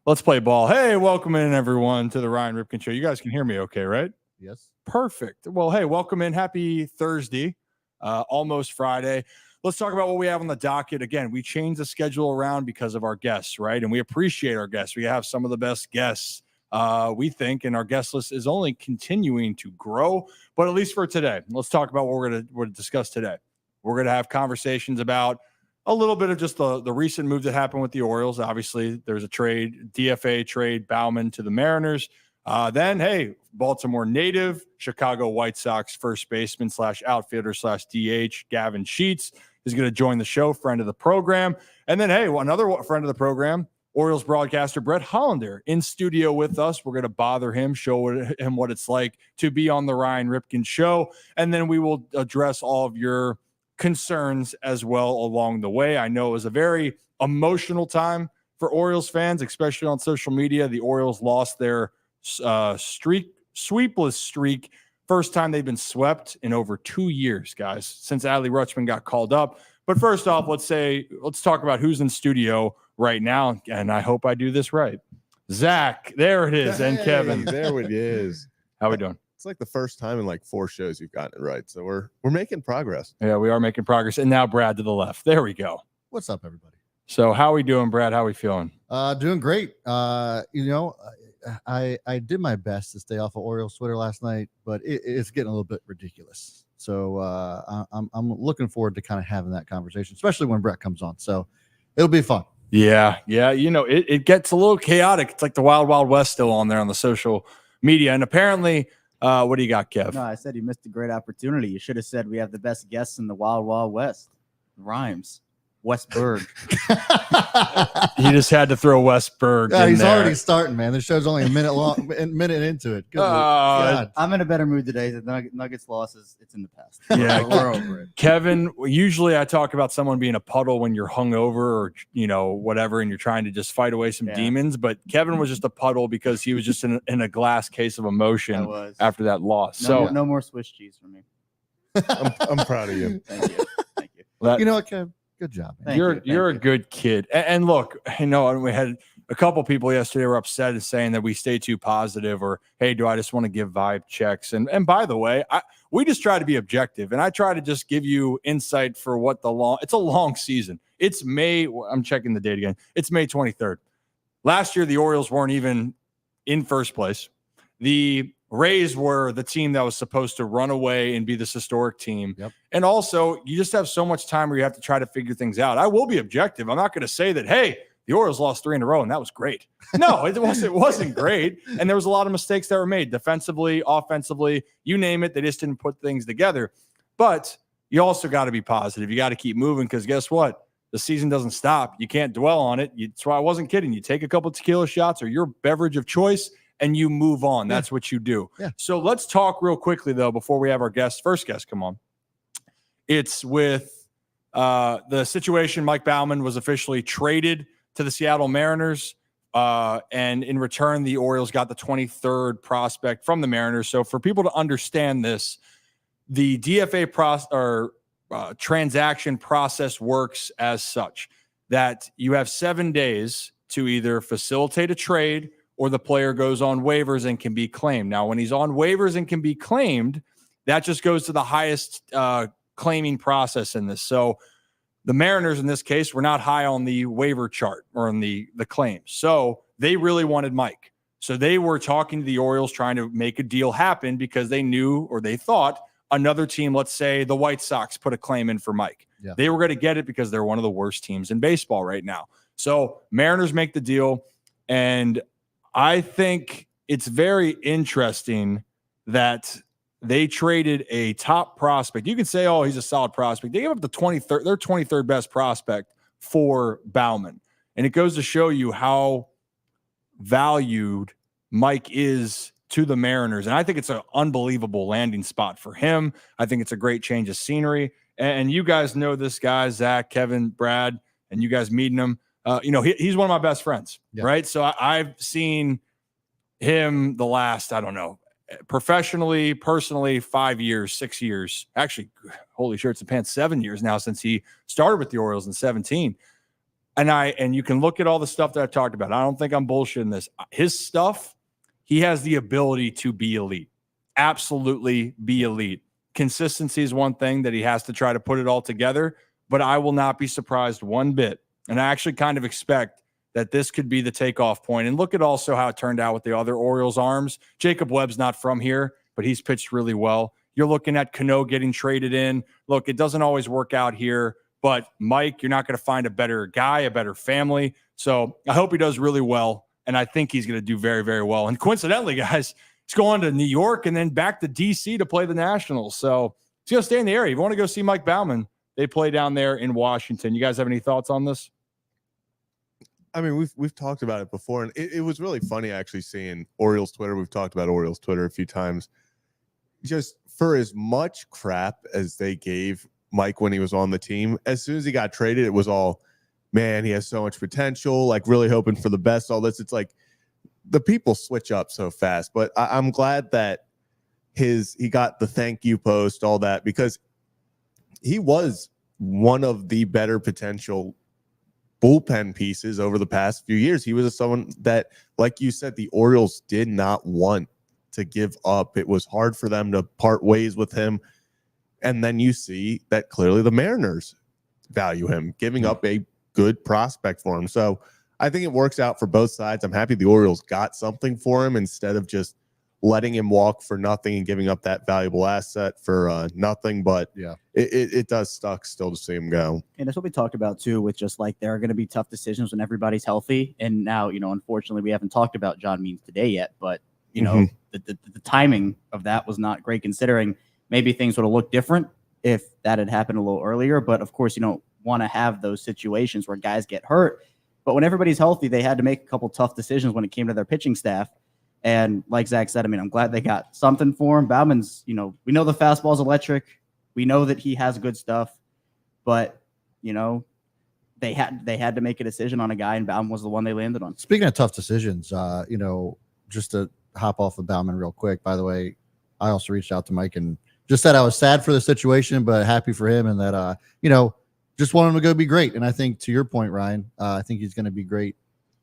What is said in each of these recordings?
Let's play ball. Hey, welcome in, everyone, to the Ryan Ripken Show. You guys can hear me okay, right? Yes. Perfect. Well, hey, welcome in. Happy Thursday, almost Friday. Let's talk about what we have on the docket. Again, we changed the schedule around because of our guests, right? And we appreciate our guests. We have some of the best guests, we think, and our guest list is only continuing to grow. But at least for today, let's talk about what we're going to discuss today. We're going to have conversations about a little bit of just the recent move that happened with the Orioles. Obviously, there's a trade, DFA trade, Bauman to the Mariners. Then, hey, Baltimore native, Chicago White Sox first baseman / outfielder / DH, Gavin Sheets is going to join the show, friend of the program. And then, hey, another friend of the program, Orioles broadcaster Brett Hollander in studio with us. We're going to bother him, show him what it's like to be on the Ryan Ripken Show. And then we will address all of your concerns as well along the way. I know it was a very emotional time for Orioles fans, especially on social media. The Orioles lost their sweepless streak. First time they've been swept in over 2 years, guys, since Adley Rutschman got called up. But first off, let's talk about who's in studio right now. And I hope I do this right. Zach, there it is. And Kevin. There it is. How we doing? It's like the first time in like 4 shows you've gotten it right. So we're making progress. Yeah, we are making progress. And now Brad to the left. There we go. What's up, everybody? So how we doing, Brad? How we feeling? Doing great. I did my best to stay off of Orioles Twitter last night, but it's getting a little bit ridiculous. So I'm looking forward to kind of having that conversation, especially when Brett comes on. So it'll be fun. Yeah. You know, it gets a little chaotic. It's like the Wild Wild West still on there on the social media. And apparently, what do you got, Kev? No, I said you missed a great opportunity. You should have said we have the best guests in the Wild Wild West. Rhymes. Westberg. He just had to throw Westberg. Yeah, he's there. already starting, man. The show's only a minute into it. Good God. I'm in a better mood today. The Nuggets losses, it's in the past. Yeah, we're over it. Kevin, usually I talk about someone being a puddle when you're hungover or, whatever, and you're trying to just fight away some demons. But Kevin was just a puddle because he was just in a glass case of emotion after that loss. No more Swiss cheese for me. I'm proud of you. Thank you. You know what, Kev? Good job, man. You're a good kid. And look, we had a couple people yesterday were upset and saying that we stay too positive or, hey, do I just want to give vibe checks? And by the way, we just try to be objective. And I try to just give you insight for what it's a long season. It's May. I'm checking the date again. It's May 23rd. Last year, the Orioles weren't even in first place. The Rays were the team that was supposed to run away and be this historic team. Yep. And also, you just have so much time where you have to try to figure things out. I will be objective. I'm not going to say that, hey, the Orioles lost 3 in a row and that was great. No, it wasn't great. And there was a lot of mistakes that were made defensively, offensively, you name it. They just didn't put things together. But you also got to be positive. You got to keep moving because guess what? The season doesn't stop. You can't dwell on it. That's why I wasn't kidding. You take a couple tequila shots or your beverage of choice and you move on. That's what you do. Yeah. So let's talk real quickly, though, before we have our first guest come on. It's with the situation. Mike Bauman was officially traded to the Seattle Mariners. And in return, the Orioles got the 23rd prospect from the Mariners. So for people to understand this, the DFA transaction process works as such that you have 7 days to either facilitate a trade or the player goes on waivers and can be claimed. Now, when he's on waivers and can be claimed, that just goes to the highest claiming process in this. So the Mariners, in this case, were not high on the waiver chart or on the claims. So they really wanted Mike. So they were talking to the Orioles, trying to make a deal happen because they knew or they thought another team, let's say the White Sox, put a claim in for Mike. Yeah. They were going to get it because they're one of the worst teams in baseball right now. So Mariners make the deal, and I think it's very interesting that they traded a top prospect. You can say, oh, he's a solid prospect. They gave up their 23rd best prospect for Bauman. And it goes to show you how valued Mike is to the Mariners. And I think it's an unbelievable landing spot for him. I think it's a great change of scenery. And you guys know this guy, Zach, Kevin, Brad, and you guys meeting him. He's one of my best friends, right? So I've seen him the last, I don't know, professionally, personally, 5 years, 6 years. Actually, holy shirts and pants, 7 years now since he started with the Orioles in 2017. And you can look at all the stuff that I talked about. I don't think I'm bullshitting this. His stuff, he has the ability to be elite. Absolutely be elite. Consistency is one thing that he has to try to put it all together, but I will not be surprised one bit. And I actually kind of expect that this could be the takeoff point. And look at also how it turned out with the other Orioles arms. Jacob Webb's not from here, but he's pitched really well. You're looking at Cano getting traded in. Look, it doesn't always work out here, but Mike, you're not going to find a better guy, a better family. So I hope he does really well, and I think he's going to do very, very well. And coincidentally, guys, he's going to New York and then back to D.C. to play the Nationals. So he's going to stay in the area. If you want to go see Mike Baumann, they play down there in Washington. You guys have any thoughts on this? I mean, we've talked about it before, and it was really funny actually seeing Orioles Twitter. We've talked about Orioles Twitter a few times. Just for as much crap as they gave Mike when he was on the team, as soon as he got traded, it was all, man, he has so much potential, like really hoping for the best, all this. It's like the people switch up so fast. But I'm glad that he got the thank you post, all that, because he was one of the better potential bullpen pieces over the past few years. He was someone that, like you said, the Orioles did not want to give up. It was hard for them to part ways with him. And then you see that clearly the Mariners value him, giving up a good prospect for him. So I think it works out for both sides. I'm happy the Orioles got something for him instead of just letting him walk for nothing and giving up that valuable asset for nothing. But Yeah, it does suck still to see him go. And that's what we talked about too, with just like there are going to be tough decisions when everybody's healthy. And now, unfortunately, we haven't talked about John Means today yet, but the timing of that was not great, considering maybe things would have looked different if that had happened a little earlier. But of course, you don't want to have those situations where guys get hurt. But when everybody's healthy, they had to make a couple tough decisions when it came to their pitching staff. And like Zach said, I mean, I'm glad they got something for him. Baumann's, we know the fastball's electric. We know that he has good stuff, but they had to make a decision on a guy, and Baumann was the one they landed on. Speaking of tough decisions, just to hop off of Baumann real quick, by the way, I also reached out to Mike and just said I was sad for the situation, but happy for him, and that, just want him to go be great. And I think, to your point, Ryan, I think he's going to be great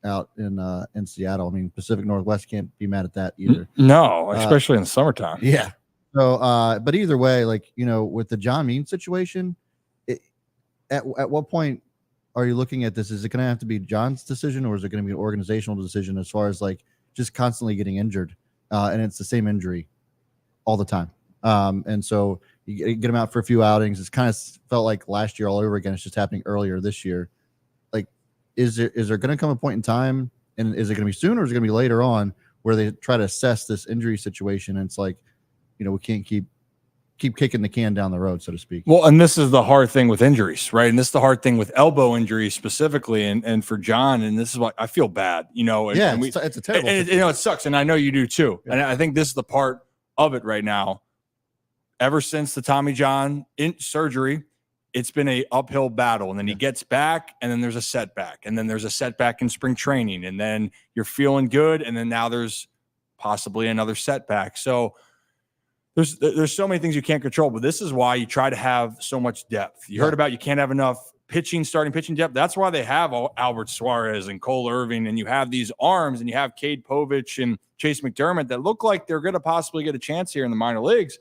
out in Seattle. I mean, Pacific Northwest can't be mad at that either. No, especially in the summertime. Yeah. So, but either way, with the John Means situation, at what point are you looking at this? Is it going to have to be John's decision, or is it going to be an organizational decision as far as just constantly getting injured? And it's the same injury all the time. And so you get him out for a few outings. It's kind of felt like last year all over again. It's just happening earlier this year. Is there going to come a point in time, and is it going to be soon, or is it going to be later on, where they try to assess this injury situation? And it's like, we can't keep kicking the can down the road, so to speak. Well, and this is the hard thing with injuries, right? And this is the hard thing with elbow injuries specifically, and for John. And this is why I feel bad, And it's a terrible. And it sucks, and I know you do too. Yeah. And I think this is the part of it right now. Ever since the Tommy John surgery, it's been a uphill battle, and then he gets back, and then there's a setback, and then there's a setback in spring training, and then you're feeling good, and then now there's possibly another setback. So there's so many things you can't control, but this is why you try to have so much depth. You heard about you can't have enough starting pitching depth. That's why they have Albert Suarez and Cole Irvin, and you have these arms, and you have Cade Povich and Chase McDermott that look like they're going to possibly get a chance here in the minor leagues.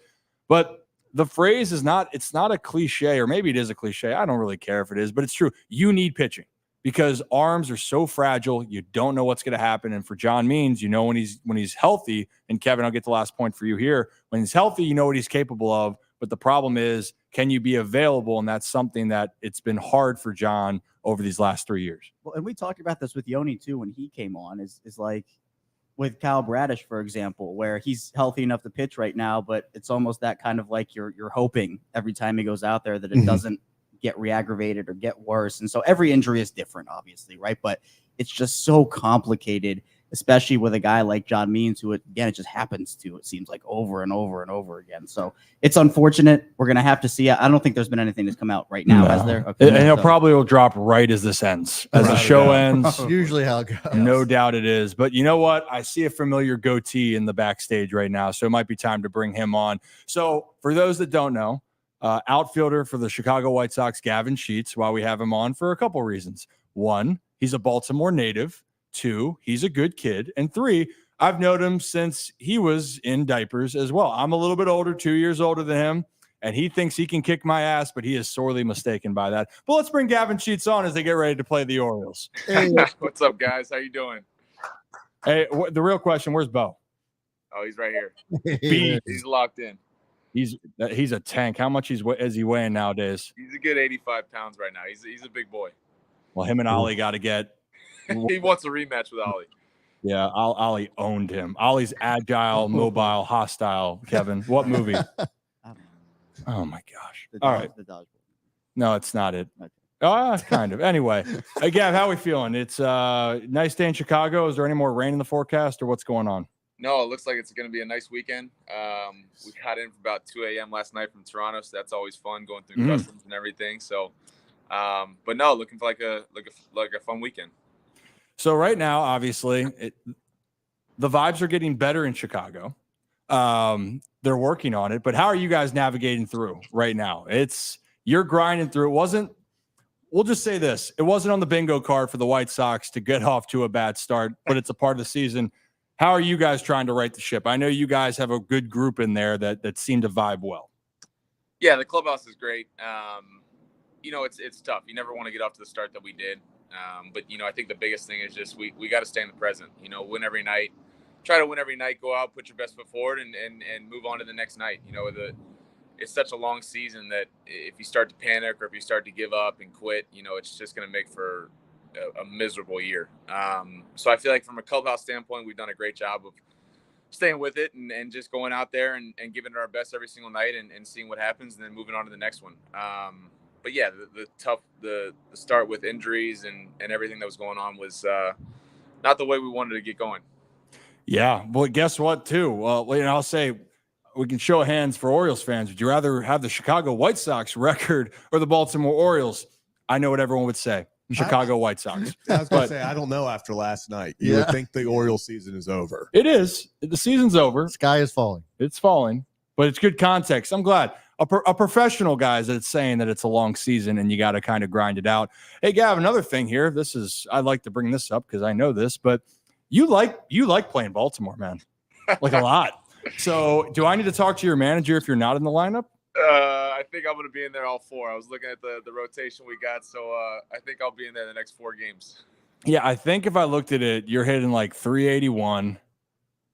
But the phrase it's not a cliche, or maybe it is a cliche. I don't really care if it is, but it's true. You need pitching because arms are so fragile. You don't know what's going to happen. And for John Means, when he's healthy, and Kevin, I'll get the last point for you here. When he's healthy, you know what he's capable of. But the problem is, can you be available? And that's something that it's been hard for John over these last 3 years. Well, and we talked about this with Yoni too when he came on. Is like with Kyle Bradish, for example, where he's healthy enough to pitch right now, but it's almost that kind of like you're hoping every time he goes out there that it doesn't get re-aggravated or get worse. And so every injury is different, obviously, right? But it's just so complicated, especially with a guy like John Means, who, again, it just happens to, it seems like, over and over and over again. So it's unfortunate. We're going to have to see. I don't think there's been anything that's come out right now, has there? Okay. And it probably will drop right as this ends, as the show ends. Usually how it goes. No doubt it is. But you know what? I see a familiar goatee in the backstage right now, so it might be time to bring him on. So for those that don't know, outfielder for the Chicago White Sox, Gavin Sheets, while we have him on for a couple reasons. 1, he's a Baltimore native. 2, he's a good kid. And 3, I've known him since he was in diapers as well. I'm a little bit older, 2 years older than him, and he thinks he can kick my ass, but he is sorely mistaken by that. But let's bring Gavin Sheets on as they get ready to play the Orioles. Hey. What's up, guys? How you doing? Hey, the real question, where's Bo? Oh, he's right here. B. He's locked in. He's a tank. How much is he weighing nowadays? He's a good 85 pounds right now. He's a big boy. Well, him and Ollie got to get. He wants a rematch with Ollie. Yeah, Ollie owned him. Ollie's agile, mobile, hostile. Kevin, what movie? Oh my gosh! All right. No, it's not it. Kind of. Anyway, Gav, how are we feeling? It's a nice day in Chicago. Is there any more rain in the forecast, or what's going on? No, it looks like it's going to be a nice weekend. We got in for about 2 a.m. last night from Toronto, so that's always fun going through customs and everything. So, but no, looking for like a fun weekend. So right now, obviously, the vibes are getting better in Chicago. They're working on it, but how are you guys navigating through right now? You're grinding through. We'll just say this. It wasn't on the bingo card for the White Sox to get off to a bad start, but it's a part of the season. How are you guys trying to right the ship? I know you guys have a good group in there that seem to vibe well. Yeah, the clubhouse is great. It's tough. You never want to get off to the start that we did. But I think the biggest thing is just we got to stay in the present. Win every night. Try to win every night. Go out, put your best foot forward, and move on to the next night. It's such a long season that if you start to panic or if you start to give up and quit, it's just going to make for a miserable year. So I feel like from a clubhouse standpoint, we've done a great job of staying with it and just going out there and giving it our best every single night and seeing what happens and then moving on to the next one. But yeah, the start with injuries and everything that was going on was not the way we wanted to get going. Yeah. Well, guess what too? Well, I'll say we can show hands for Orioles fans. Would you rather have the Chicago White Sox record or the Baltimore Orioles? I know what everyone would say. Chicago White Sox. I was going to say, I don't know after last night. You would think the Orioles season is over. It is. The season's over. Sky is falling. It's falling, but it's good context. I'm glad. A professional guys that's saying that it's a long season and you got to kind of grind it out. Hey, Gav, another thing here. I'd like to bring this up because I know this, but you like playing Baltimore, man, like a lot. So do I need to talk to your manager if you're not in the lineup? I think I'm going to be in there all 4. I was looking at the rotation we got, so I think I'll be in there the next 4 games. Yeah, I think if I looked at it, you're hitting like 381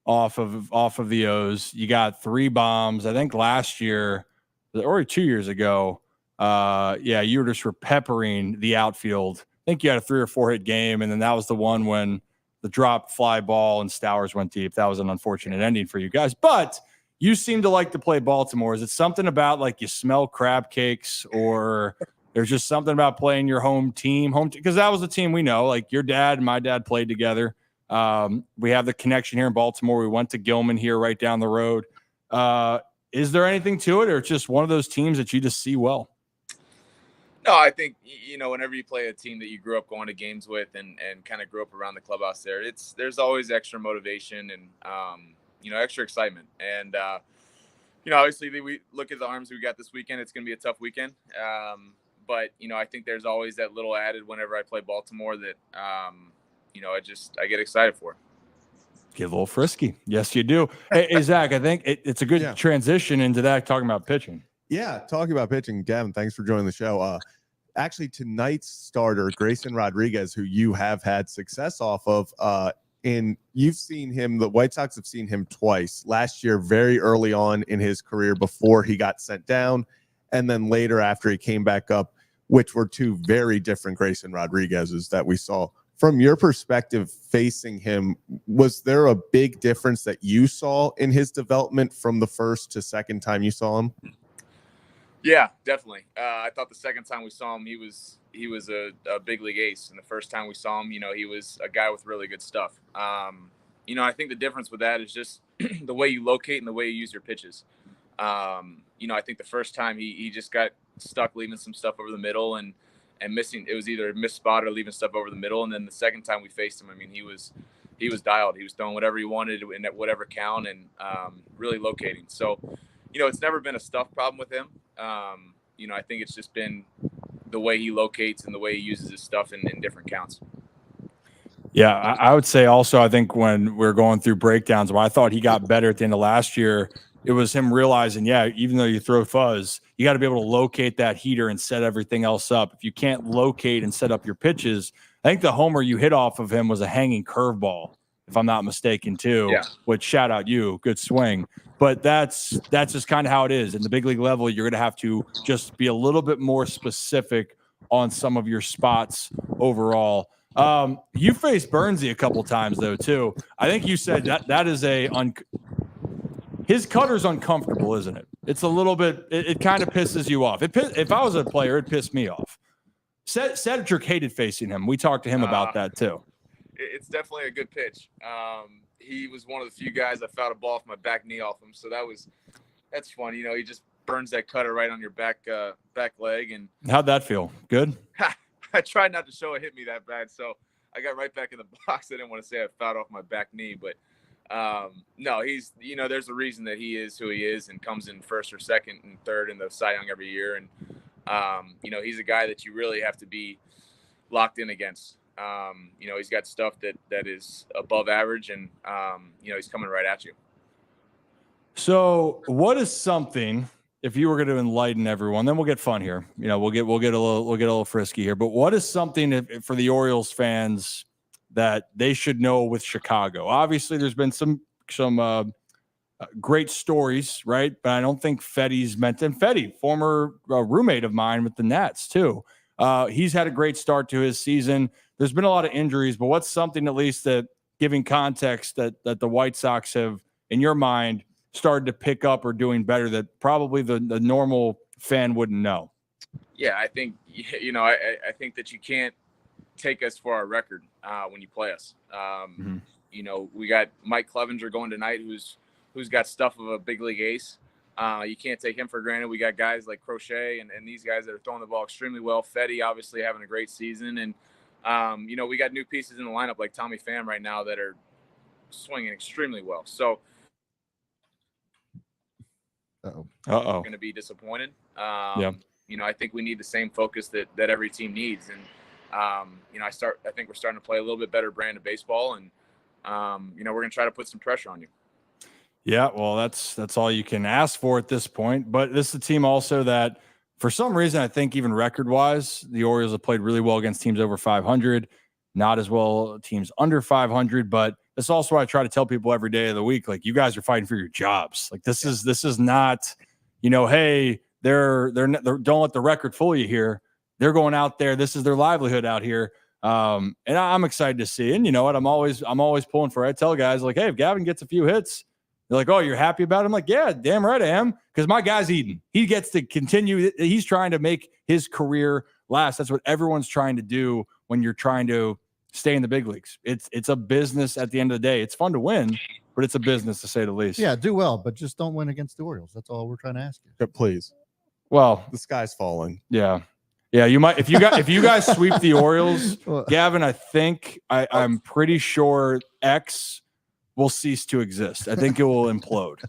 off of the O's. You got 3 bombs. I think last year or 2 years ago, you were just peppering the outfield. I think you had a 3 or 4 hit game, and then that was the one when the drop fly ball and Stowers went deep. That was an unfortunate ending for you guys, but you seem to like to play Baltimore. Is it something about like you smell crab cakes or there's just something about playing your home team? Because that was the team we know. Like your dad and my dad played together. We have the connection here in Baltimore. We went to Gilman here right down the road. Is there anything to it or it's just one of those teams that you just see well? No, I think, whenever you play a team that you grew up going to games with and kind of grew up around the clubhouse there's always extra motivation and, extra excitement. And, obviously we look at the arms we got this weekend. It's going to be a tough weekend. But, I think there's always that little added whenever I play Baltimore that, I get excited for. Get a little frisky. Yes, you do. Hey, Zach, I think it's a good transition into that, talking about pitching. Yeah, talking about pitching, Gavin, thanks for joining the show. Actually, tonight's starter, Grayson Rodriguez, who you have had success off of, and you've seen him, the White Sox have seen him twice. Last year, very early on in his career before he got sent down, and then later after he came back up, which were 2 very different Grayson Rodriguez's that we saw. From your perspective, facing him, was there a big difference that you saw in his development from the first to second time you saw him? Yeah, definitely. I thought the second time we saw him, he was a big league ace. And the first time we saw him, he was a guy with really good stuff. I think the difference with that is just the way you locate and the way you use your pitches. I think the first time he just got stuck leaving some stuff over the middle and missing. It was either a missed spot or leaving stuff over the middle. And then the second time we faced him, he was dialed. He was throwing whatever he wanted in at whatever count and really locating. So, it's never been a stuff problem with him. I think it's just been the way he locates and the way he uses his stuff in different counts. Yeah, I would say also, I think when we're going through breakdowns, where I thought he got better at the end of last year, it was him realizing, yeah, even though you throw fuzz, you got to be able to locate that heater and set everything else up. If you can't locate and set up your pitches, I think the homer you hit off of him was a hanging curveball, if I'm not mistaken, too. Yeah. Which, shout out you, good swing. But that's just kind of how it is. In the big league level, you're going to have to just be a little bit more specific on some of your spots overall. You faced Bernsey a couple times though too. I think you said that is his cutter's uncomfortable, isn't it? It's a little bit. It kind of pisses you off. If I was a player, it pissed me off. Cedric hated facing him. We talked to him about that too. It's definitely a good pitch. He was one of the few guys I fouled a ball off my back knee off him, so that's fun. You know, he just burns that cutter right on your back leg. And how'd that feel? Good. I tried not to show it hit me that bad, so I got right back in the box. I didn't want to say I fouled off my back knee, but no, he's, you know, there's a reason that he is who he is and comes in first or second and third in the Cy Young every year. And, you know, he's a guy that you really have to be locked in against. You know, he's got stuff that is above average, and, you know, he's coming right at you. So what is something, if you were going to enlighten everyone, then we'll get fun here. You know, we'll get a little frisky here. But what is something for the Orioles fans that they should know with Chicago? Obviously, there's been some great stories, right? But I don't think Fetty's meant. And Fetty, former roommate of mine with the Nats too. He's had a great start to his season. There's been a lot of injuries, but what's something at least that, giving context, that the White Sox have, in your mind, started to pick up or doing better that probably the normal fan wouldn't know? Yeah, I think, you know, I think that you can't take us for our record when you play us. You know, we got Mike Clevenger going tonight, who's got stuff of a big league ace. You can't take him for granted. We got guys like Crochet and these guys that are throwing the ball extremely well. Fetty obviously having a great season. And, you know, we got new pieces in the lineup like Tommy Pham right now that are swinging extremely well. So, going to be disappointed. Yeah. You know, I think we need the same focus that every team needs. And, you know, I think we're starting to play a little bit better brand of baseball, and, you know, we're going to try to put some pressure on you. Yeah, well, that's all you can ask for at this point. But this is a team also that, for some reason, I think even record-wise, the Orioles have played really well against teams over 500, not as well teams under 500. But that's also why I try to tell people every day of the week, like, you guys are fighting for your jobs. Like, this is not, you know, hey, they're don't let the record fool you here. They're going out there. This is their livelihood out here. And I'm excited to see. And you know what? I'm always pulling for it. I tell guys, like, hey, if Gavin gets a few hits, they're like, oh, you're happy about it? I'm like, yeah, damn right I am, because my guy's eating. He gets to continue. He's trying to make his career last. That's what everyone's trying to do when you're trying to stay in the big leagues. It's a business at the end of the day. It's fun to win, but it's a business to say the least. Yeah, do well, but just don't win against the Orioles. That's all we're trying to ask you. Please. Well, The sky's falling. yeah. Yeah, you might if you guys sweep the Orioles, Gavin, I think I'm pretty sure X will cease to exist. I think it will implode.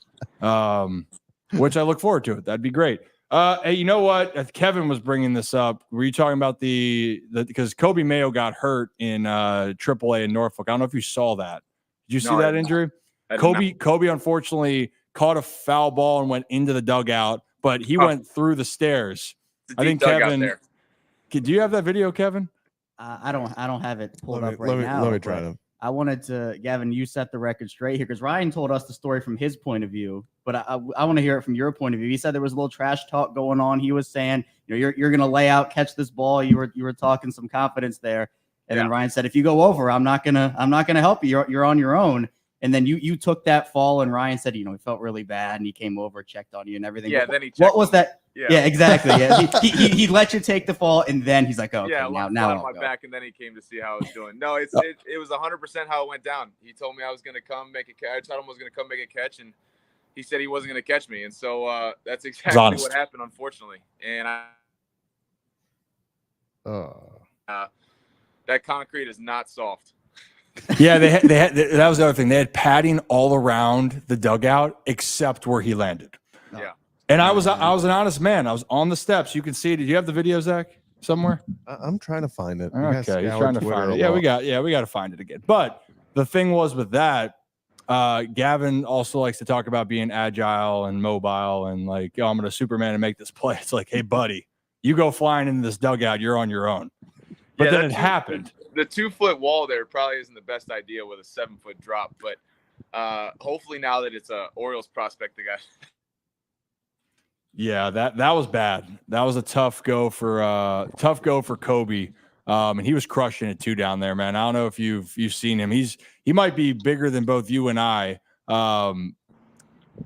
Which I look forward to it. That'd be great. Hey, you know what? Kevin was bringing this up. Were you talking about because Kobe Mayo got hurt in AAA in Norfolk? I don't know if you saw that. Did you see that injury? Kobe unfortunately caught a foul ball and went into the dugout, but he went through the stairs. I think Kevin there. Do you have that video, Kevin? I don't have it pulled up right now. Let me try to. I wanted to, Gavin, you set the record straight here, because Ryan told us the story from his point of view, but I want to hear it from your point of view. He said there was a little trash talk going on. He was saying, you know, you're going to lay out, catch this ball. You were talking some confidence there, and then Ryan said, if you go over, I'm not gonna help you. You're on your own. And then you took that fall, and Ryan said, you know, he felt really bad, and he came over, checked on you, and everything. Yeah, then he checked. What was that? Yeah, exactly. Yeah, he let you take the fall, and then he's like, oh, okay, now on my back, and then he came to see how I was doing. No, it was 100% how it went down. He told me I was going to come make a catch. I told him I was going to come make a catch, and he said he wasn't going to catch me, and so that's exactly what happened, unfortunately. And that concrete is not soft. Yeah, they had that was the other thing. They had padding all around the dugout except where he landed. Yeah. And I was an honest man. I was on the steps. You can see it. Did you have the video, Zach? somewhere? I'm trying to find it. Okay, you're trying to find it. Yeah, we got to find it again. But the thing was with that, Gavin also likes to talk about being agile and mobile and like, I'm going to Superman and make this play. It's like, hey, buddy, you go flying into this dugout. You're on your own. But then it happened. The 2-foot wall there probably isn't the best idea with a 7-foot drop. But hopefully now that it's a Orioles prospect, the guy. Yeah, that was bad. That was a tough go for Kobe. And he was crushing it too down there, man. I don't know if you've seen him. He might be bigger than both you and I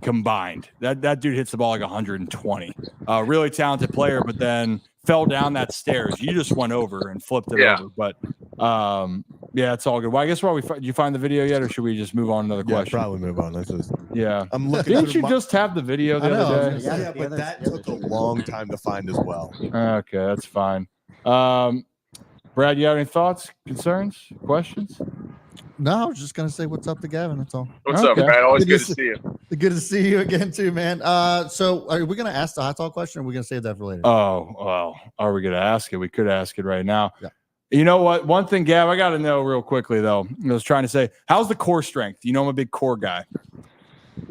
combined. That dude hits the ball like 120. Really talented player, but then fell down that stairs. You just went over and flipped it over. But yeah, it's all good. Well, I guess did you find the video yet, or should we just move on to another question? Probably move on. I'm looking. Didn't you just have the video the other day? Yeah, but that took a long time to find as well. Okay, that's fine. Brad, you have any thoughts, concerns, questions? No, I was just gonna say what's up to Gavin. That's all. What's up, Brad? Always good to see you. Good to see you again, too, man. So are we gonna ask the hot dog question, or are we gonna save that for later? Oh, well, are we gonna ask it? We could ask it right now. Yeah. You know what? One thing, Gav, I got to know real quickly though. I was trying to say, how's the core strength? You know, I'm a big core guy.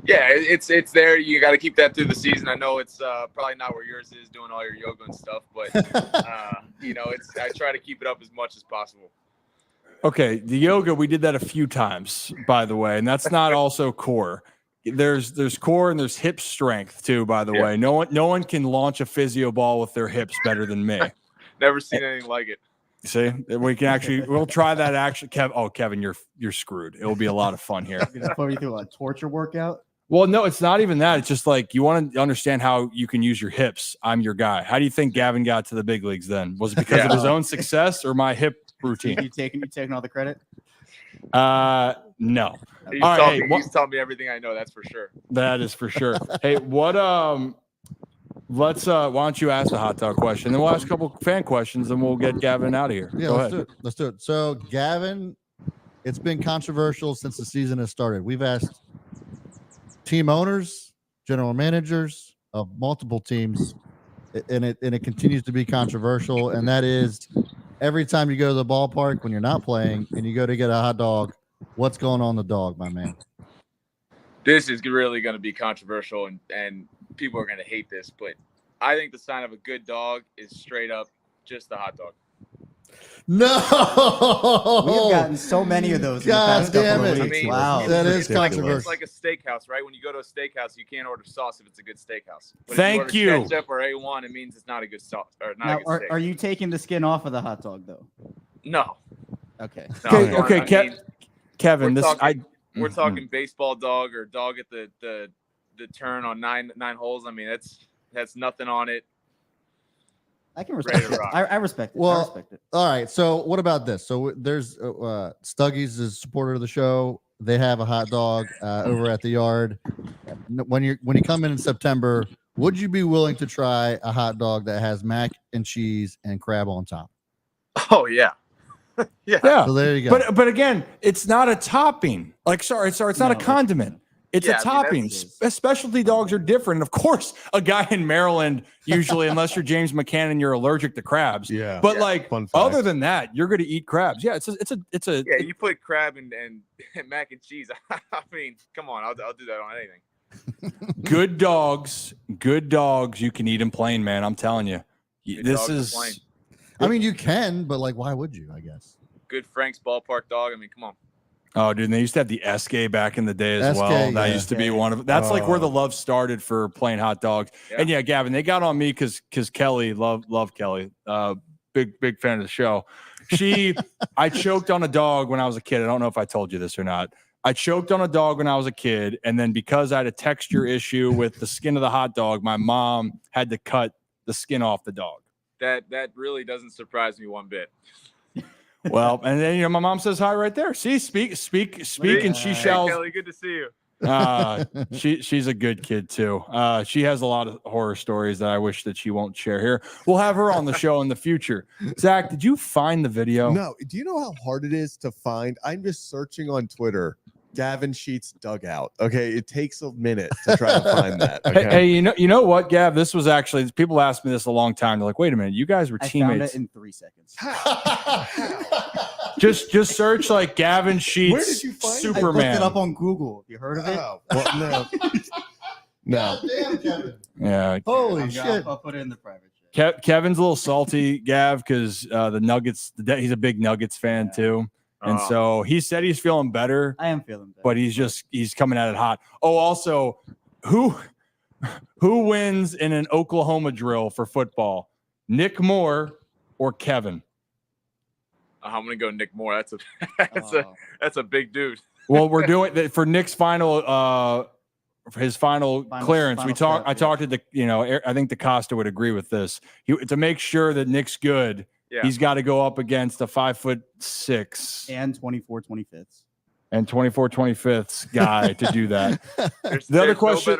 Yeah, it's there. You got to keep that through the season. I know it's probably not where yours is, doing all your yoga and stuff, but I try to keep it up as much as possible. Okay, the yoga, we did that a few times, by the way, and that's not also core. There's core and there's hip strength too, by the way. No one can launch a physio ball with their hips better than me. Never seen anything like it. See, we'll try that action. Kevin, you're screwed. It'll be a lot of fun here. You're gonna put me through a torture workout? Well, no, it's not even that. It's just like you want to understand how you can use your hips. I'm your guy. How do you think Gavin got to the big leagues then? Was it because of his own success or my hip routine? You taking all the credit? No. He's taught me everything I know. That's for sure. That is for sure. Hey, what let's why don't you ask the hot dog question, then we'll ask a couple fan questions and we'll get Gavin out of here. Yeah, let's do it. So Gavin, it's been controversial since the season has started. We've asked team owners, general managers of multiple teams, and it continues to be controversial. And that is, every time you go to the ballpark when you're not playing and you go to get a hot dog, what's going on the dog, my man? This is really going to be controversial, and people are going to hate this, but I think the sign of a good dog is straight up just the hot dog. No, we've gotten so many of those. God damn it! I mean, wow, that is controversial. It's like a steakhouse, right? When you go to a steakhouse, you can't order sauce if it's a good steakhouse. But Thank if you. Ketchup or A1, it means it's not a good sauce or not now, a good steak. Are you taking the skin off of the hot dog though? No. Okay. Okay. Kevin, we're talking baseball dog or dog at the turn on nine holes. I mean, that's nothing on it. I can respect it. I respect it. Well, I respect it. All right. So what about this? So there's Stuggies is a supporter of the show. They have a hot dog over at the yard. When you come in September, would you be willing to try a hot dog that has mac and cheese and crab on top? Oh yeah. Yeah. So there you go. But again, it's not a topping. It's not a condiment. It's a topping. Specialty dogs are different. And of course, a guy in Maryland, usually, unless you're James McCann, you're allergic to crabs. Yeah. But other than that, you're going to eat crabs. Yeah. It's a. Yeah. You put crab and mac and cheese. I mean, come on. I'll do that on anything. Good dogs. You can eat them plain, man. I'm telling you. This is. I mean, you can, but why would you? I guess. Good Frank's ballpark dog. I mean, come on. Oh, dude, and they used to have the SK back in the day as well. That used to be one of that's where the love started for plain hot dogs. Yeah. And yeah, Gavin, they got on me because Kelly, love Kelly, big fan of the show. I choked on a dog when I was a kid. I don't know if I told you this or not. I choked on a dog when I was a kid, and then because I had a texture issue with the skin of the hot dog, my mom had to cut the skin off the dog. That really doesn't surprise me one bit. Well, and then my mom says hi right there. See, speak, and she shall. Hey, Kelly, good to see you. She's a good kid too. She has a lot of horror stories that I wish that she won't share here. We'll have her on the show in the future. Zach, did you find the video? No. Do you know how hard it is to find? I'm just searching on Twitter Gavin Sheets dugout. Okay, it takes a minute to try to find that. Okay? Hey, you know what, Gav? This was actually, people asked me this a long time. They're like, wait a minute, you guys were I found it teammates. in 3 seconds. Just search like Gavin Sheets. Where did you find it? Superman? I looked it up on Google. You heard of it? Oh, well, no. No. Damn, Kevin. Yeah. Holy shit. I'll put it in the private chat. Kevin's a little salty, Gav, because the Nuggets, he's a big Nuggets fan too. And so he said he's feeling better, I am feeling better. but he's coming at it hot. Oh, also, who wins in an Oklahoma drill for football? Nick Moore or Kevin? I'm gonna go Nick Moore. That's a big dude. Well, we're doing that for Nick's final for his final clearance. Final I talked to the, I think DaCosta would agree with this. To make sure that Nick's good, he's got to go up against a 5'6" and 24/25ths and 24/25 guy to do that. There's other question,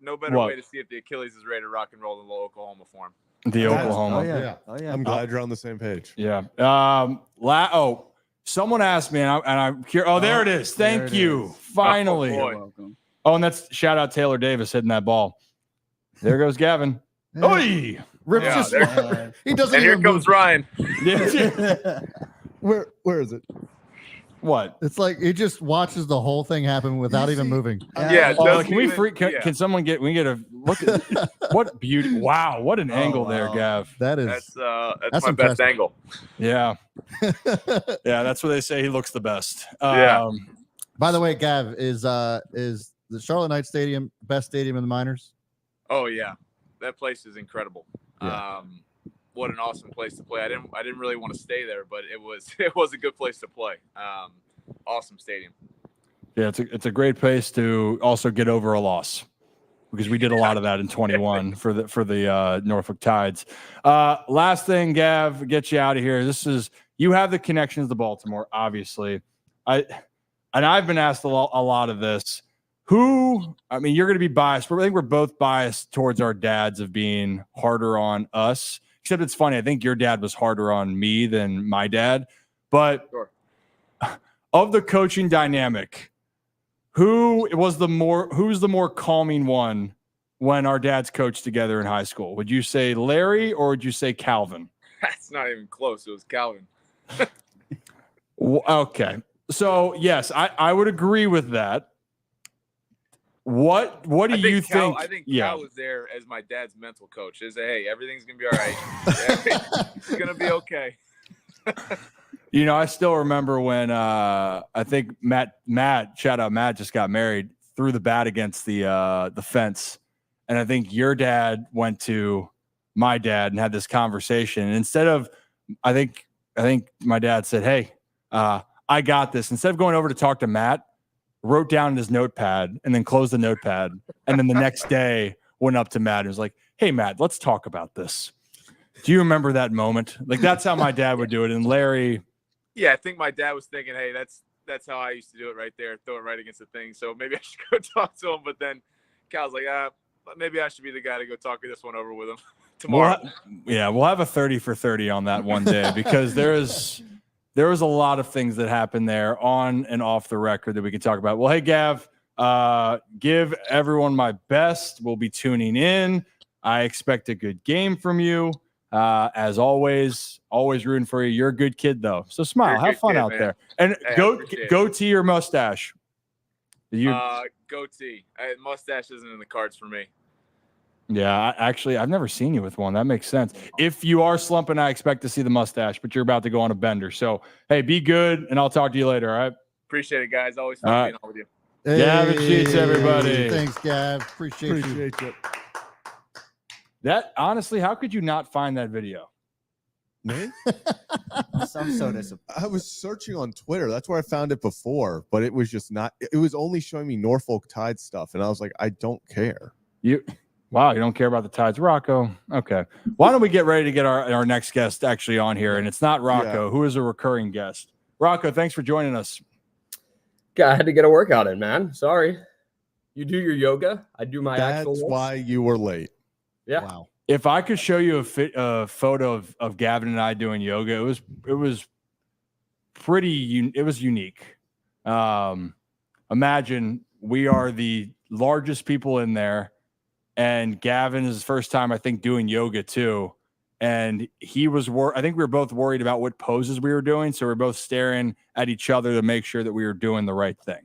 no better way to see if the Achilles is ready to rock and roll in the Oklahoma form. The Oklahoma. Oh yeah. I'm glad you're on the same page. Yeah. Someone asked me, and I'm curious. Oh, there it is. Thank you. Finally. Oh, You're welcome. Oh, and that's shout out Taylor Davis hitting that ball. There goes Gavin. Oi! Rips Yeah, just he doesn't. And here even comes move. Ryan. Where is it? What? It's like he just watches the whole thing happen without even moving. Yeah. Oh, can someone get a look at what beauty? Wow, what an angle there, wow. Gav. That is That's That's my best impressive. angle. Yeah. Yeah, that's what they say he looks the best. Yeah. By the way, Gav, is the Charlotte Knights Stadium best stadium in the minors? Oh yeah, that place is incredible. Yeah. What an awesome place to play. I didn't really want to stay there, but it was a good place to play. Awesome stadium. Yeah, it's a great place to also get over a loss, because we did a lot of that in 21 for the Norfolk Tides. Last thing, Gav, get you out of here. You have the connections to Baltimore, obviously. I've been asked a lot of this. You're going to be biased, but I think we're both biased towards our dads of being harder on us. Except it's funny. I think your dad was harder on me than my dad. But Sure. Of the coaching dynamic, who's the more calming one when our dads coached together in high school? Would you say Larry or would you say Calvin? That's not even close. It was Calvin. Okay. So yes, I would agree with that. What do you think? I think Cal was there as my dad's mental coach. He said, "Hey, everything's gonna be all right. It's gonna be okay." I still remember when I think Matt, shout out Matt, just got married, threw the bat against the fence, and I think your dad went to my dad and had this conversation. And instead of, I think my dad said, "Hey, I got this." Instead of going over to talk to Matt, wrote down in his notepad and then closed the notepad. And then the next day went up to Matt and was like, "Hey, Matt, let's talk about this. Do you remember that moment?" Like, that's how my dad would do it. And Larry. Yeah, I think my dad was thinking, "Hey, that's how I used to do it right there, throw it right against the thing. So maybe I should go talk to him." But then Cal's like, maybe I should be the guy to go talk this one over with him tomorrow. We'll have a 30 for 30 on that one day, because there was a lot of things that happened there on and off the record that we could talk about. Well, hey, Gav, give everyone my best. We'll be tuning in. I expect a good game from you. As always rooting for you. You're a good kid, though. So smile, have fun out there. And goatee or mustache? Goatee. Mustache isn't in the cards for me. Yeah, I've never seen you with one. That makes sense. If you are slumping, I expect to see the mustache, but you're about to go on a bender. So, hey, be good, and I'll talk to you later, all right? Appreciate it, guys. Always fun being on with you. Gavin Sheets, everybody. Thanks, Gav. Appreciate you. That, honestly, how could you not find that video? Me? I'm so disappointed. I was searching on Twitter. That's where I found it before, but it was just not. It was only showing me Norfolk Tide stuff, and I was like, I don't care. Wow, you don't care about the Tides, Rocco? Okay. Why don't we get ready to get our next guest actually on here? And it's not Rocco, who is a recurring guest. Rocco, thanks for joining us. Yeah, I had to get a workout in, man. Sorry. You do your yoga. I do my actual. That's why you were late. Yeah. Wow. If I could show you a photo of Gavin and I doing yoga, it was pretty. It was unique. imagine we are the largest people in there, and Gavin is his first time, I think, doing yoga too. And he was, I think we were both worried about what poses we were doing. So we're both staring at each other to make sure that we were doing the right thing.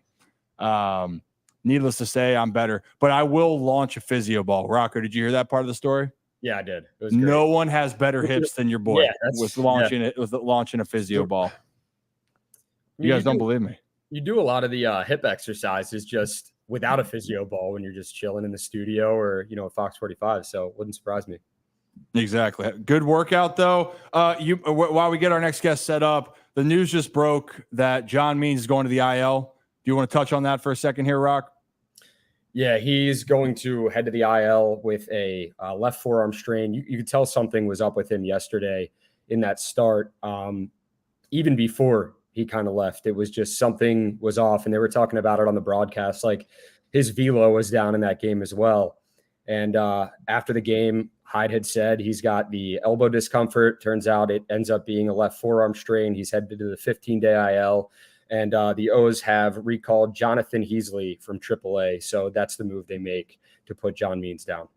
Needless to say, I'm better, but I will launch a physio ball. Rocco, did you hear that part of the story? Yeah, I did. It was great. No one has better hips than your boy with launching a physio ball. You guys don't believe me. You do a lot of the hip exercises just without a physio ball when you're just chilling in the studio or, at Fox 45. So it wouldn't surprise me. Exactly. Good workout, though. While we get our next guest set up, the news just broke that John Means is going to the IL. Do you want to touch on that for a second here, Rock? Yeah, he's going to head to the IL with a left forearm strain. You could tell something was up with him yesterday in that start. Even before he kind of left, it was just something was off, and they were talking about it on the broadcast. Like his velo was down in that game as well. And after the game, Hyde had said he's got the elbow discomfort. Turns out it ends up being a left forearm strain. He's headed to the 15-day IL. And the O's have recalled Jonathan Heasley from AAA. So that's the move they make to put John Means down.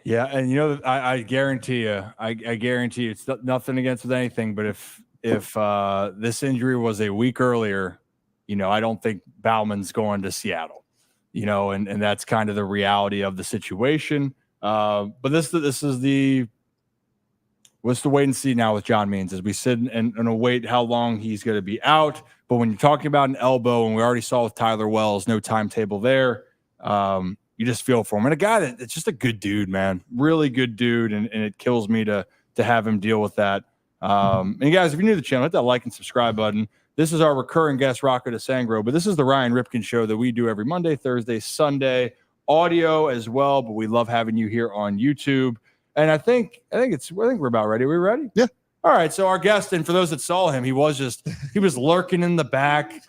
Yeah, and I guarantee you, I guarantee you, it's nothing against with anything, but if this injury was a week earlier, I don't think Bauman's going to Seattle. And that's kind of the reality of the situation. But this is what's the wait and see now with John Means as we sit and await how long he's going to be out. But when you're talking about an elbow, and we already saw with Tyler Wells, no timetable there, you just feel for him. And a guy that's just a good dude, man, really good dude. And it kills me to have him deal with that. And guys, if you're new to the channel, hit that like and subscribe button. This is our recurring guest, Rocco DeSangro, but this is the Ryan Ripken Show that we do every Monday, Thursday, Sunday, audio as well. But we love having you here on YouTube. And I think we're about ready. Are we ready? Yeah. All right. So our guest, and for those that saw him, he was lurking in the back.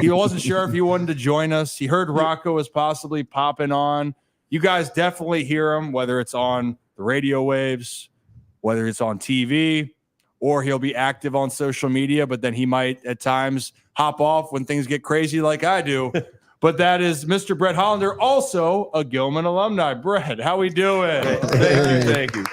He wasn't sure if he wanted to join us. He heard Rocco was possibly popping on. You guys definitely hear him, whether it's on the radio waves, whether it's on TV, or he'll be active on social media, but then he might at times hop off when things get crazy like I do. But that is Mr. Brett Hollander, also a Gilman alumni. Brett, how we doing? Thank you.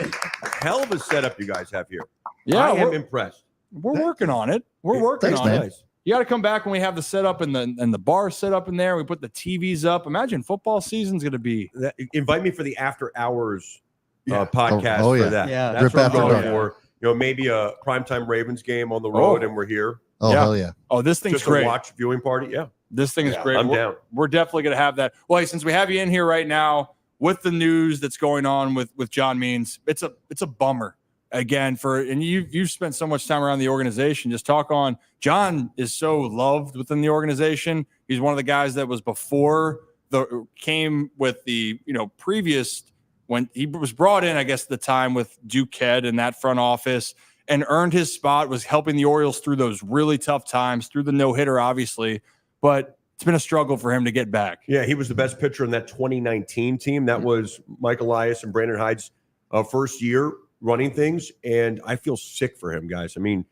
Hell of a setup you guys have here. Yeah, I am impressed. We're working on it. We're working on man. it. You got to come back when we have the setup and the bar set up in there. We put the TVs up. Imagine football season's going to be. Invite me for the after hours podcast Oh, yeah. for that. Yeah. That's Rip what I'm after going dark. for. Maybe a primetime Ravens game on the road, and we're here. Oh, Yeah. hell yeah. Oh, this thing's Just great. a watch viewing party. Yeah, This thing is great. I'm down. We're definitely going to have that. Well, hey, since we have you in here right now with the news that's going on with John Means, it's a bummer again and you've spent so much time around the organization. Just talk on. John is so loved within the organization. He's one of the guys that was came with the previous when he was brought in, I guess at the time with Duquette in that front office, and earned his spot, was helping the Orioles through those really tough times, through the no-hitter, obviously. But it's been a struggle for him to get back. Yeah, he was the best pitcher in that 2019 team. That was Mike Elias and Brandon Hyde's first year running things, and I feel sick for him, guys. I mean,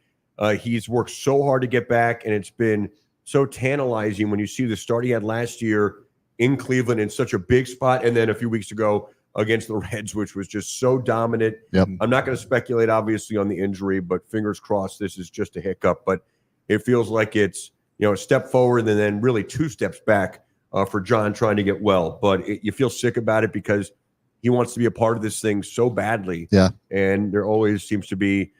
he's worked so hard to get back, and it's been so tantalizing when you see the start he had last year in Cleveland in such a big spot, and then a few weeks ago against the Reds, which was just so dominant. Yep. I'm not going to speculate, obviously, on the injury, but fingers crossed this is just a hiccup. But it feels like it's a step forward and then really two steps back for John trying to get well. But you feel sick about it because he wants to be a part of this thing so badly. Yeah. And there always seems to be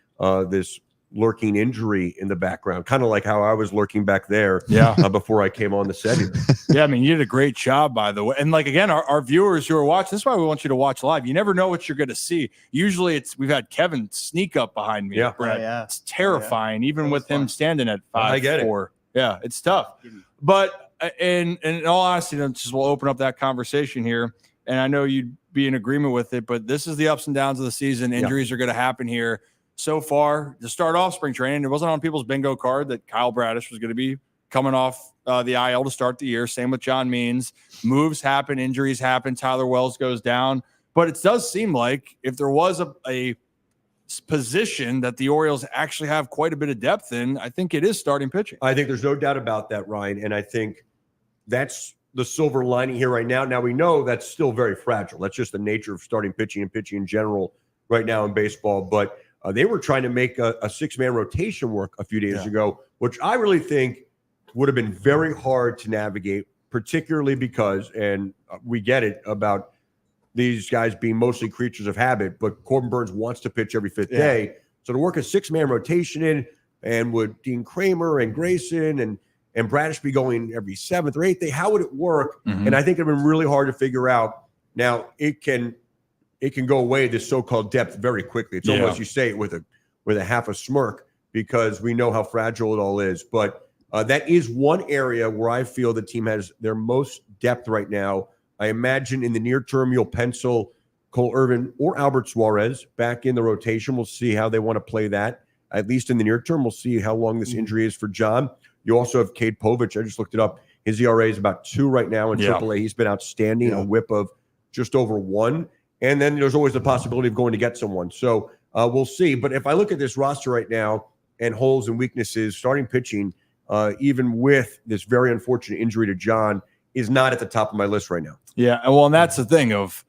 this lurking injury in the background, kind of like how I was lurking back there before I came on the set here. Yeah, I mean, you did a great job, by the way. And like, again, our viewers who are watching, this is why we want you to watch live. You never know what you're going to see. Usually we've had Kevin sneak up behind me. Yeah. Brett. Oh, yeah. It's terrifying, even with him standing at 5'4". I get it. Yeah, it's tough. But in all honesty, we'll open up that conversation here. And I know you'd be in agreement with it, but this is the ups and downs of the season. Injuries are going to happen here. So far, to start off spring training, it wasn't on people's bingo card that Kyle Bradish was going to be coming off the IL to start the year. Same with John Means. Moves happen, injuries happen. Tyler Wells goes down. But it does seem like if there was a position that the Orioles actually have quite a bit of depth in, I think it is starting pitching. I think there's no doubt about that, Ryan. And I think that's the silver lining here right now. Now we know that's still very fragile. That's just the nature of starting pitching and pitching in general right now in baseball. But they were trying to make a six-man rotation work a few days ago, which I really think would have been very hard to navigate, particularly because, and we get it about these guys being mostly creatures of habit, but Corbin Burns wants to pitch every fifth day. So to work a six-man rotation in, and would Dean Kramer and Grayson and Bradish be going every seventh or eighth day? How would it work? And I think it'd been really hard to figure out. Now it can go away, this so-called depth, very quickly. It's almost, you say it with a half a smirk, because we know how fragile it all is. But that is one area where I feel the team has their most depth right now. I imagine in the near term you'll pencil Cole Irvin or Albert Suarez back in the rotation. We'll see how they want to play that. At least in the near term, we'll see how long this injury is for John. You also have Cade Povich. I just looked it up. His ERA is about 2 right now in AAA. He's been outstanding, a whip of just over 1. And then there's always the possibility of going to get someone. So we'll see. But if I look at this roster right now and holes and weaknesses, starting pitching, even with this very unfortunate injury to John, is not at the top of my list right now. Yeah, well, and that's the thing of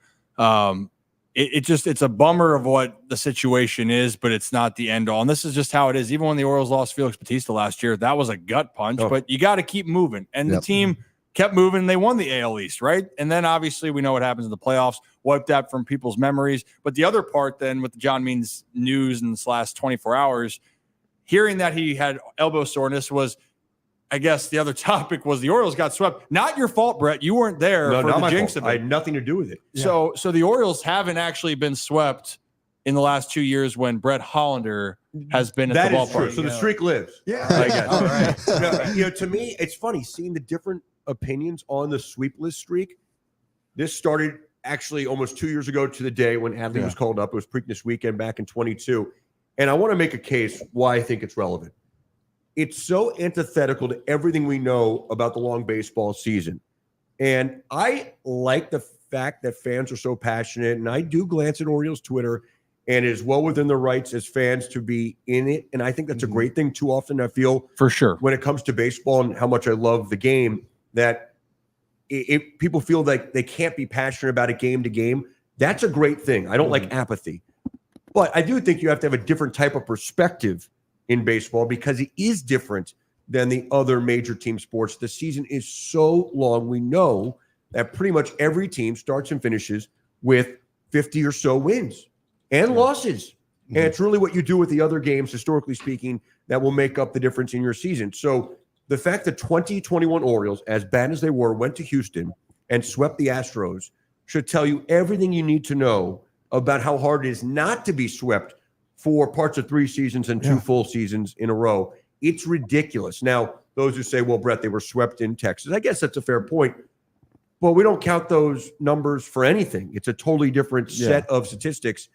it's a bummer of what the situation is, but it's not the end all. And this is just how it is. Even when the Orioles lost Felix Bautista last year, that was a gut punch, but you got to keep moving. And the team kept moving. They won the AL East, right? And then obviously we know what happens in the playoffs, wiped that from people's memories. But the other part then with the John Means news in this last 24 hours, hearing that he had elbow soreness was, I guess the other topic was the Orioles got swept. Not your fault, Brett. You weren't there for the jinx of it. I had nothing to do with it. So the Orioles haven't actually been swept in the last 2 years when Brett Hollander has been at the ballpark. True. So the streak lives. Yeah. I guess. All right. No, to me, it's funny seeing the different opinions on the sweep list streak. This started actually almost 2 years ago to the day when Adley was called up. It was Preakness weekend back in 22. And I want to make a case why I think it's relevant. It's so antithetical to everything we know about the long baseball season. And I like the fact that fans are so passionate, and I do glance at Orioles Twitter, and it is well within their rights as fans to be in it. And I think that's a great thing. Too often I feel, for sure, when it comes to baseball and how much I love the game, that people feel like they can't be passionate about it game to game. That's a great thing. I don't like apathy. But I do think you have to have a different type of perspective in baseball, because it is different than the other major team sports. The season is so long. We know that pretty much every team starts and finishes with 50 or so wins and losses. And it's really what you do with the other games, historically speaking, that will make up the difference in your season. So the fact that 2021 Orioles, as bad as they were, went to Houston and swept the Astros should tell you everything you need to know about how hard it is not to be swept for parts of 3 seasons and 2 full seasons in a row. It's ridiculous. Now, those who say, well, Brett, they were swept in Texas, I guess that's a fair point. But we don't count those numbers for anything. It's a totally different set of statistics.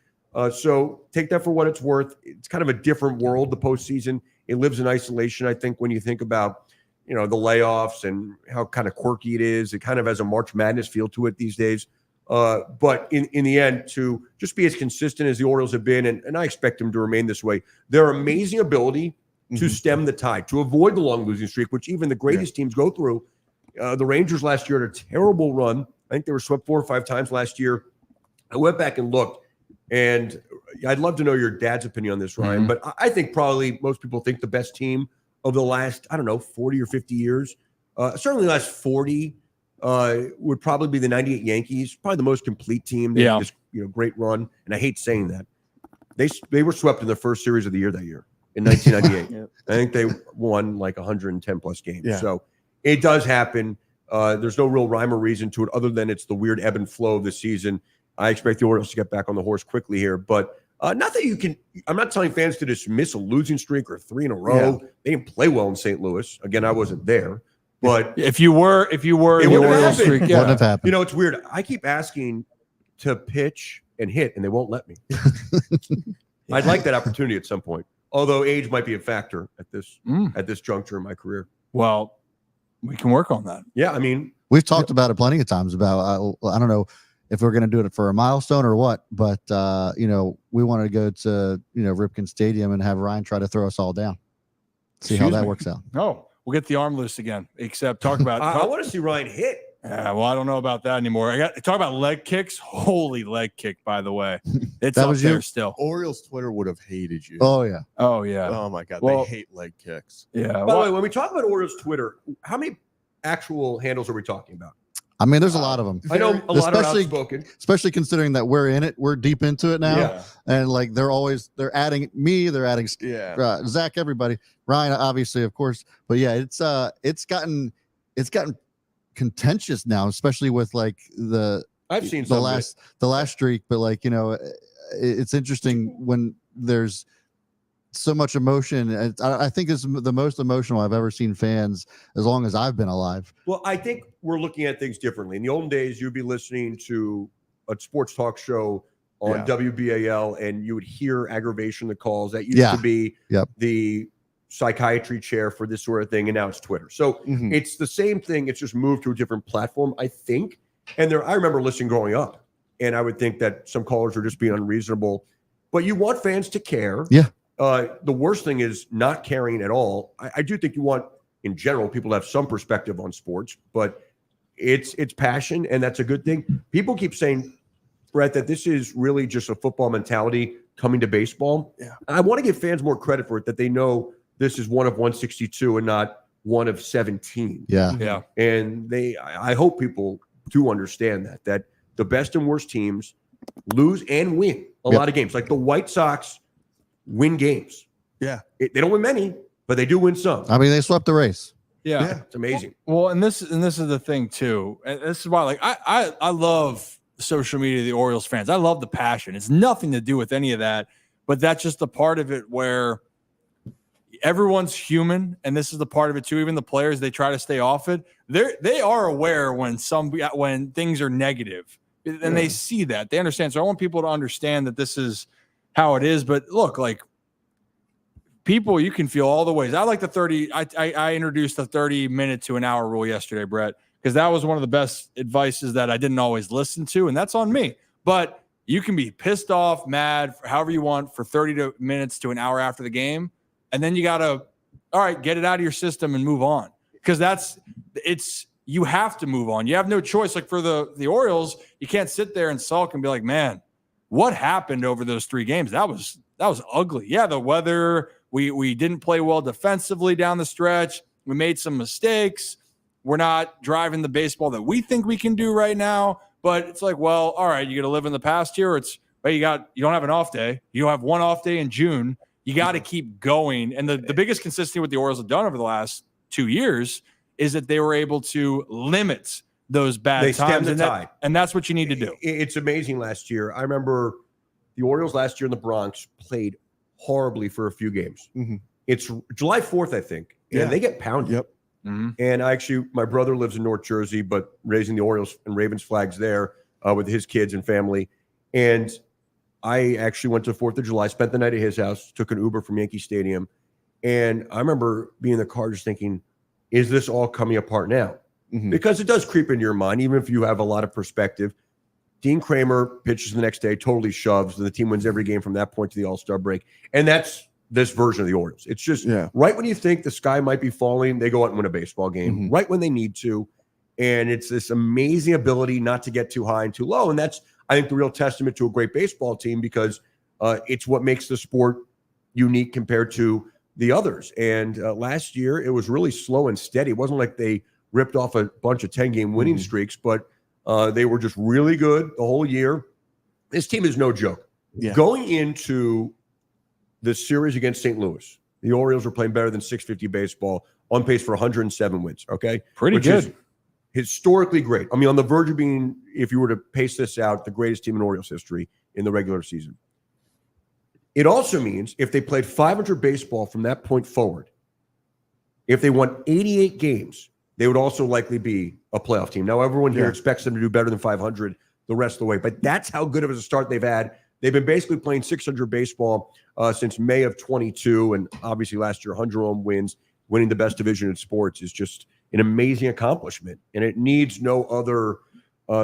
So take that for what it's worth. It's kind of a different world, the postseason. It lives in isolation, I think, when you think about, the layoffs and how kind of quirky it is. It kind of has a March Madness feel to it these days. But in the end, to just be as consistent as the Orioles have been, and I expect them to remain this way, their amazing ability to stem the tide, to avoid the long losing streak, which even the greatest teams go through. The Rangers last year had a terrible run. I think they were swept 4 or 5 times last year. I went back and looked, and I'd love to know your dad's opinion on this, Ryan, but I think probably most people think the best team of the last, 40 or 50 years, certainly the last 40, would probably be the 98 Yankees, probably the most complete team. They had this, great run. And I hate saying that. They were swept in the first series of the year that year in 1998. I think they won like 110 plus games. So it does happen. There's no real rhyme or reason to it other than it's the weird ebb and flow of the season. I expect the Orioles to get back on the horse quickly here, but not that you can. I'm not telling fans to dismiss a losing streak or 3 in a row. They didn't play well in St. Louis. Again, I wasn't there. But if you were it the wouldn't Orioles happen. streak, Wouldn't have happened. It's weird. I keep asking to pitch and hit, and they won't let me. I'd like that opportunity at some point. Although age might be a factor at this juncture in my career. Well, we can work on that. Yeah, I mean, We've talked about it plenty of times about, I don't know if we're going to do it for a milestone or what, but, we want to go to, Ripken Stadium and have Ryan try to throw us all down. See how that works out. No. we'll get the arm loose again. Except talk about. I want to see Ryan hit. Well, I don't know about that anymore. Talk about leg kicks. Holy leg kick, by the way. It's That up was there you? still. Orioles Twitter would have hated you. Oh yeah. Oh yeah. Oh my God, Well- they hate leg kicks. Yeah. By the way, when we talk about Orioles Twitter, how many actual handles are we talking about? I mean, there's a lot of them, I know a lot are Especially- outspoken. especially considering that we're in it. We're deep into it now, Yeah. and like they're adding me, they're adding Yeah. Zach, everybody, Ryan, obviously, of course. But yeah, it's gotten contentious now, especially with like I've seen the some of it. last streak. But like it's interesting when there's so much emotion. I think it's the most emotional I've ever seen fans as long as I've been alive. Well, I think we're looking at things differently. In the olden days, you'd be listening to a sports talk show on Yeah. WBAL, and you would hear aggravation in the calls. That used Yeah. to be Yep. the psychiatry chair for this sort of thing, and now it's Twitter. So Mhm. it's the same thing. It's just moved to a different platform, I think. And I remember listening growing up, and I would think that some callers are just being unreasonable. But you want fans to care. Yeah. The worst thing is not caring at all. I do think you want, in general, people to have some perspective on sports, but it's passion, and that's a good thing. People keep saying, Brett, that this is really just a football mentality coming to baseball. Yeah. I want to give fans more credit for it, that they know this is one of 162 and not one of 17. Yeah. Yeah. And I hope people do understand that the best and worst teams lose and win a Yep. lot of games. Like the White Sox win games. Yeah. They don't win many, but they do win some. I mean, they swept the race. Yeah. It's amazing. Well, and this is the thing too. And this is why, like, I love social media, the Orioles fans. I love the passion. It's nothing to do with any of that, but that's just the part of it where everyone's human, and this is the part of it too. Even the players, they try to stay off it. They are aware when things are negative, and they see that. They understand. So I want people to understand that this is how it is. But look, like, people, you can feel all the ways. I like the 30. I introduced the 30-minute to an hour rule yesterday, Brett, because that was one of the best advices that I didn't always listen to, and that's on me. But you can be pissed off, mad, however you want, for 30 minutes to an hour after the game, and then you gotta, all right, get it out of your system and move on, because you have to move on. You have no choice. Like for the Orioles, you can't sit there and sulk and be like, man, what happened over those 3 games? That was ugly. Yeah, the weather. We didn't play well defensively down the stretch. We made some mistakes. We're not driving the baseball that we think we can do right now. But it's like, well, all right, you got to live in the past here. You don't have an off day. You don't have one off day in June. You got to keep going. And the biggest consistency what the Orioles have done over the last 2 years is that they were able to limit those bad They times. stemmed the tide. And that's what you need to do. It's amazing last year. I remember the Orioles last year in the Bronx played horribly for a few games. Mhm. It's July 4th, I think, and Yeah. they get pounded. Yep. Mm-hmm. And my brother lives in North Jersey, but raising the Orioles and Ravens flags there with his kids and family. And I actually went to 4th of July, spent the night at his house, took an Uber from Yankee Stadium. And I remember being in the car just thinking, is this all coming apart now? Mhm. Because it does creep into your mind, even if you have a lot of perspective. Dean Kramer pitches the next day, totally shoves, and the team wins every game from that point to the All-Star break. And that's this version of the Orioles. It's just right when you think the sky might be falling, they go out and win a baseball game, right when they need to. And it's this amazing ability not to get too high and too low. And that's, I think, the real testament to a great baseball team, because it's what makes the sport unique compared to the others. And last year, it was really slow and steady. It wasn't like they ripped off a bunch of 10-game winning streaks, but they were just really good the whole year. This team is no joke. Yeah. Going into the series against St. Louis, the Orioles were playing better than 650 baseball, on pace for 107 wins. Okay. Pretty Which good. is historically great. I mean, on the verge of being, if you were to pace this out, the greatest team in Orioles history in the regular season. It also means if they played 500 baseball from that point forward, if they won 88 games, they would also likely be a playoff team. Now, everyone here expects them to do better than 500 the rest of the way, but that's how good of a start they've had. They've been basically playing 600 baseball since May of 22, and obviously last year, 100 home wins, winning the best division in sports is just an amazing accomplishment, and it needs no other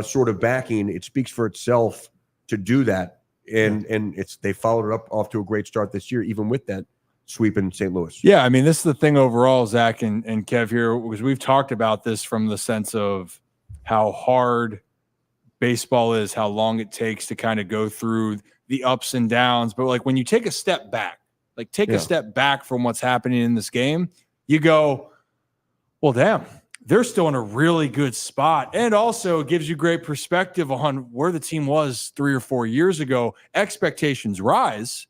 sort of backing. It speaks for itself to do that, and they followed it up off to a great start this year, even with that sweeping St. Louis. Yeah, I mean, this is the thing overall, Zach and Kev here, because we've talked about this from the sense of how hard baseball is, how long it takes to kind of go through the ups and downs. But like when you take a step back, a step back from what's happening in this game, you go, well, damn, they're still in a really good spot. And also it gives you great perspective on where the team was 3 or 4 years ago. Expectations rise,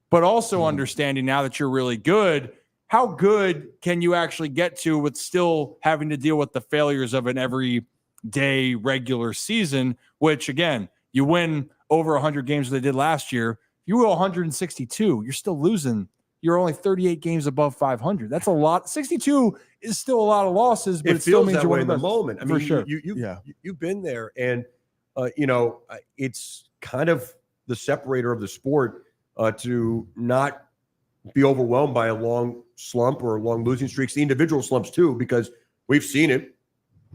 but also understanding now that you're really good, how good can you actually get to with still having to deal with the failures of an everyday regular season, which again, you win over 100 games that they did last year. You go 162, you're still losing. You're only 38 games above 500. That's a lot. 62 is still a lot of losses, but it still means you're way one in of the moment. I mean, for sure. You've been there, and it's kind of the separator of the sport to not be overwhelmed by a long slump or long losing streaks, the individual slumps too, because we've seen it.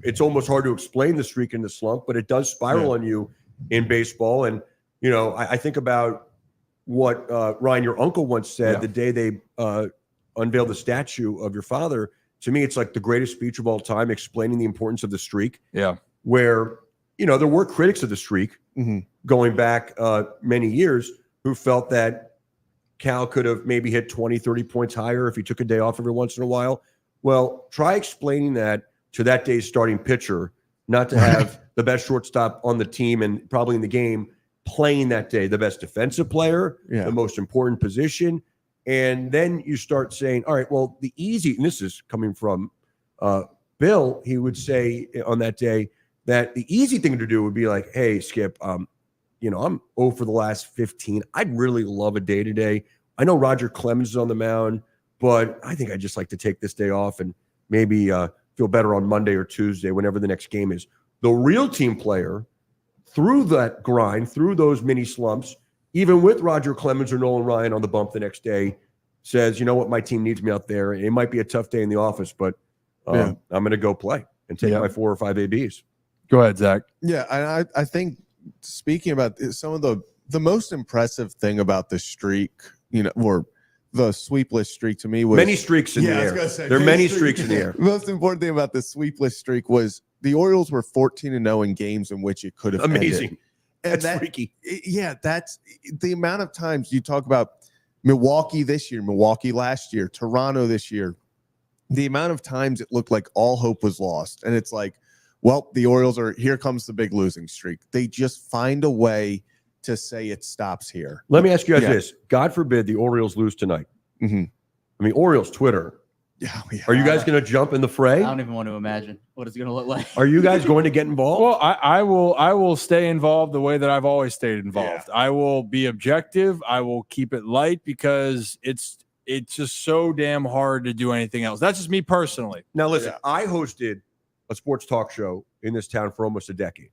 It's almost hard to explain the streak in the slump, but it does spiral on you in baseball. And I think about what Ryan, your uncle, once said the day they unveiled the statue of your father. To me, it's like the greatest speech of all time, explaining the importance of the streak. Yeah. Where, there were critics of the streak going back many years who felt that Cal could have maybe hit 20, 30 points higher if he took a day off every once in a while. Well, try explaining that to that day's starting pitcher, not to have the best shortstop on the team and probably in the game playing that day, the best defensive player, the most important position. And then you start saying, all right, well, the easy, and this is coming from Bill, he would say on that day that the easy thing to do would be like, hey, Skip, I'm 0 for the last 15. I'd really love a day today. I know Roger Clemens is on the mound, but I think I'd just like to take this day off and maybe feel better on Monday or Tuesday, whenever the next game is. The real team player, through that grind, through those mini slumps, even with Roger Clemens or Nolan Ryan on the bump the next day, says, you know what, my team needs me out there. It might be a tough day in the office, but I'm going to go play and take my 4 or 5 ABs. Go ahead, Zach. Yeah, and I think speaking about some of the most impressive thing about the streak, or the sweepless streak to me was many streaks in the air. There are many streaks in the air. The most important thing about the sweepless streak was the Orioles were 14-0 in games in which it could have amazing. Ended. That's freaky. Yeah, that's the amount of times you talk about Milwaukee this year, Milwaukee last year, Toronto this year. The amount of times it looked like all hope was lost, and it's like, well, the Orioles here comes the big losing streak. They just find a way to say it stops here. Let me ask you guys this. God forbid the Orioles lose tonight. I mean, Orioles Twitter. Are you guys going to jump in the fray? I don't even want to imagine what it's going to look like. Are you guys going to get involved? Well, I will stay involved the way that I've always stayed involved. I will be objective. I will keep it light because it's just so damn hard to do anything else. That's just me personally. Now, listen, I hosted a sports talk show in this town for almost a decade.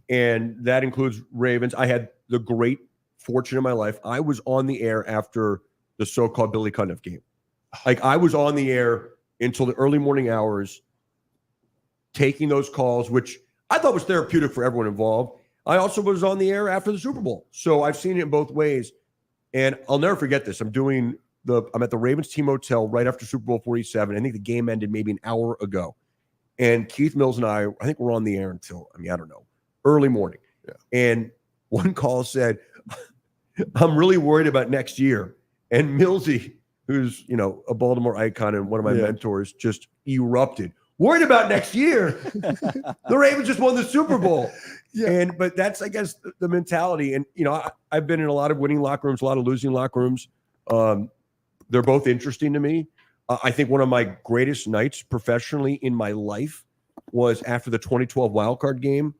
And that includes Ravens. I had the great fortune in my life. I was on the air after the so-called Billy Cundiff game. Like, I was on the air until the early morning hours, taking those calls, which I thought was therapeutic for everyone involved. I also was on the air after the Super Bowl. So I've seen it in both ways. And I'll never forget this. I'm at the Ravens team hotel right after Super Bowl 47. I think the game ended maybe an hour ago. And Keith Mills and I think we're on the air until, I don't know, early morning. And one call said, I'm really worried about next year. And Millsy, who's, a Baltimore icon and one of my mentors, just erupted. Worried about next year? The Ravens just won the Super Bowl. But that's, I guess, the mentality. And, I've been in a lot of winning locker rooms, a lot of losing locker rooms. They're both interesting to me. I think one of my greatest nights professionally in my life was after the 2012 wildcard game.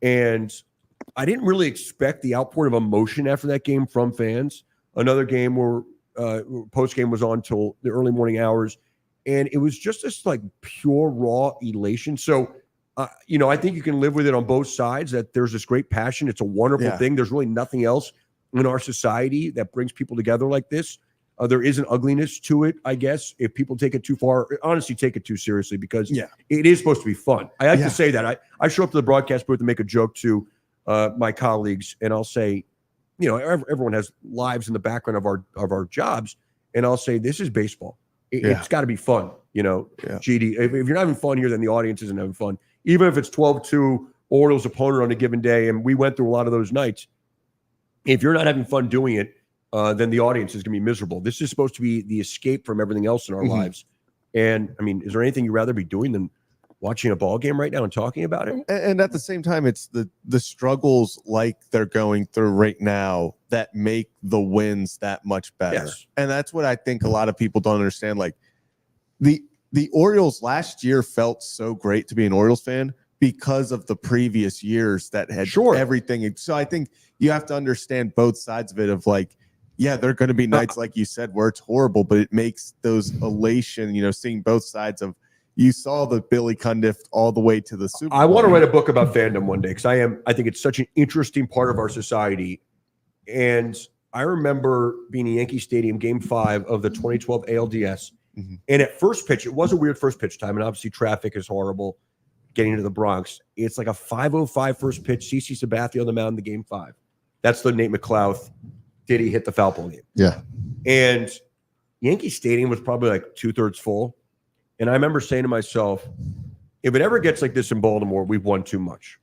And I didn't really expect the outpouring of emotion after that game from fans. Another game where post game was on till the early morning hours, and it was just this like pure raw elation. So, I think you can live with it on both sides. That there's this great passion. It's a wonderful thing. There's really nothing else in our society that brings people together like this. There is an ugliness to it, I guess, if people take it too far. Honestly, take it too seriously because it is supposed to be fun. I like to say that. I show up to the broadcast booth to make a joke to my colleagues, and I'll say, everyone has lives in the background of our jobs, and I'll say, this is baseball. Yeah. It's got to be fun. You know, Yeah. GD, if you're not having fun here, then the audience isn't having fun. Even if it's 12-2 Orioles opponent on a given day, and we went through a lot of those nights, if you're not having fun doing it, then the audience is going to be miserable. This is supposed to be the escape from everything else in our lives. And I mean, is there anything you'd rather be doing than watching a ball game right now and talking about it? And at the same time, it's the struggles like they're going through right now that make the wins that much better. Yes. And that's what I think a lot of people don't understand. Like the Orioles last year felt so great to be an Orioles fan because of the previous years that had everything. So I think you have to understand both sides of it of like, yeah, there are going to be nights, like you said, where it's horrible, but it makes those elation, you know, seeing both sides of, you saw the Billy Cundiff all the way to the Super Bowl. I want to write a book about fandom one day because I think it's such an interesting part of our society. And I remember being in Yankee Stadium, Game 5 of the 2012 ALDS. And at first pitch, it was a weird first pitch time. And obviously traffic is horrible getting into the Bronx. It's like a 5:05 first pitch. CeCe Sabathia on the mound in the Game 5. That's the Nate McLouth. Did he hit the foul ball game? Yeah. And Yankee Stadium was probably like 2/3 full. And I remember saying to myself, if it ever gets like this in Baltimore, we've won too much.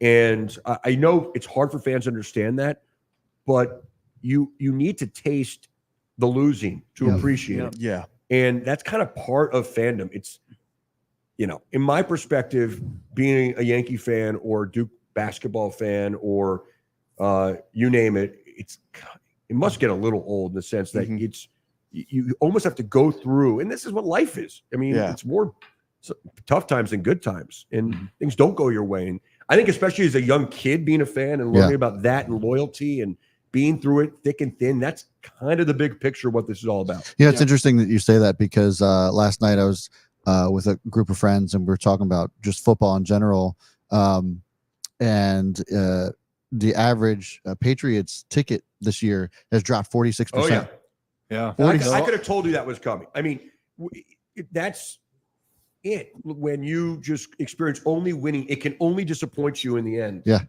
And I know it's hard for fans to understand that, but you need to taste the losing to appreciate it. Yeah. And that's kind of part of fandom. It's, you know, in my perspective, being a Yankee fan or Duke basketball fan or you name it, it must get a little old in the sense that you almost have to go through, and this is what life is. I mean, it's more tough times than good times, and things don't go your way. And I think especially as a young kid being a fan and learning about that and loyalty and being through it thick and thin, that's kind of the big picture of what this is all about. Yeah, it's interesting that you say that because last night I was with a group of friends and we were talking about just football in general. And the average Patriots ticket this year has dropped 46%. Oh, yeah. Yeah. I could have told you that was coming. I mean, that's it. When you just experience only winning, it can only disappoint you in the end. Yeah.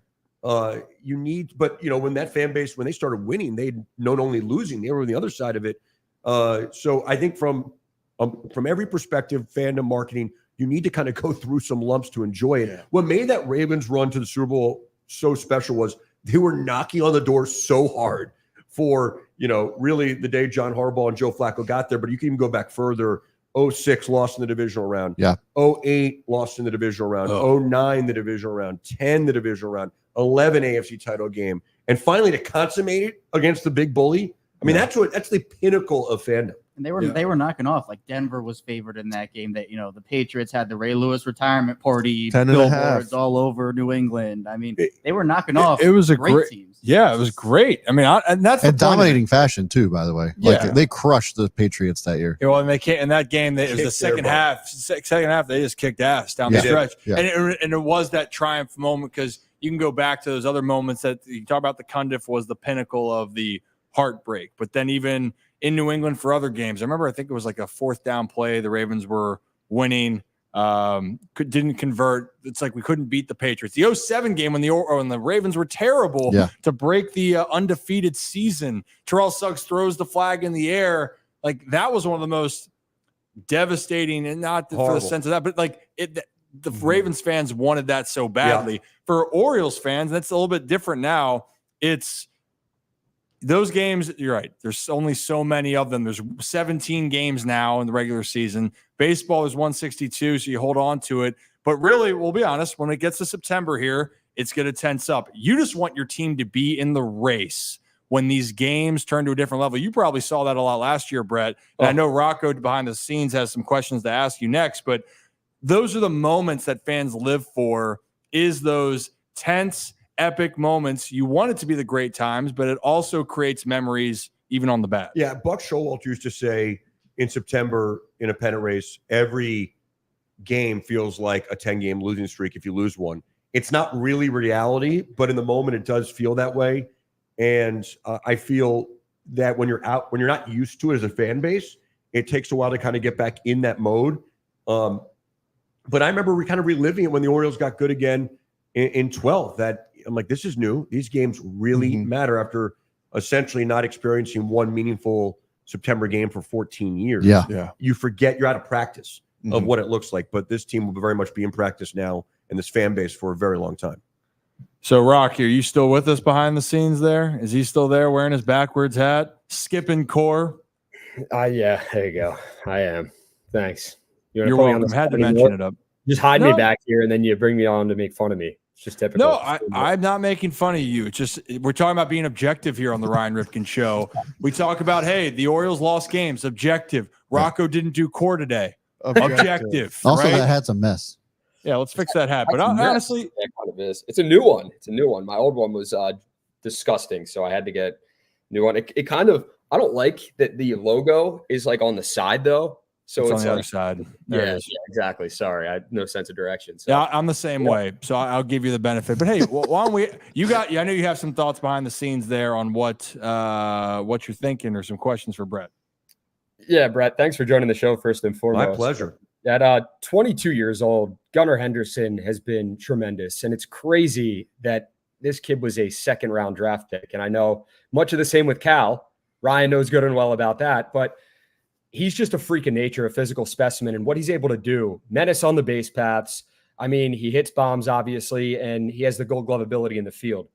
You need, but you know, when that fan base, when they started winning, they'd known only losing. They were on the other side of it. So I think from every perspective, fandom, marketing, you need to kind of go through some lumps to enjoy it. Yeah. What made that Ravens run to the Super Bowl so special was they were knocking on the door so hard for, you know, really the day John Harbaugh and Joe Flacco got there. But you can even go back further. 06 lost in the divisional round. Yeah. 08 lost in the divisional round. 09 the divisional round. 10 the divisional round. 11 AFC title game. And finally to consummate it against the big bully. I mean, that's the pinnacle of fandom. And they were knocking off. Like Denver was favored in that game. That, you know, the Patriots had the Ray Lewis retirement party, 10.5 billboards all over New England. I mean, they were knocking off. It was a great teams. Yeah, it was great. I mean, and that's in dominating fashion too. By the way, like they crushed the Patriots that year. Well, and they can't in that game. It was the second half. Second half, they just kicked ass down the stretch, and it was that triumph moment because you can go back to those other moments that you talk about. The Cundiff was the pinnacle of the heartbreak, but then even in New England for other games, I remember I think it was like a 4th down play. The Ravens were winning, didn't convert. It's like we couldn't beat the Patriots. The 07 game when the Ravens were terrible to break the undefeated season. Terrell Suggs throws the flag in the air. Like that was one of the most devastating, and not for the sense of that, but like the Ravens fans wanted that so badly. For Orioles fans, that's a little bit different now. It's those games, you're right. There's only so many of them. There's 17 games now in the regular season. Baseball is 162, so you hold on to it. But really, we'll be honest, when it gets to September here, it's going to tense up. You just want your team to be in the race when these games turn to a different level. You probably saw that a lot last year, Brett. And I know Rocco behind the scenes has some questions to ask you next, but those are the moments that fans live for, is those tense, epic moments. You want it to be the great times, but it also creates memories even on the bad. Yeah, Buck Showalter used to say in September in a pennant race, every game feels like a 10-game losing streak if you lose one. It's not really reality, but in the moment it does feel that way. And I feel that when you're not used to it as a fan base, it takes a while to kind of get back in that mode. But I remember we kind of reliving it when the Orioles got good again in 12. That I'm like, this is new. These games really matter after essentially not experiencing one meaningful September game for 14 years. Yeah. You forget you're out of practice of what it looks like. But this team will very much be in practice now and this fan base for a very long time. So, Rocky, are you still with us behind the scenes there? Is he still there wearing his backwards hat, skipping core? Yeah, there you go. I am. Thanks. You're welcome. Had to mention it up. Just hide me back here, and then you bring me on to make fun of me. It's just typical. No, I'm not making fun of you. It's just we're talking about being objective here on the Ryan Ripken Show. We talk about, hey, the Orioles lost games. Objective. Rocco didn't do core today. Objective. Also, right? that hat's a mess. Yeah, let's fix that hat. But honestly, that kind of is. It's a new one. It's a new one. My old one was disgusting, so I had to get a new one. It kind of, I don't like that the logo is like on the side though. So it's on the like, other side. There it yeah, is. exactly. Sorry, I had no sense of direction. So. Yeah, I'm the same way. So I'll give you the benefit. But hey, why don't we? I know you have some thoughts behind the scenes there on what you're thinking, or some questions for Brett. Yeah, Brett, thanks for joining the show first and foremost. My pleasure. At 22 years old, Gunnar Henderson has been tremendous. And it's crazy that this kid was a second-round draft pick. And I know much of the same with Cal. Ryan knows good and well about that. But he's just a freak of nature, a physical specimen. And what he's able to do, menace on the base paths. I mean, he hits bombs, obviously, and he has the gold glove ability in the field.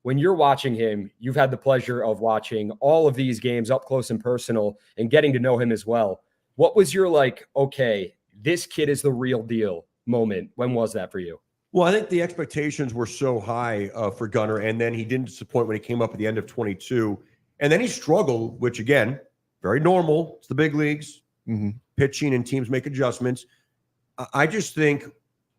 When you're watching him, you've had the pleasure of watching all of these games up close and personal and getting to know him as well. What was your okay, this kid is the real deal moment? When was that for you? Well, I think the expectations were so high for Gunnar, and then he didn't disappoint when he came up at the end of 22. And then he struggled, which, again, very normal. It's the big leagues, pitching, and teams make adjustments. I just think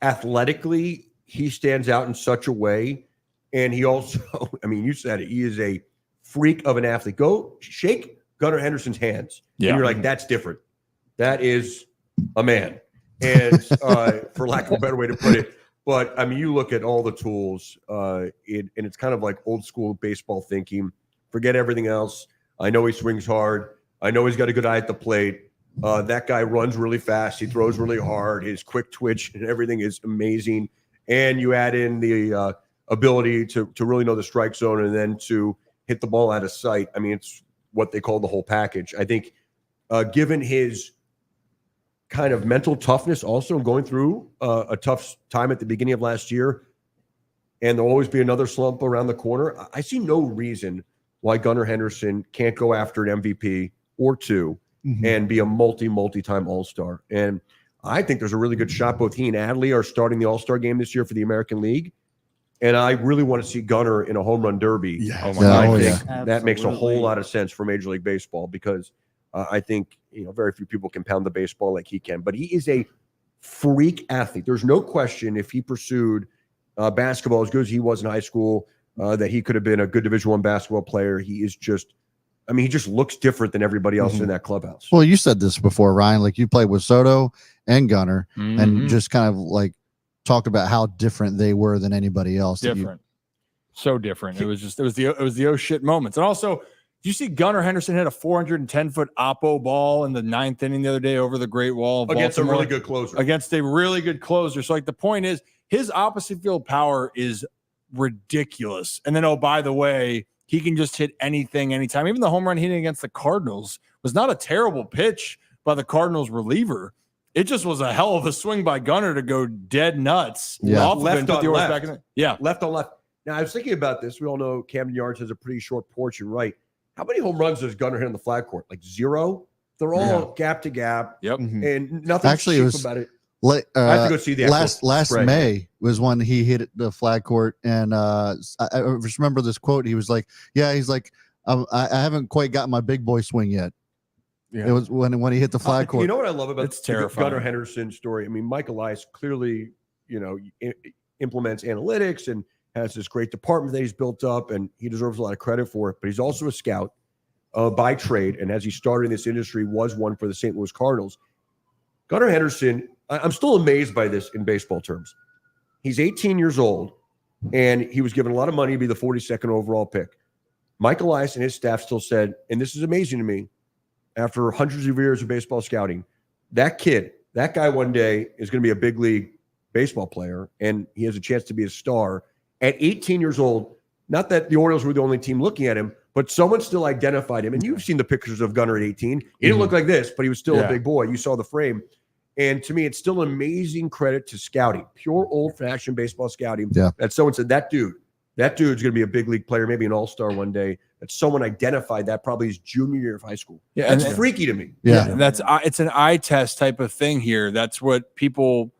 athletically he stands out in such a way. And he also, I mean, you said it, he is a freak of an athlete. Go shake Gunnar Henderson's hands. Yeah. And you're like, that's different. That is a man. And for lack of a better way to put it. But, I mean, you look at all the tools, and it's kind of like old school baseball thinking. Forget everything else. I know he swings hard. I know he's got a good eye at the plate. That guy runs really fast. He throws really hard. His quick twitch and everything is amazing. And you add in the ability to really know the strike zone and then to hit the ball out of sight. I mean, it's what they call the whole package. I think given his kind of mental toughness also going through a tough time at the beginning of last year, and there'll always be another slump around the corner, I see no reason why Gunnar Henderson can't go after an MVP or two and be a multi-time All-Star. And I think there's a really good shot. Both he and Adley are starting the All-Star game this year for the American League. And I really want to see Gunnar in a home run derby. Yeah. I think that Absolutely. makes a whole lot of sense for Major League Baseball because I think very few people can pound the baseball like he can. But he is a freak athlete. There's no question if he pursued basketball as good as he was in high school, that he could have been a good Division I basketball player. He is just, I mean, he just looks different than everybody else in that clubhouse. Well, you said this before, Ryan. Like you played with Soto and Gunnar, and just kind of talked about how different they were than anybody else. Different. So different. It was the oh shit moments. And also, did you see Gunnar Henderson hit a 410-foot oppo ball in the 9th inning the other day over the Great Wall of Against Baltimore? a really good closer. Against a really good closer. So the point is his opposite field power is ridiculous. And then, oh, by the way, he can just hit anything, anytime. Even the home run hitting against the Cardinals was not a terrible pitch by the Cardinals reliever. It just was a hell of a swing by Gunnar to go dead nuts. Yeah. Off of it Left and put on the Orioles left. back in there. Yeah. Left on left. Now, I was thinking about this. We all know Camden Yards has a pretty short porch. You're right. How many home runs does Gunnar hit on the flag court? Like 0? They're all gap to gap. Yep. And nothing Actually, it was about it. I have to go see the last spray. May was when he hit the flag court, and I just remember this quote. He was like, "Yeah, he's like, I haven't quite got my big boy swing yet." Yeah. It was when he hit the flag court. You know what I love about It's the terrifying. Gunnar Henderson story? I mean, Mike Elias clearly, implements analytics and has this great department that he's built up, and he deserves a lot of credit for it. But he's also a scout by trade, and as he started in this industry, was one for the St. Louis Cardinals. Gunnar Henderson, I'm still amazed by this in baseball terms. He's 18 years old, and he was given a lot of money to be the 42nd overall pick. Mike Elias and his staff still said, and this is amazing to me, after hundreds of years of baseball scouting, that guy one day is going to be a big league baseball player, and he has a chance to be a star. At 18 years old, not that the Orioles were the only team looking at him, but but someone still identified him. And you've seen the pictures of Gunnar at 18. He didn't look like this, but he was still a big boy. You saw the frame. And to me, it's still an amazing credit to scouting, pure old-fashioned baseball scouting. Yeah. That someone said, that dude's going to be a big league player, maybe an all-star one day. That someone identified that probably his junior year of high school. Yeah, That's freaky to me. Yeah. That's it's an eye test type of thing here. That's what people.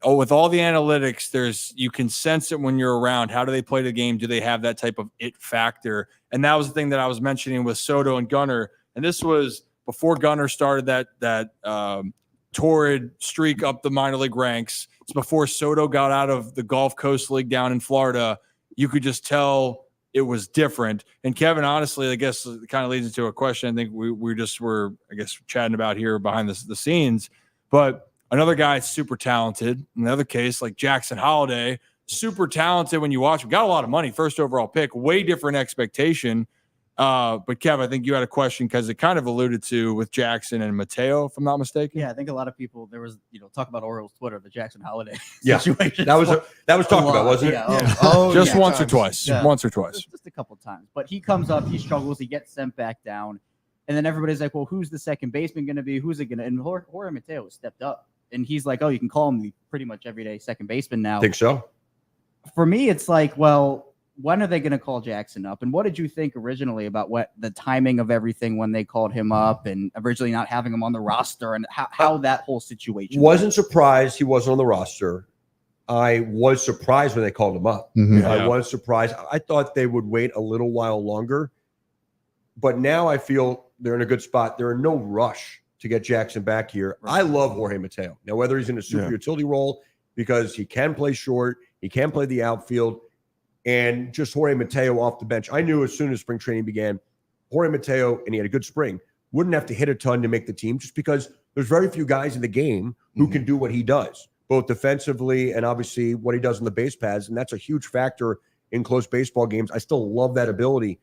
Oh, with all the analytics, you can sense it when you're around. How do they play the game? Do they have that type of it factor? And that was the thing that I was mentioning with Soto and Gunnar. And this was before Gunnar started that torrid streak up the minor league ranks. It's before Soto got out of the Gulf Coast League down in Florida. You could just tell it was different. And Kevin, honestly, I guess it kind of leads into a question I think we were, I guess, chatting about here behind the scenes. But another guy super talented. In the other case, like Jackson Holliday, super talented when you watch him. Got a lot of money, first overall pick, way different expectation. But Kev, I think you had a question because it kind of alluded to with Jackson and Mateo, if I'm not mistaken. Yeah, I think a lot of people there was talk about Orioles Twitter, the Jackson Holliday Yeah. situation. That was talked about, wasn't it? Yeah. Oh, Just yeah. once or twice. Yeah. Once or twice. Just a couple times. But he comes up, he struggles, he gets sent back down, and then everybody's like, "Well, who's the second baseman going to be? Who's it going to?" And Jorge Mateo stepped up, and he's like, "Oh, you can call him the pretty much everyday second baseman now." Think so? For me, it's like, well, when are they going to call Jackson up? And what did you think originally about what the timing of everything when they called him up and originally not having him on the roster and how that whole situation Wasn't surprised he wasn't on the roster. I was surprised when they called him up. Mhm. I was surprised. I thought they would wait a little while longer. But now I feel they're in a good spot. They're in no rush to get Jackson back here. I love Jorge Mateo. Now, whether he's in a super utility role because he can play short, he can play the outfield, and just Jorge Mateo off the bench. I knew as soon as spring training began, Jorge Mateo, and he had a good spring, wouldn't have to hit a ton to make the team just because there's very few guys in the game who can do what he does, both defensively and obviously what he does on the base paths. And that's a huge factor in close baseball games. I still love that ability.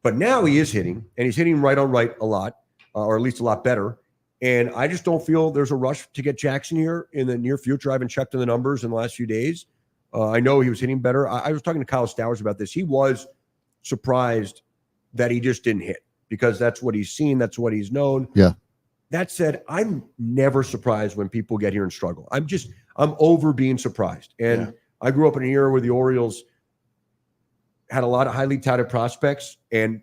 But now he is hitting, and he's hitting right on right a lot, or at least a lot better. And I just don't feel there's a rush to get Jackson here in the near future. I haven't checked in the numbers in the last few days. I know he was hitting better. I was talking to Kyle Stowers about this. He was surprised that he just didn't hit because that's what he's seen. That's what he's known. Yeah. That said, I'm never surprised when people get here and struggle. I'm over being surprised. And I grew up in an era where the Orioles had a lot of highly touted prospects and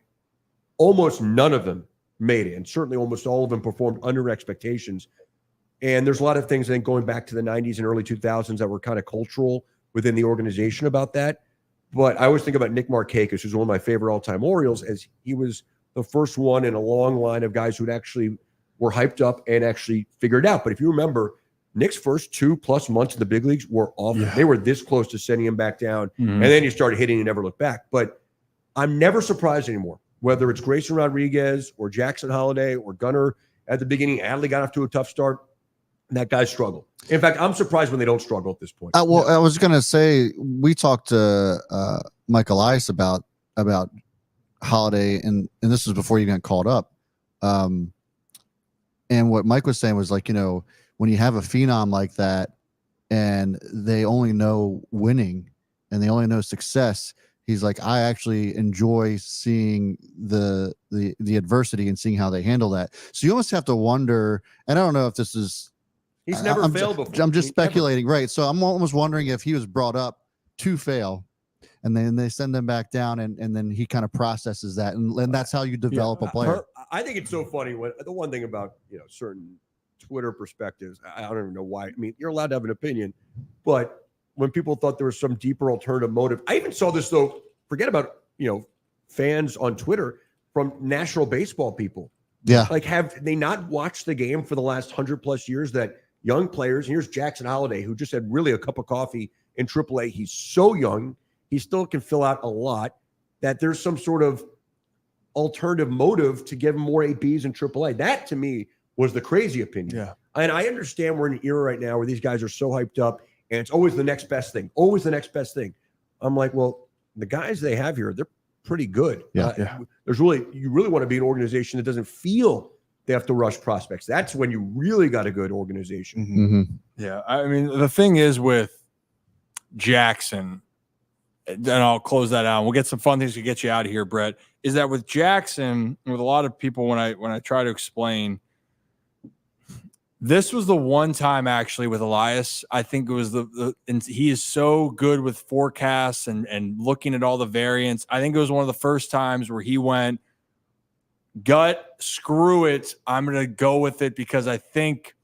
almost none of them made it. And certainly almost all of them performed under expectations. And there's a lot of things, I think, going back to the 90s and early 2000s that were kind of cultural within the organization about that. But I always think about Nick Markakis, who's one of my favorite all-time Orioles, as he was the first one in a long line of guys who actually were hyped up and actually figured it out. But if you remember, Nick's first 2+ months in the big leagues were awful. Yeah. They were this close to sending him back down. And then he started hitting and never looked back. But I'm never surprised anymore, whether it's Grayson Rodriguez or Jackson Holliday or Gunnar. At the beginning, Adley got off to a tough start. And that guy struggled. In fact, I'm surprised when they don't struggle at this point. I was going to say, we talked to Mike Elias about Holliday, and this was before you got called up. And what Mike was saying was like, when you have a phenom like that and they only know winning and they only know success, he's like, I actually enjoy seeing the adversity and seeing how they handle that. So you almost have to wonder, and I don't know if this is, he's never failed before. I'm just speculating, right? So I'm almost wondering if he was brought up to fail, and then they send him back down, and then he kind of processes that, and that's how you develop a player. I think it's so funny when the one thing about certain Twitter perspectives, I don't even know why. I mean, you're allowed to have an opinion, but when people thought there was some deeper alternative motive, I even saw this though. Forget about fans on Twitter from National Baseball people. Yeah, like have they not watched the game for the last 100+ years? That young players, and here's Jackson Holliday, who just had really a cup of coffee in AAA. He's so young, he still can fill out a lot. That there's some sort of alternative motive to give him more ABs in AAA. That to me was the crazy opinion. Yeah, and I understand we're in an era right now where these guys are so hyped up, and it's always the next best thing. Always the next best thing. I'm like, well, the guys they have here, they're pretty good. You really want to be an organization that doesn't feel they have to rush prospects. That's when you really got a good organization. Mm-hmm. Yeah, I mean, the thing is with Jackson, then I'll close that out. We'll get some fun things to get you out of here, Brett. Is that with Jackson, with a lot of people, when I try to explain, this was the one time actually with Elias. I think it was and he is so good with forecasts and looking at all the variants. I think it was one of the first times where he went, gut, screw it. I'm going to go with it because I think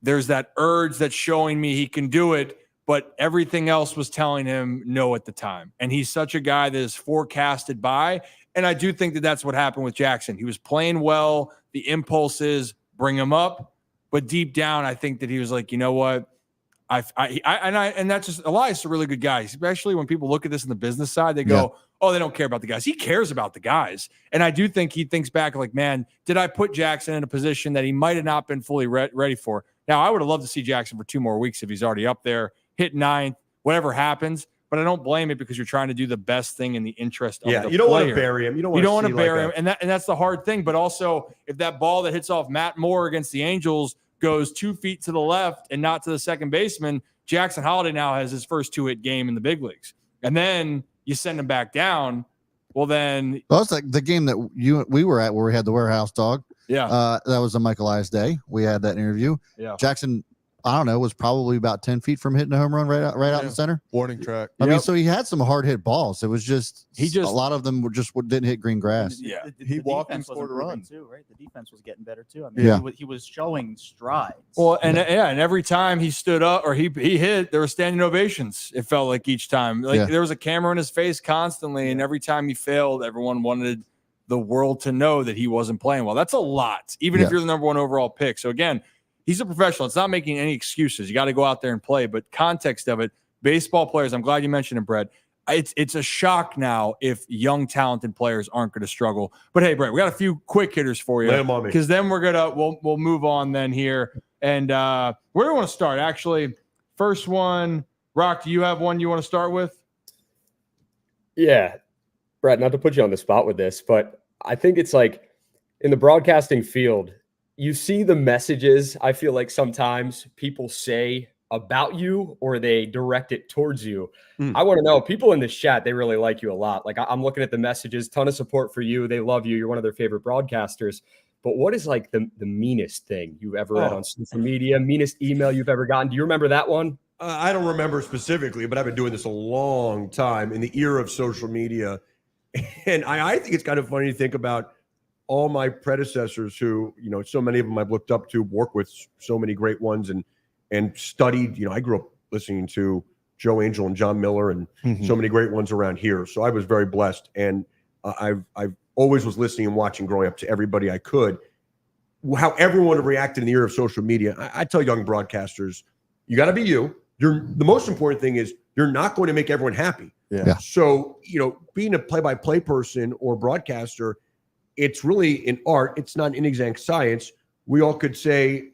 there's that urge that's showing me he can do it, but everything else was telling him no at the time. And he's such a guy that is forecasted by. And I do think that that's what happened with Jackson. He was playing well. The impulses bring him up. But deep down, I think that he was like, you know what? And that's just Elias is a really good guy, especially when people look at this in the business side. They go, oh, they don't care about the guys. He cares about the guys. And I do think he thinks back like, man, did I put Jackson in a position that he might have not been fully ready for? Now, I would have loved to see Jackson for 2 more weeks if he's already up there, hit 9th, whatever happens. But I don't blame it because you're trying to do the best thing in the interest of the player. You don't want to bury him. You don't want to bury him. And that's the hard thing. But also, if that ball that hits off Matt Moore against the Angels goes 2 feet to the left and not to the second baseman, Jackson Hollander now has his first 2-hit game in the big leagues. And then you send him back down. Well, then. Well, it's like the game that we were at where we had the warehouse dog. Yeah. That was a Michael Elias day. We had that interview. Yeah. Jackson, I don't know, was probably about 10 feet from hitting a home run right out in the center. Warning track. I mean, so he had some hard hit balls. It was just a lot of them didn't hit green grass. Yeah. He walked and defense was scored a improving run. too, right? The defense was getting better too. I mean, he was showing strides. Well, and every time he stood up or he hit, there were standing ovations. It felt like each time, there was a camera in his face constantly, and every time he failed, everyone wanted the world to know that he wasn't playing well. That's a lot, even if you're the number 1 overall pick. So again, he's a professional. It's not making any excuses. You got to go out there and play. But context of it, baseball players, I'm glad you mentioned it, Brett. It's a shock now if young, talented players aren't going to struggle. But hey, Brett, we got a few quick hitters for you. Lay 'em on me. Because then we'll move on then here. And where do we want to start? Actually, first one, Rock, do you have one you want to start with? Yeah, Brett, not to put you on the spot with this, but I think it's like in the broadcasting field, you see the messages, I feel like sometimes people say about you or they direct it towards you. I want to know, people in this chat, they really like you a lot. Like I'm looking at the messages, ton of support for you. They love you. You're one of their favorite broadcasters. But what is like the meanest thing you've ever read on social media, meanest email you've ever gotten? Do you remember that one? I don't remember specifically, but I've been doing this a long time in the era of social media. And I think it's kind of funny to think about all my predecessors who, so many of them I've looked up to, work with so many great ones and studied, I grew up listening to Joe Angel and John Miller and so many great ones around here. So I was very blessed. And I've always was listening and watching growing up to everybody I could. How everyone reacted in the era of social media. I tell young broadcasters, you got to be you. The most important thing is you're not going to make everyone happy. Yeah. So, being a play-by-play person or broadcaster, it's really an art. It's not an inexact science. We all could say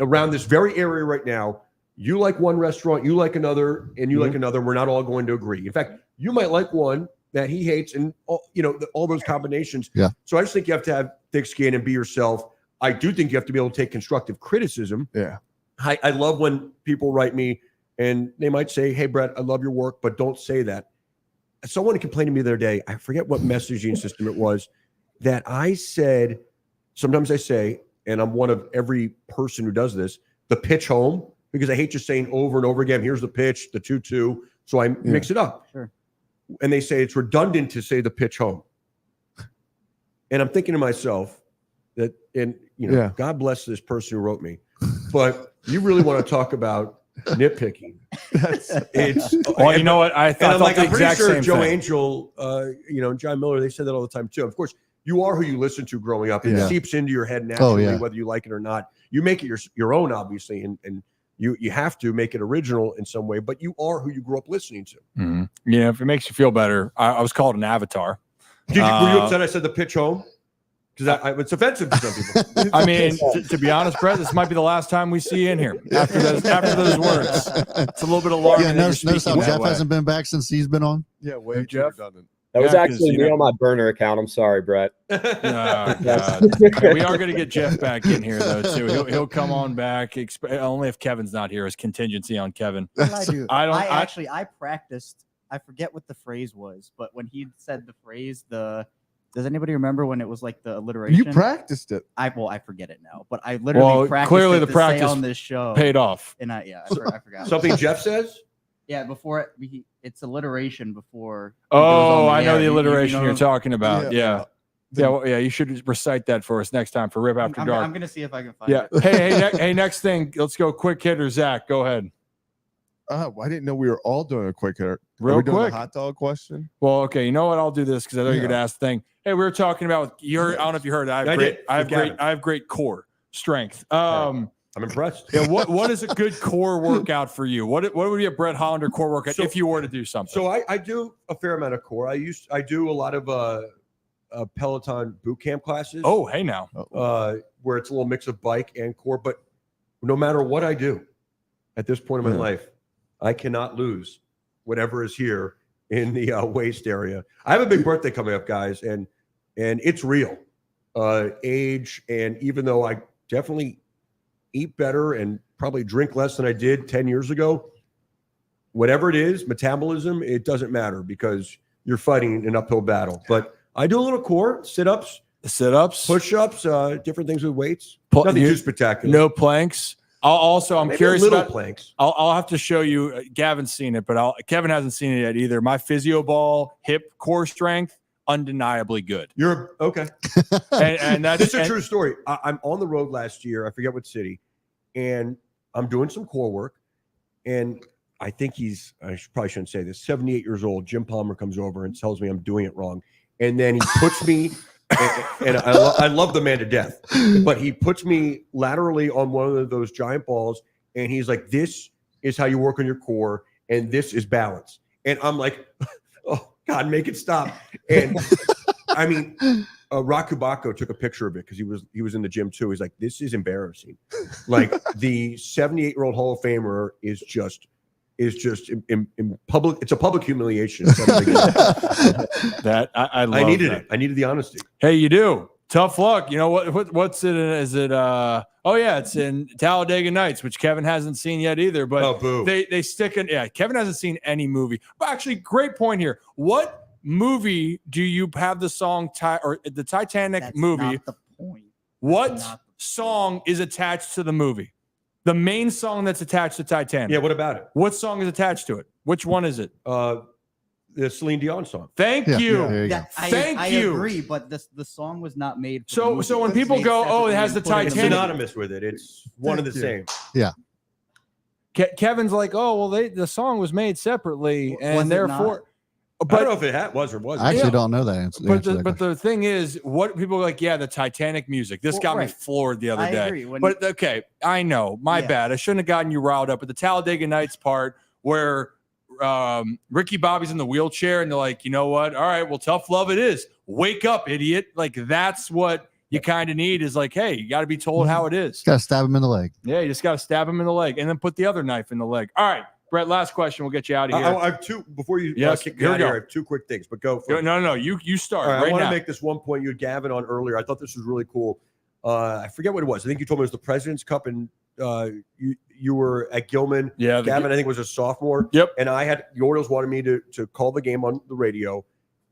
around this very area right now, you like one restaurant, you like another, and you like another. We're not all going to agree. In fact, you might like one that he hates and all those combinations. Yeah. So I just think you have to have thick skin and be yourself. I do think you have to be able to take constructive criticism. Yeah. I love when people write me and they might say, hey, Brett, I love your work, but don't say that. Someone complained to me the other day, I forget what messaging system it was, that I said, sometimes I say, and I'm one of every person who does this, the pitch home, because I hate just saying over and over again, here's the pitch, the 2-2. So I mix it up. Sure. And they say it's redundant to say the pitch home. And I'm thinking to myself that, and God bless this person who wrote me, but you really want to talk about nitpicking. Well, you know what? I thought I'm the pretty exact sure same Joe thing. Angel, and John Miller, they said that all the time too. Of course, you are who you listen to growing up. It seeps into your head naturally, whether you like it or not. You make it your own, obviously, and you have to make it original in some way. But you are who you grew up listening to. Mm-hmm. Yeah, if it makes you feel better, I was called an avatar. Were you upset I said the pitch home? Because it's offensive to some people. I mean, to be honest, Brett, this might be the last time we see you in here after those words. It's a little bit alarming. Yeah, notice how Jeff hasn't been back since he's been on. Yeah, way Jeff. redundant. That was Yeah, 'cause, actually me on my burner account. I'm sorry, Brett. Oh, God. We are going to get Jeff back in here, though, too. He'll come on back, only if Kevin's not here, as contingency on Kevin. What did I do? I practiced I forget what the phrase was, but when he said the phrase, does anybody remember when it was like the alliteration? You practiced it. I forget it now, but I literally practiced clearly it the to practice say on this show. paid off. And I forgot. Something Jeff says? Yeah, before it's alliteration before. Oh, I know the alliteration you're talking about. Yeah. Yeah. Yeah, you should recite that for us next time for Rip After Dark. I'm gonna see if I can find Yeah. it. Hey, next thing. Let's go quick hitter. Zach, go ahead. I didn't know we were all doing a quick hitter. Real Are we doing quick. the hot dog question? Well, okay. You know what? I'll do this because I know you're Yeah. gonna ask the thing. Hey, we were talking about your. I don't know if you heard it. I have great core strength. I'm impressed. Yeah. What is a good core workout for you? What would be a Brett Hollander core workout if you were to do something? So I do a fair amount of core. I do a lot of Peloton boot camp classes. Oh, hey now. Where it's a little mix of bike and core. But no matter what I do at this point in my life, I cannot lose whatever is here in the waist area. I have a big birthday coming up, guys, and it's real. Age, and even though I definitely eat better and probably drink less than I did 10 years ago, whatever it is, metabolism, it doesn't matter because you're fighting an uphill battle. But I do a little core, sit-ups, push-ups, different things with weights. Nothing too spectacular. No planks. I'm Maybe curious little about planks. I'll have to show you. Gavin's seen it, but Kevin hasn't seen it yet either. My physio ball hip core strength, undeniably good. You're okay. and that's This is a true story. I'm on the road last year. I forget what city, and I'm doing some core work. And I think probably shouldn't say this. 78 years old. Jim Palmer comes over and tells me I'm doing it wrong, and then he puts me. And I love the man to death, but he puts me laterally on one of those giant balls, and he's like, "This is how you work on your core, and this is balance." And I'm like, "Oh God, make it stop!" And I mean, Rakubako took a picture of it because he was in the gym too. He's like, "This is embarrassing." Like the 78-year-old Hall of Famer is just in public. It's a public humiliation. That I love. I needed that. it. I needed the honesty. Hey, you do. Tough luck. You know what's it in? Is it oh yeah, it's in Talladega Nights, which Kevin hasn't seen yet either. But they stick in. Yeah, Kevin hasn't seen any movie. But actually, great point here. What movie do you have the song or the Titanic That's movie? not the point. What song is attached to the movie? The main song that's attached to Titanic. Yeah, what about it? What song is attached to it? Which one is it? The Celine Dion song. Thank you. There you go. Thank you. I agree, but the song was not made. For the So movie. when It was people made go, oh, it separately has and the put it in It's Titanic. synonymous with it. It's one and the same. Kevin's like, oh, well, the song was made separately, Was and it therefore, I don't know if it was or wasn't. I actually Yeah. don't know that answer. but the thing is, what people are like, yeah, the Titanic music. This Well, got me right. floored the other I day. agree. When- But okay, I know, my Yeah. bad. I shouldn't have gotten you riled up. But the Talladega Nights part where Ricky Bobby's in the wheelchair, and they're like, you know what? All right, well, tough love it is. Wake up, idiot! Like that's what you kind of need. Is like, hey, you got to be told how it is. Gotta stab him in the leg. Yeah, you just got to stab him in the leg, and then put the other knife in the leg. All right, Brett. Last question. We'll get you out of here. I have two before you Yes, kick me here we out of here. go. I have two quick things, but go for it. No. You start All right, I right want now. to make this one point you had Gavin on earlier. I thought this was really cool. I forget what it was. I think you told me it was the President's Cup, and you were at Gilman. Yeah, Gavin, I think, was a sophomore. Yep. And I had the Orioles wanted me to call the game on the radio,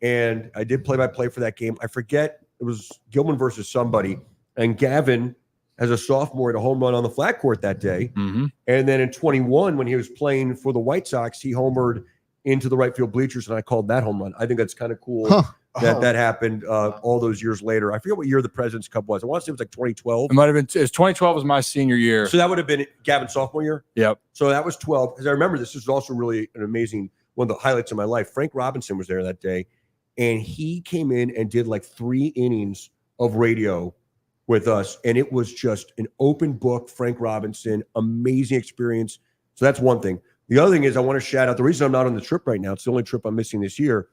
and I did play-by-play for that game. I forget it was Gilman versus somebody, and Gavin, as a sophomore, had a home run on the flat court that day. Mm-hmm. And then in 21, when he was playing for the White Sox, he homered into the right field bleachers, and I called that home run. I think that's kind of cool. Huh. That happened all those years later. I forget what year the President's Cup was. I want to say it was like 2012. It might have been. It was 2012 was my senior year. So that would have been Gavin's sophomore year. Yep. So that was 12. Because I remember this is also really an amazing one of the highlights of my life. Frank Robinson was there that day, and he came in and did like 3 innings of radio with us, and it was just an open book. Frank Robinson, amazing experience. So that's one thing. The other thing is I want to shout out the reason I'm not on the trip right now. It's the only trip I'm missing this year.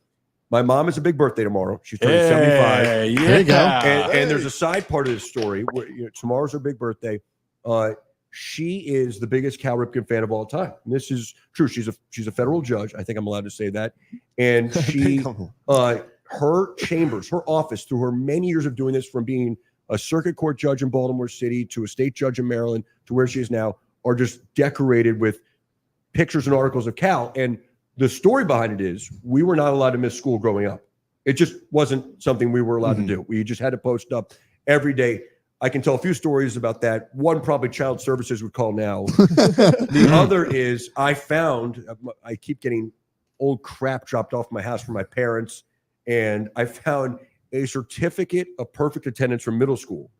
My mom has a big birthday tomorrow. She's turning 75. Yeah. There you go. And there's a side part of this story where tomorrow's her big birthday. She is the biggest Cal Ripken fan of all time. And this is true. She's a federal judge. I think I'm allowed to say that. And she, her chambers, her office, through her many years of doing this, from being a circuit court judge in Baltimore City to a state judge in Maryland to where she is now, are just decorated with pictures and articles of Cal. And the story behind it is we were not allowed to miss school growing up. It just wasn't something we were allowed to do. We just had to post up every day. I can tell a few stories about that. One, probably child services would call now. The other is I keep getting old crap dropped off my house from my parents, and I found a certificate of perfect attendance from middle school,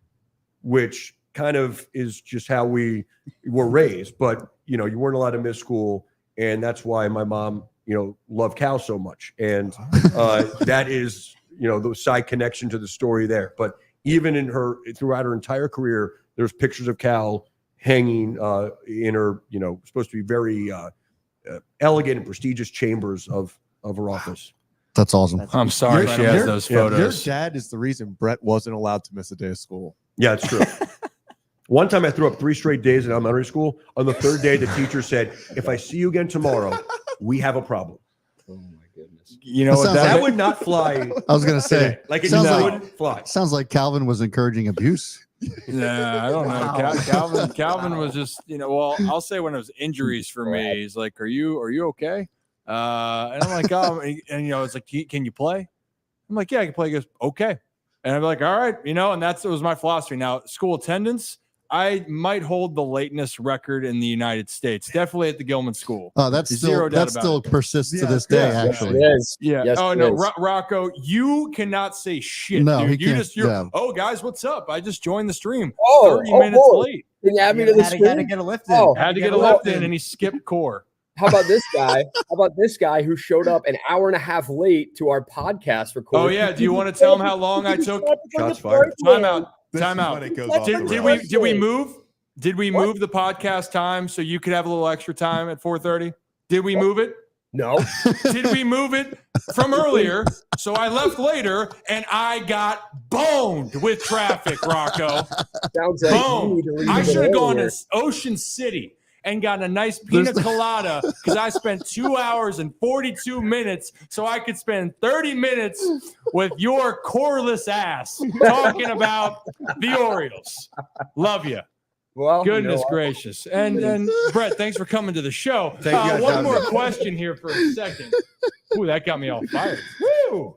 which kind of is just how we were raised. But, you weren't allowed to miss school, and that's why my mom, loved cows so much. And that is, the side connection to the story there. But even throughout her entire career, there's pictures of Cal hanging in her, supposed to be very elegant and prestigious chambers of her office. That's awesome. I'm sorry she has those photos. Your dad is the reason Brett wasn't allowed to miss a day of school. Yeah, it's true. One time I threw up 3 straight days in elementary school. On the 3rd day, the teacher said, if I see you again tomorrow, we have a problem. Oh my goodness. You know what? That would not fly. I was going to say, Today. Like it sounds just like- wouldn't fly. sounds like Calvin was encouraging abuse. Yeah, I don't know. Calvin was just, well, I'll say when it was injuries for me, he's like, are you okay? And I'm like, oh, and it's like, can you play? I'm like, yeah, I can play. He goes, okay. And I'm like, all right, and it was my philosophy. Now, school attendance, I might hold the lateness record in the United States, definitely at the Gilman School. Oh, that still persists to this day, actually. Yes. Yeah. Yes, oh it no, is. Rocco, you cannot say shit. No, dude. he can't. Oh, guys, what's up? I just joined the stream. Oh, 30 minutes boy. late. Can you add me to the Had to screen? get a lift in. Oh, Had to get a lift in, and he skipped core. How about this guy? How about this guy who showed up an hour and a half late to our podcast recording? Oh yeah. Do you want to tell him how long I took? Shots fired. Time out. This Time is out. when it goes off the Did rails. we move? Did we move the podcast time so you could have a little extra time at 4:30? Did we move it? No. Did we move it from earlier? So I left later and I got boned with traffic, Rocco. Sounds like you Boom. need to leave I it should have gone earlier. to Ocean City and gotten a nice pina colada because I spent 2 hours and 42 minutes so I could spend 30 minutes with your coreless ass talking about the Orioles. Love you. Well, Goodness gracious. And Brett, thanks for coming to the show. Thank you guys for One having more me. question here for a second. Ooh, that got me all fired. Woo!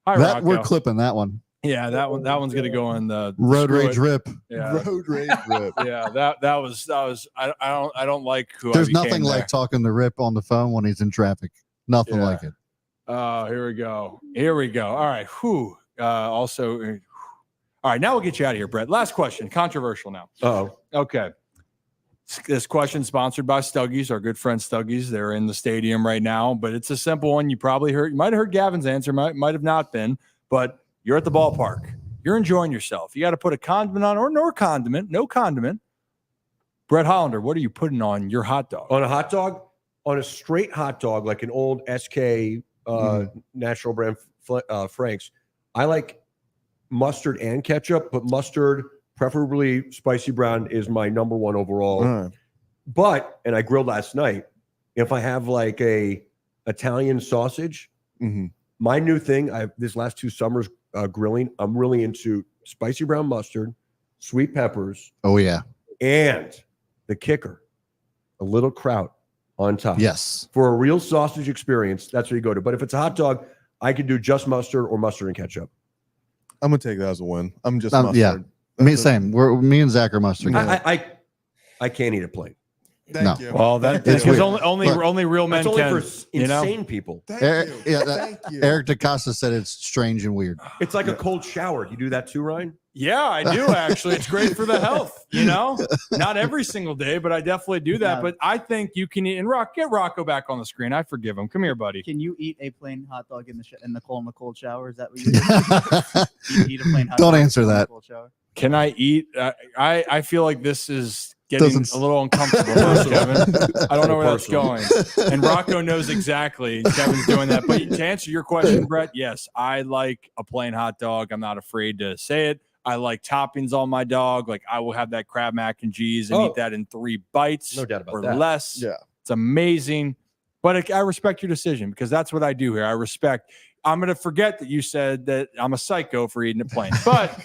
Hi, That we're Rocco. clipping that one. Yeah, that one's gonna go in the Road screw rage it. rip. Yeah. Road rage rip. Yeah, that was I don't like who There's I became nothing there. like talking to Rip on the phone when he's in traffic. Nothing Yeah. like it. Oh, here we go. All right. Whew. All right, now we'll get you out of here, Brett. Last question. Controversial now. Uh-oh. Okay. This question sponsored by Stuggies, our good friend Stuggies. They're in the stadium right now, but it's a simple one. You might have heard Gavin's answer, might have not been, but you're at the ballpark. You're enjoying yourself. You got to put a condiment on or no condiment. Brett Hollander, what are you putting on your hot dog? On a hot dog, on a straight hot dog, like an old SK National Brand Frank's, I like mustard and ketchup, but mustard, preferably spicy brown, is my number one overall. But, and I grilled last night, if I have like a Italian sausage, my new thing, this last 2 summers grilling, I'm really into spicy brown mustard, sweet peppers, Oh yeah. and the kicker, a little kraut on top. Yes. For a real sausage experience, that's what you go to. But if it's a hot dog, I could do just mustard or mustard and ketchup. I'm gonna take that as a win. I'm just Yeah. mustard. Me same. Me and Zach are mustard. I can't eat a plate. Thank No. you. Well, that's It's because weird. only real men That's only can. for you know? insane people. Thank Eric- you. yeah, Thank you. Eric DaCosta said it's strange and weird. It's like a cold shower. You do that too, Ryan? Yeah, I do actually. It's great for the health, Not every single day, but I definitely do that. Yeah. But I think you can eat and get Rocco back on the screen. I forgive him. Come here, buddy. Can you eat a plain hot dog in the cold shower? Is that what you do? You eat a plain hot Don't dog answer in the that. cold shower? Can I eat? I feel like this is getting Doesn't- a little uncomfortable, for Kevin. I don't know where that's Personal. going. And Rocco knows exactly Kevin's doing that. But to answer your question, Brett, yes, I like a plain hot dog. I'm not afraid to say it. I like toppings on my dog. Like I will have that crab mac and cheese and eat that in 3 bites No doubt about or that. less. Yeah. It's amazing. But I respect your decision because that's what I do here. I respect. I'm going to forget that you said that I'm a psycho for eating it plain. But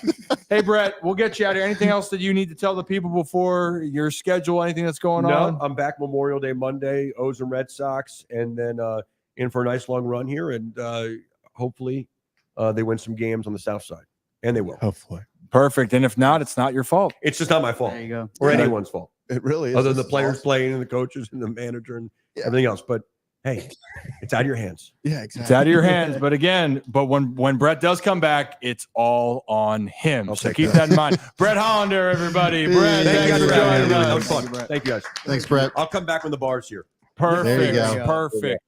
hey, Brett, we'll get you out of here. Anything else that you need to tell the people before your schedule? Anything that's going on? I'm back Memorial Day Monday, O's and Red Sox. And then in for a nice long run here, and hopefully they win some games on the South Side, and they will. Hopefully. Perfect. And if not, it's not your fault. It's just not my fault There you go. or Yeah. anyone's fault, It really is. other than This the is players awesome. playing and the coaches and the manager and Yeah. everything else. But hey, it's out of your hands. Yeah, It's exactly. out of your hands. But again, when Brett does come back, it's all on him. I'll So take keep that in mind. Brett Hollander, everybody. Brett, Thank thanks you for guys for joining having me. That us. was fun. Thank you, Brett. Thank you guys. Thanks, Brett. I'll come back when the bar's here. Perfect. There you go. Perfect.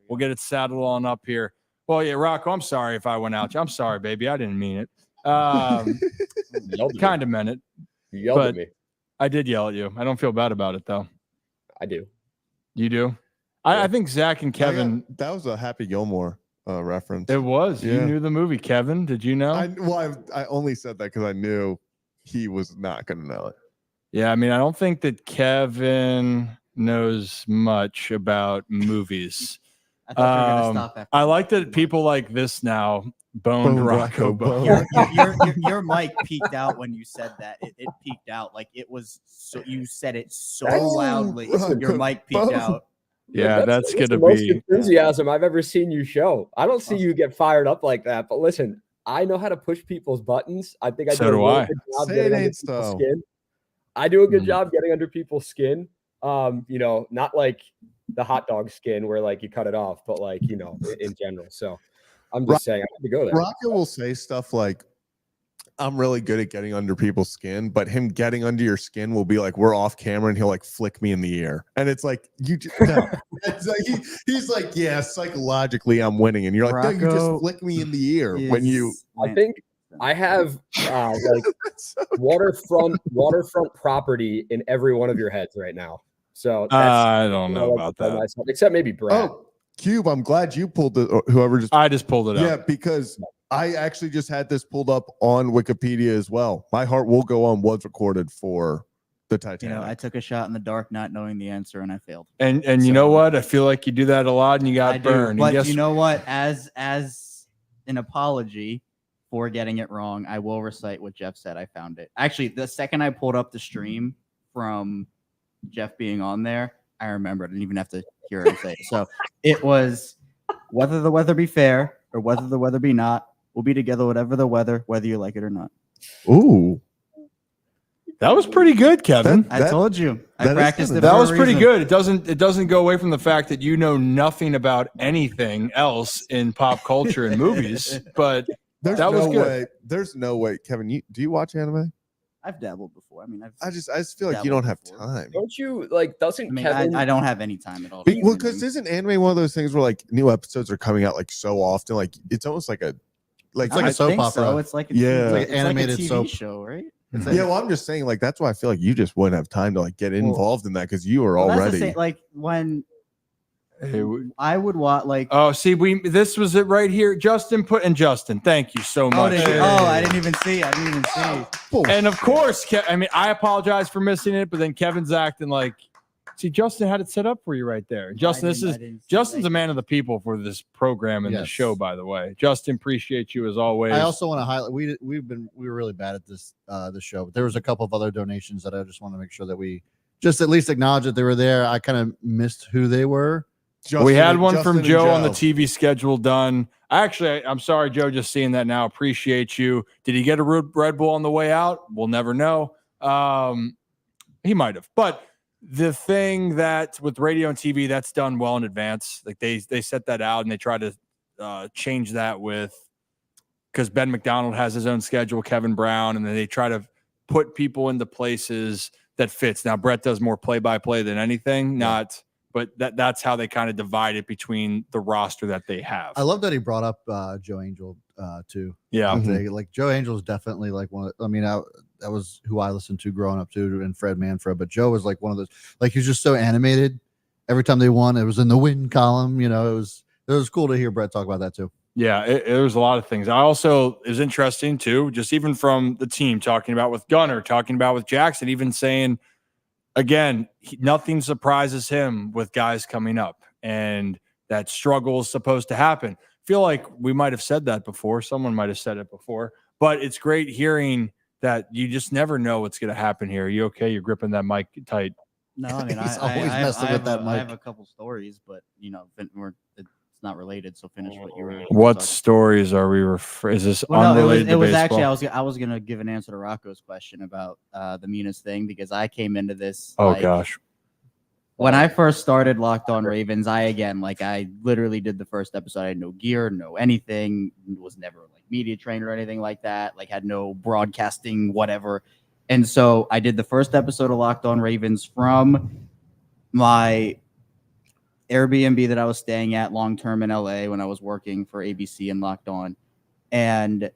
We'll get it saddled on up here. Well, yeah, Rocco, I'm sorry if I went out. I'm sorry, baby. I didn't mean it. Kind of meant it. You yelled but- at me. I did yell at you. I don't feel bad about it, though. I do. You do? I think Zach and Kevin, That was a Happy Gilmore reference. it was. You Yeah. knew the movie. Kevin, did you know? I only said that because I knew he was not going to know it. Yeah, I mean, I don't think that Kevin knows much about movies. I thought you were gonna stop after I that. like that people like this now boned Boned Rocco Rocco Bone. Bone. Your mic peaked out when you said that. It peaked out like it was. So you said it so Oh, loudly. Rocco Your mic peaked Bone. out. Yeah, that's the gonna most be. enthusiasm I've ever seen you show. I don't see you get fired up like that, but listen, I know how to push people's buttons. I think I So do a do really I. good job Say getting it under ain't people's so. skin. I do a good Mm. job getting under people's skin. Not like the hot dog skin where like you cut it off, but like, in general. So I'm just saying I had to go there. Rocco will say stuff like, I'm really good at getting under people's skin, but him getting under your skin will be like, we're off camera and he'll like flick me in the ear. And it's like, you just, no. It's like, he's like, yeah, psychologically I'm winning. And you're like, no, you just Rocco flick me in the ear when you. I think I have like waterfront property in every one of your heads right now. So that's I don't know I like about to tell that. myself, except maybe Brad. Oh, Cube, I'm glad you pulled it, or whoever just. I just pulled it Yeah, up. because I actually just had this pulled up on Wikipedia as well. My Heart Will Go On was recorded for the Titanic. I took a shot in the dark, not knowing the answer, and I failed. And you know what? I feel like you do that a lot, and you got I do, burned. And but guess you know what? As an apology for getting it wrong, I will recite what Jeff said. I found it. Actually, the second I pulled up the stream from Jeff being on there, I remember. I didn't even have to hear him say it. So it was, whether the weather be fair or whether the weather be not, we'll be together whatever the weather, whether you like it or not. Ooh, that was pretty good, Kevin. That- I told you. I that is practiced kinda- it. That for was a pretty reason. good. It doesn't go away from the fact that you know nothing about anything else in pop culture and movies, but there's That was no good. way. There's no way, Kevin. Do you watch anime? I've dabbled before. I mean, I just feel like you dabbled don't have before. time. Don't you like? Doesn't I mean, Kevin? I don't have any time at all. Well, because isn't anime one of those things where like new episodes are coming out like so often? Like it's almost like a It's like a soap opera. So. It's like a Yeah. TV, Like it's animated like a TV soap. show, right? It's yeah. Well, I'm just saying like that's why I feel like you just wouldn't have time to like get involved in that because you are Well, that's the already. same, like when Hey, I would watch, like, oh, see, this was it right here. Justin, thank you so much. I didn't even see. I didn't even see. Bullshit. And of course, I mean, I apologize for missing it, but then Kevin's acting like, see, Justin had it set up for you right there. Justin, Justin's a man of the people for this program and Yes. this show, by the way. Justin, appreciate you as always. I also want to highlight we were really bad at this show, but there was a couple of other donations that I just want to make sure that we just at least acknowledge that they were there. I kind of missed who they were. We had one Justin from and Joe on the Joe. TV schedule done. I'm sorry, Joe, just seeing that now. Appreciate you. Did he get a Red Bull on the way out? We'll never know. He might have. But the thing that with radio and TV, that's done well in advance. Like they set that out and they try to change that because Ben McDonald has his own schedule, Kevin Brown, and then they try to put people into places that fits. Now, Brett does more play-by-play than anything, but that's how they kind of divide it between the roster that they have. I love that he brought up Joe Angel too. Yeah. Like Joe Angel is definitely like one of, I mean, that was who I listened to growing up too, and Fred Manfred. But Joe was like one of those, like he was just so animated. Every time they won, it was in the win column. You know, it was cool to hear Brett talk about that too. Yeah, it was a lot of things. It was interesting too, just even from the team talking about with Gunnar, talking about with Jackson, even saying, again, nothing surprises him with guys coming up, and that struggle is supposed to happen. Feel like we might have said that before. Someone might have said it before, but it's great hearing that you just never know what's going to happen here. Are you okay? You're gripping that mic tight. No, I mean, He's always messing with that I mic. have a couple stories, but you know, it's it's not related. So finish what you were. What talking. stories are we is this Well, no, unrelated it was to actually baseball? I was gonna give an answer to Rocco's question about the meanest thing, because I came into this. Oh like, gosh. When I first started Locked On Ravens, I literally did the first episode. I had no gear, no anything, was never like media trained or anything like that, like had no broadcasting, whatever. And so I did the first episode of Locked On Ravens from my Airbnb that I was staying at long term in LA when I was working for ABC and Locked On. And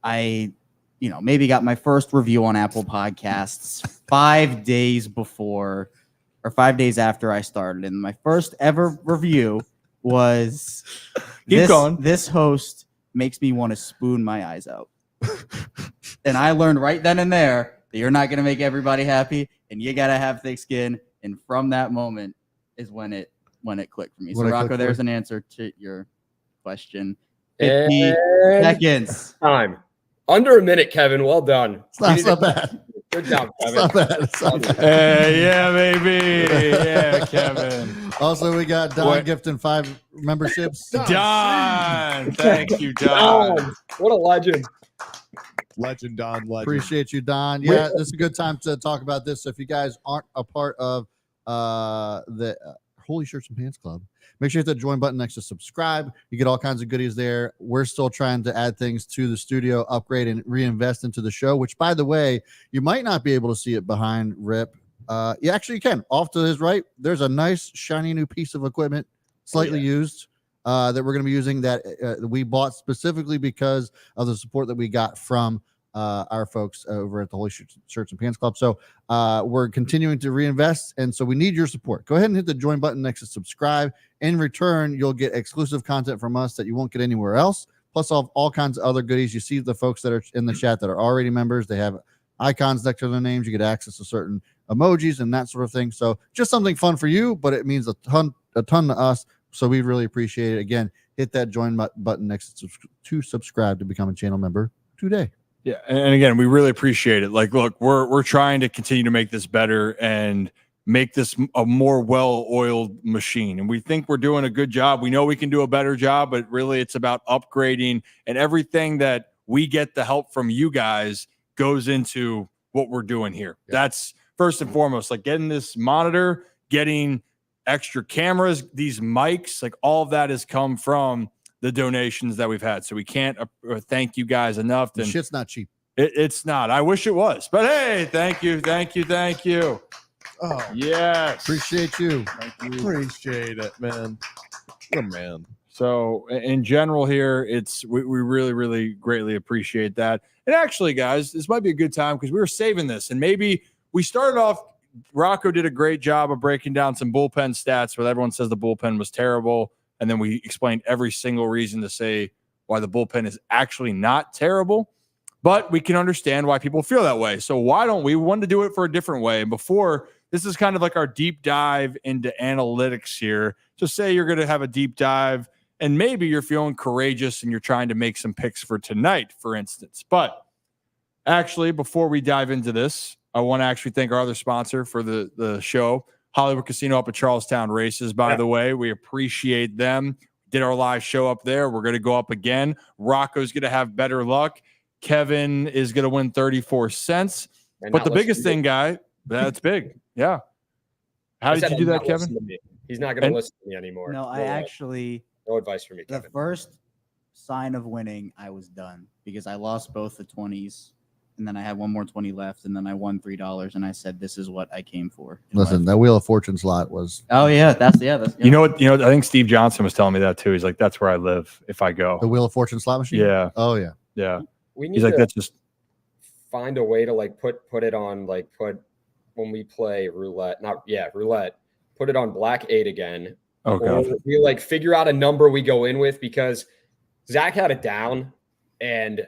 I, maybe got my first review on Apple Podcasts 5 days before or 5 days after I started. And my first ever review was Keep going. This host makes me want to spoon my eyes out. And I learned right then and there that you're not going to make everybody happy and you got to have thick skin. And from that moment is when it clicked for me. So Rocco, there's an answer to your question. 50 seconds. Time. Under a minute, Kevin. Well done. It's not bad. Good job, Kevin. It's not bad. It's not bad. Yeah, baby. Yeah, Kevin. Also, we got Don gifting 5 memberships. Don. Thank you, Don. What a legend. Legend, Don. Legend. Appreciate you, Don. Yeah, this is a good time to talk about this. So if you guys aren't a part of the Holy Shirts and Pants Club, make sure you hit that join button next to subscribe. You get all kinds of goodies there. We're still trying to add things to the studio, upgrade and reinvest into the show, which, by the way, you might not be able to see it behind Rip. You actually can. Off to his right, there's a nice, shiny new piece of equipment, slightly used, that we're going to be using that we bought specifically because of the support that we got from our folks over at the Holy Shirts and Pants Club. So we're continuing to reinvest, and so we need your support. Go ahead and hit the join button next to subscribe. In return, you'll get exclusive content from us that you won't get anywhere else, plus all kinds of other goodies. You see the folks that are in the chat that are already members. They have icons next to their names. You get access to certain emojis and that sort of thing. So just something fun for you, but it means a ton to us. So we really appreciate it. Again, hit that join button next to subscribe to become a channel member today. Yeah, and again, we really appreciate it. Like, look, we're trying to continue to make this better and make this a more well-oiled machine. And we think we're doing a good job. We know we can do a better job, but really it's about upgrading, and everything that we get the help from you guys goes into what we're doing here. Yeah. That's first and foremost, like getting this monitor, getting extra cameras, these mics, like all of that has come from the donations that we've had. So we can't thank you guys enough. The shit's not cheap. It's not. I wish it was, but hey, thank you. Oh, yes. Appreciate you. Thank you. Appreciate it, man. Good man. So in general here, we really, really greatly appreciate that. And actually, guys, this might be a good time because we were saving this, and maybe we started off, Rocco did a great job of breaking down some bullpen stats where everyone says the bullpen was terrible. And then we explained every single reason to say why the bullpen is actually not terrible, but we can understand why people feel that way. So why don't we want to do it for a different way? And before, this is kind of like our deep dive into analytics here. So say you're going to have a deep dive and maybe you're feeling courageous and you're trying to make some picks for tonight, for instance. But actually, before we dive into this, I want to actually thank our other sponsor for the show, Hollywood Casino up at Charlestown Races, by the way. We appreciate them. Did our live show up there. We're going to go up again. Rocco's going to have better luck. Kevin is going to win 34 cents. But the biggest thing, guy, that's big. Yeah. How did you do that, Kevin? He's not going to listen to me anymore. No, I actually... No advice for me, Kevin. The first sign of winning, I was done because I lost both the 20s. And then I had one more 20 left, and then I won $3, and I said, "This is what I came for." Listen, that Wheel of Fortune slot was. Oh yeah, that's. You know what? I think Steve Johnson was telling me that too. He's like, "That's where I live if I go." The Wheel of Fortune slot machine. Yeah. Oh yeah. Yeah. He's like, that's just find a way to like put it on when we play roulette. Roulette. Put it on black 8 again. Oh god. Or we figure out a number we go in with, because Zach had it down, and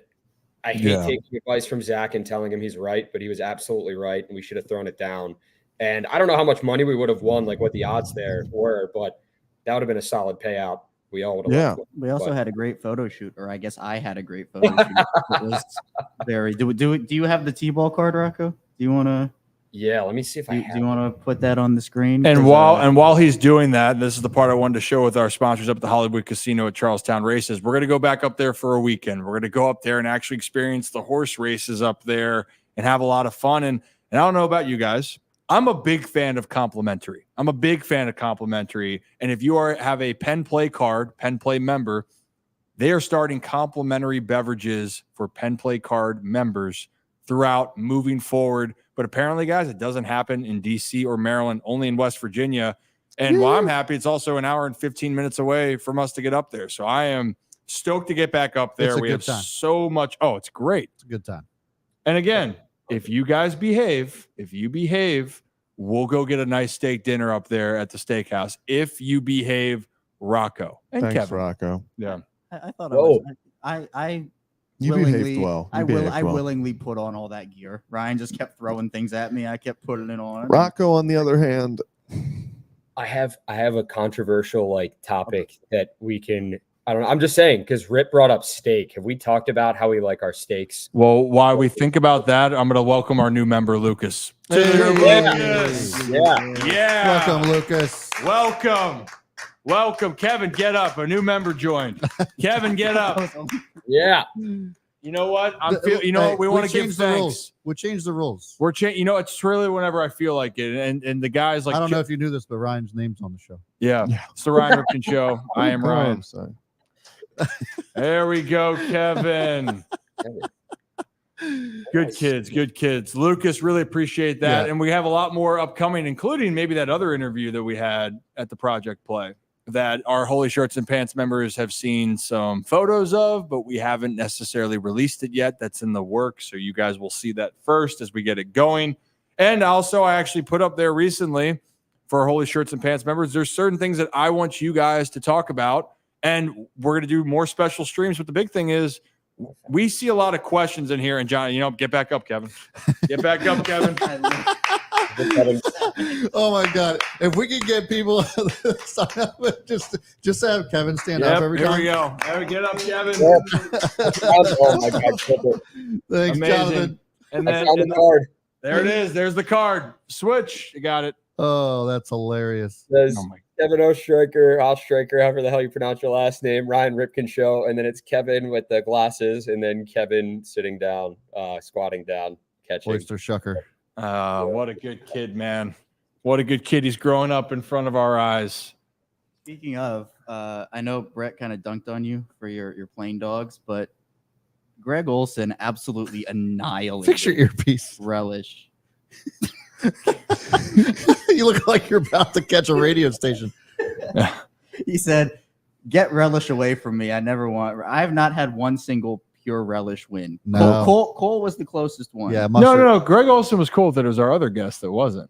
I hate taking advice from Zach and telling him he's right, but he was absolutely right, and we should have thrown it down. And I don't know how much money we would have won, what the odds there were, but that would have been a solid payout. We all would have. We also had a great photo shoot, or I guess I had a great photo shoot. It was very. Do you have the T-ball card, Rocco? Do you want to? Yeah, let me see if I Do have you want to put that on the screen? And 'Cause, while he's doing that, this is the part I wanted to show with our sponsors up at the Hollywood Casino at Charlestown Races. We're going to go back up there for a weekend. We're going to go up there and actually experience the horse races up there and have a lot of fun. And I don't know about you guys, I'm a big fan of complimentary. And if you have a Penn Play card, Penn Play member, they are starting complimentary beverages for Penn Play card members throughout moving forward. But apparently, guys, it doesn't happen in DC or Maryland, only in West Virginia. And while I'm happy, it's also an hour and 15 minutes away from us to get up there. So I am stoked to get back up there. We have so much. Oh, it's great. It's a good time. And again, if you guys behave, we'll go get a nice steak dinner up there at the steakhouse. If you behave, Rocco and Thanks, Kevin. Rocco. Yeah. I thought Whoa. I You willingly, behaved well. I willingly put on all that gear. Ryan just kept throwing things at me. I kept putting it on. Rocco, on the other hand, I have a controversial like topic that we can. I don't know. I'm just saying because Rip brought up steak. Have we talked about how we like our steaks? Well, while we think about that, I'm going to welcome our new member, Lucas. Lucas. Yeah. Welcome, Lucas. Welcome. Kevin, get up. A new member joined. Kevin, get up. Yeah. You know what? We want to give the thanks. rules. We changed the rules. We're changing. It's really whenever I feel like it. And the guys like I don't know if you knew this, but Ryan's name's on the show. Yeah. It's the Ryan Ripken Show. I am Ryan. There we go, Kevin. Good kids. Lucas, really appreciate that. Yeah. And we have a lot more upcoming, including maybe that other interview that we had at the Project Play that our Holy Shirts and Pants members have seen some photos of, but we haven't necessarily released it yet. That's in the works. So you guys will see that first as we get it going. And also, I actually put up there recently for our Holy Shirts and Pants members, there's certain things that I want you guys to talk about. And we're going to do more special streams. But the big thing is we see a lot of questions in here. And John, get back up, Kevin. Get back up, Kevin. Oh my God! If we could get people sign up, just have Kevin stand up every time. Here we go. Get up, Kevin. Oh my God! Thanks, Amazing. Jonathan. And I then found the card. there it is. There's the card. Switch. You got it. Oh, that's hilarious. There's Oh my. Kevin Ostriker, however the hell you pronounce your last name, Ryan Ripken Show, and then it's Kevin with the glasses, and then Kevin sitting down, squatting down, catching. Oyster Shucker. What a good kid, man. What a good kid. He's growing up in front of our eyes. Speaking of, I know Brett kind of dunked on you for your plain dogs, but Greg Olson absolutely annihilated Fix your earpiece. Relish. You look like you're about to catch a radio station. He said, "Get Relish away from me. I have not had one single pure Relish win." No. Cole was the closest one. Yeah, No. Greg Olson was cool. That it was our other guest that wasn't.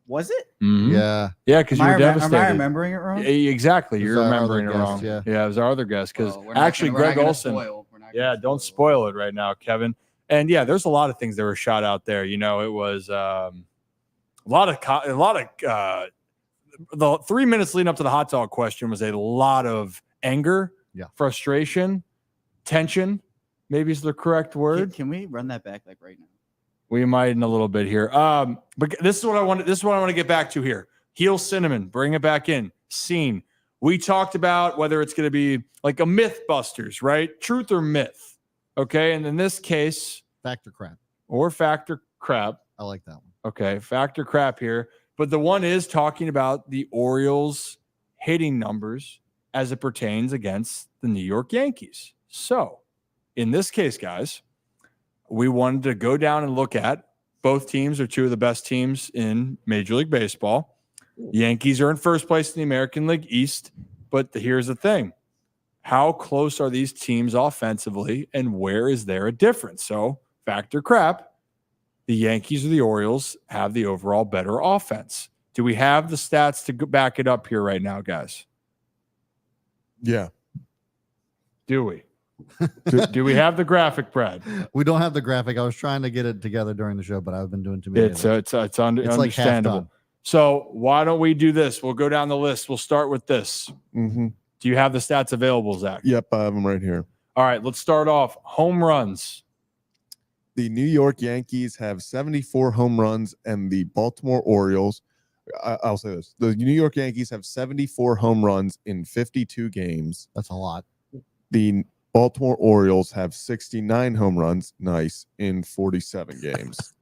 Was it? Mhm. Yeah. Yeah, because you were devastated. Am I remembering it wrong? Exactly. It was You're our remembering it other wrong. guest, Yeah, it was our other guest. Because Well, we're not actually, gonna- we're not Greg gonna Olson. spoil. We're not gonna Yeah, don't spoil it right now, Kevin. And yeah, there's a lot of things that were shot out there. It was a lot of the 3 minutes leading up to the hot dog question was a lot of anger, frustration, tension. Maybe is the correct word. Can we run that back like right now? We might in a little bit here. But this is what I want. This is what I want to get back to here. Heel Cinnamon, bring it back in. Scene. We talked about whether it's going to be like a Mythbusters, right? Truth or myth. Okay. And in this case, Factor crap. or Factor Crap. I like that one. Okay. Factor Crap here. But the one is talking about the Orioles hitting numbers as it pertains against the New York Yankees. So in this case, guys, we wanted to go down and look at both teams are two of the best teams in Major League Baseball. Yankees are in first place in the American League East, but here's the thing. How close are these teams offensively, and where is there a difference? So, Factor Crap, the Yankees or the Orioles have the overall better offense. Do we have the stats to back it up here right now, guys? Yeah. Do we? Do we have the graphic, Brad? We don't have the graphic. I was trying to get it together during the show, but I've been doing too many. It's understandable. like half done. So why don't we do this? We'll go down the list. We'll start with this. Mm-hmm. Do you have the stats available, Zach? Yep, I have them right here. All right, let's start off. Home runs. the New York Yankees have 74 home runs, and the Baltimore Orioles, I'll say this, the New York Yankees have 74 home runs in 52 games. That's a lot. The Baltimore Orioles have 69 home runs, nice, in 47 games.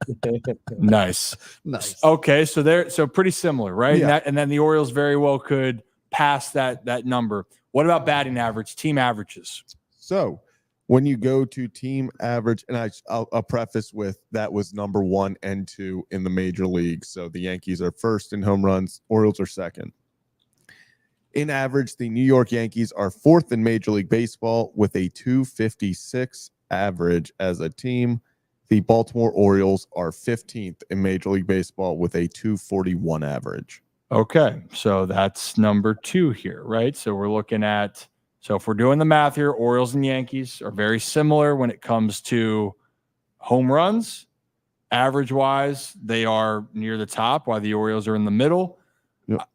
Nice. Nice. Okay, so they're pretty similar, right? Yeah. And then the Orioles very well could pass that number. What about batting average, team averages? So when you go to team average, and I'll preface with that was number 1 and 2 in the major leagues. So the Yankees are first in home runs, Orioles are second. In average, the New York Yankees are 4th in Major League Baseball with a 256 average as a team. The Baltimore Orioles are 15th in Major League Baseball with a 241 average. Okay, so that's number 2 here, right? So we're looking at, so if we're doing the math here, Orioles and Yankees are very similar when it comes to home runs. Average-wise, they are near the top, while the Orioles are in the middle. Yep.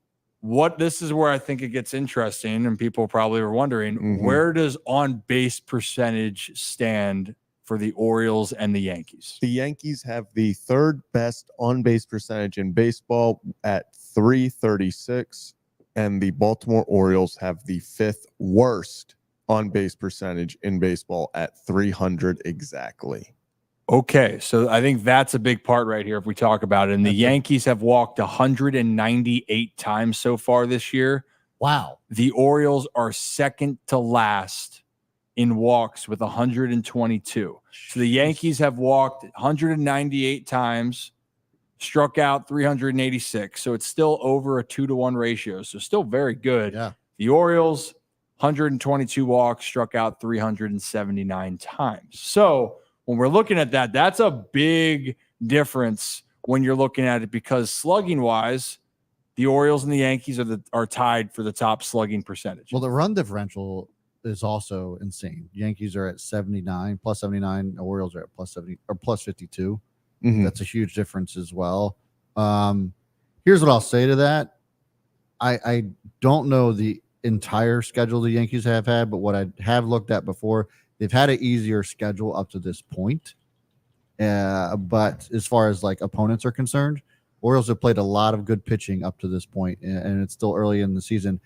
This is where I think it gets interesting, and people probably are wondering, where does on-base percentage stand for the Orioles and the Yankees? The Yankees have the 3rd best on-base percentage in baseball at 336, and the Baltimore Orioles have the 5th worst on-base percentage in baseball at 300 exactly. Okay, so I think that's a big part right here if we talk about it. And the Yankees have walked 198 times so far this year. Wow. The Orioles are second to last in walks with 122. So the Yankees have walked 198 times, struck out 386. So it's still over a 2-to-1 ratio. So still very good. Yeah. The Orioles, 122 walks, struck out 379 times. So when we're looking at that, that's a big difference when you're looking at it, because slugging wise, the Orioles and the Yankees are tied for the top slugging percentage. Well, the run differential is also insane. Yankees are at 79, plus 79. The Orioles are at plus 70 or plus 52. That's a huge difference as well. Here's what I'll say to that. I don't know the entire schedule the Yankees have had, but what I have looked at before, they've had an easier schedule up to this point. But as far as like opponents are concerned, Orioles have played a lot of good pitching up to this point, and it's still early in the season.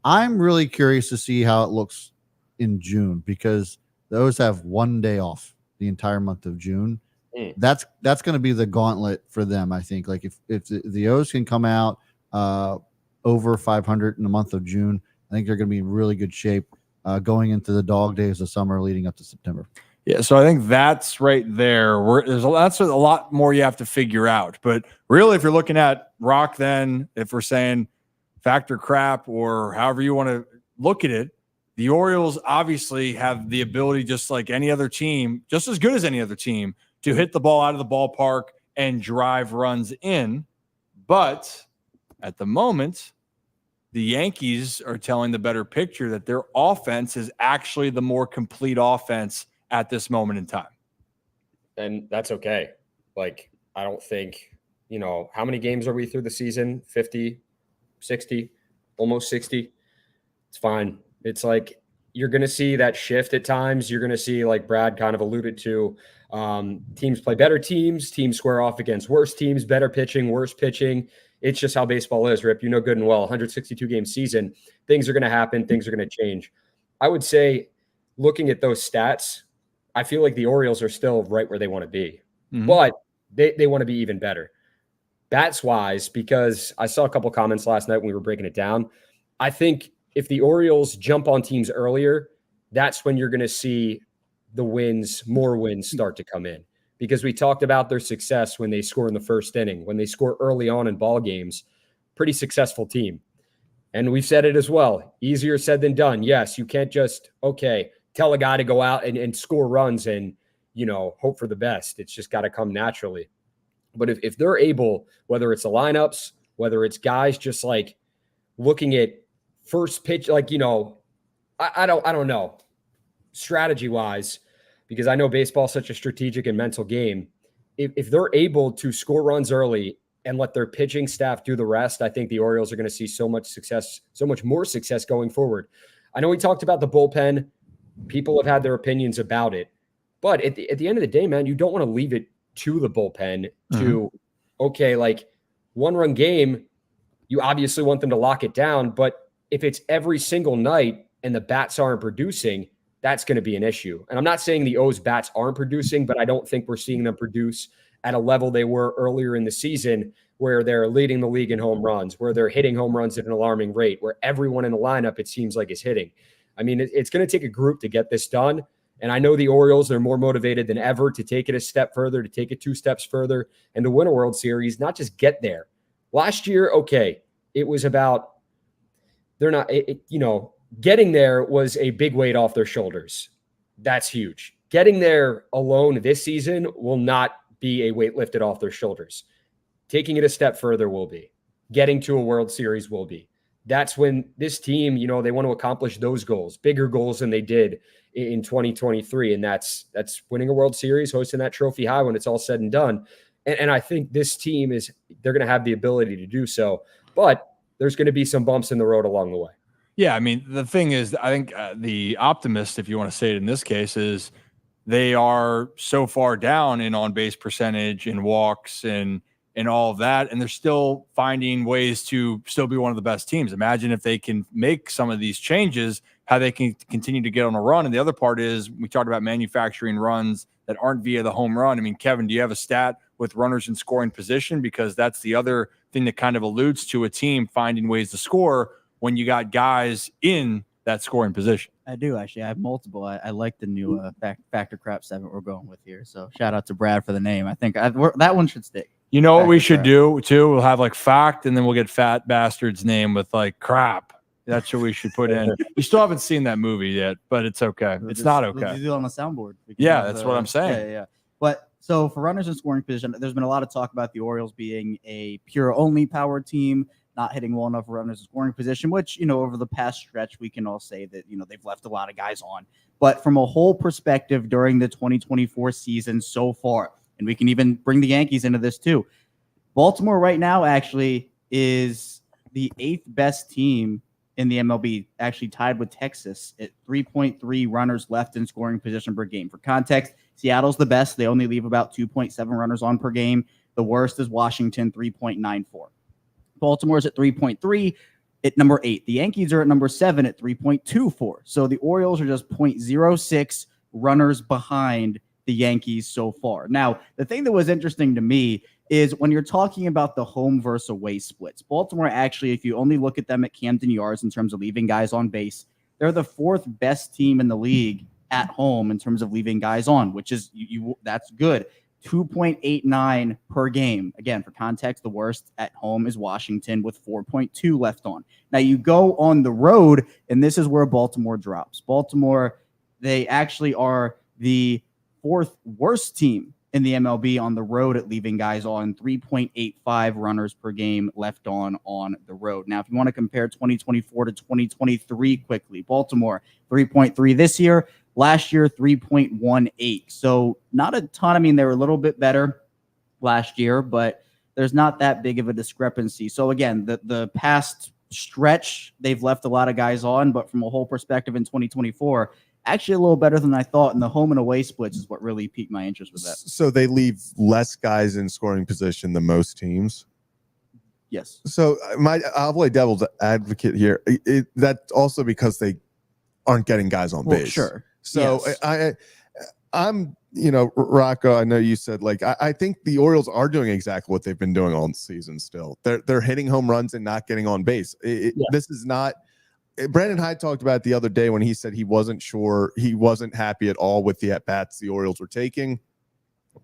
I'm really curious to see how it looks in June, because those have 1 day off the entire month of June. That's going to be the gauntlet for them, I think. Like if the O's can come out over 500 in the month of June, I think they're going to be in really good shape going into the dog days of summer leading up to September. Yeah, so I think that's right there. That's a lot more you have to figure out. But really, if you're looking at Rock, then if we're saying factor crap or however you want to look at it, the Orioles obviously have the ability, just like any other team, just as good as any other team, to hit the ball out of the ballpark and drive runs in. But at the moment, the Yankees are telling the better picture that their offense is actually the more complete offense at this moment in time. And that's okay. Like, I don't think, how many games are we through the season? 50, 60, almost 60. It's fine. It's like you're going to see that shift at times. You're going to see, like Brad kind of alluded to, teams play better teams square off against worse teams, better pitching, worse pitching. It's just how baseball is, Rip. You know good and well, 162-game season, things are going to happen. Things are going to change. I would say, looking at those stats, I feel like the Orioles are still right where they want to be. But they want to be even better. Bats-wise, because I saw a couple comments last night when we were breaking it down. I think if the Orioles jump on teams earlier, that's when you're going to see more wins start to come in. Because we talked about their success when they score in the first inning, when they score early on in ball games. Pretty successful team. And we've said it as well. Easier said than done. Yes, you can't just, tell a guy to go out and score runs and, hope for the best. It's just got to come naturally. But if they're able, whether it's the lineups, whether it's guys just like looking at first pitch, like, I don't know, strategy wise, because I know baseball is such a strategic and mental game. If they're able to score runs early and let their pitching staff do the rest, I think the Orioles are going to see so much more success going forward. I know we talked about the bullpen. People have had their opinions about it, But at the end of the day, man, you don't want to leave it to the bullpen to, okay, like 1-run game, you obviously want them to lock it down. But if it's every single night and the bats aren't producing, that's going to be an issue. And I'm not saying the O's bats aren't producing, but I don't think we're seeing them produce at a level they were earlier in the season, where they're leading the league in home runs, where they're hitting home runs at an alarming rate, where everyone in the lineup, it seems like, is hitting. I mean, it's going to take a group to get this done. And I know the Orioles are more motivated than ever to take it a step further, to take it 2 steps further, and to win a World Series, not just get there. Last year, okay, it was about getting there was a big weight off their shoulders. That's huge. Getting there alone this season will not be a weight lifted off their shoulders. Taking it a step further will be. Getting to a World Series will be. That's when this team, they want to accomplish those goals, bigger goals than they did in 2023. And that's winning a World Series, hosting that trophy high when it's all said and done. And I think this team they're going to have the ability to do so. But there's going to be some bumps in the road along the way. Yeah, I mean, the thing is, I think the optimist, if you want to say it in this case, is they are so far down in on-base percentage and walks and all of that, and they're still finding ways to still be one of the best teams. Imagine if they can make some of these changes, how they can continue to get on a run. And the other part is we talked about manufacturing runs that aren't via the home run. I mean, Kevin, do you have a stat with runners in scoring position? Because that's the other thing that kind of alludes to a team finding ways to score when you got guys in that scoring position. I do, actually. I have multiple. I like the new Factor Crap 7 we're going with here. So shout out to Brad for the name. I think that one should stick. You know what we should crap. do too? We'll have like fact, and then we'll get Fat Bastard's name with like crap. That's what we should put in. We still haven't seen that movie yet, but it's okay. It's not okay. We'll do it on the soundboard. Yeah, that's what I'm saying. Yeah. But so for runners in scoring position, there's been a lot of talk about the Orioles being a pure only power team, not hitting well enough runners in scoring position, which, over the past stretch, we can all say that, they've left a lot of guys on. But from a whole perspective during the 2024 season so far, and we can even bring the Yankees into this too, Baltimore right now actually is the 8th best team in the MLB, actually tied with Texas at 3.3 runners left in scoring position per game. For context, Seattle's the best. They only leave about 2.7 runners on per game. The worst is Washington, 3.94. Baltimore's at 3.3 at number 8. The Yankees are at number 7 at 3.24. So the Orioles are just 0.06 runners behind the Yankees so far. Now, the thing that was interesting to me is when you're talking about the home versus away splits, Baltimore actually, if you only look at them at Camden Yards in terms of leaving guys on base, they're the 4th best team in the league at home in terms of leaving guys on, which is that's good. 2.89 per game. Again, for context, the worst at home is Washington with 4.2 left on. Now you go on the road, and this is where Baltimore drops. Baltimore, they actually are the 4th worst team in the MLB on the road at leaving guys on, 3.85 runners per game left on the road. Now, if you want to compare 2024 to 2023 quickly, Baltimore, 3.3 this year. Last year, 3.18. So not a ton. I mean, they were a little bit better last year, but there's not that big of a discrepancy. So again, the past stretch, they've left a lot of guys on, but from a whole perspective in 2024, actually a little better than I thought. And the home and away splits is what really piqued my interest with that. So they leave less guys in scoring position than most teams. Yes. So I'll play devil's advocate here. That's also because they aren't getting guys on base. Sure. So yes. I'm, Rocco, I know you said I think the Orioles are doing exactly what they've been doing all season still. They're hitting home runs and not getting on base. This is not. Brandon Hyde talked about it the other day when he said he wasn't sure, he wasn't happy at all with the at-bats the Orioles were taking.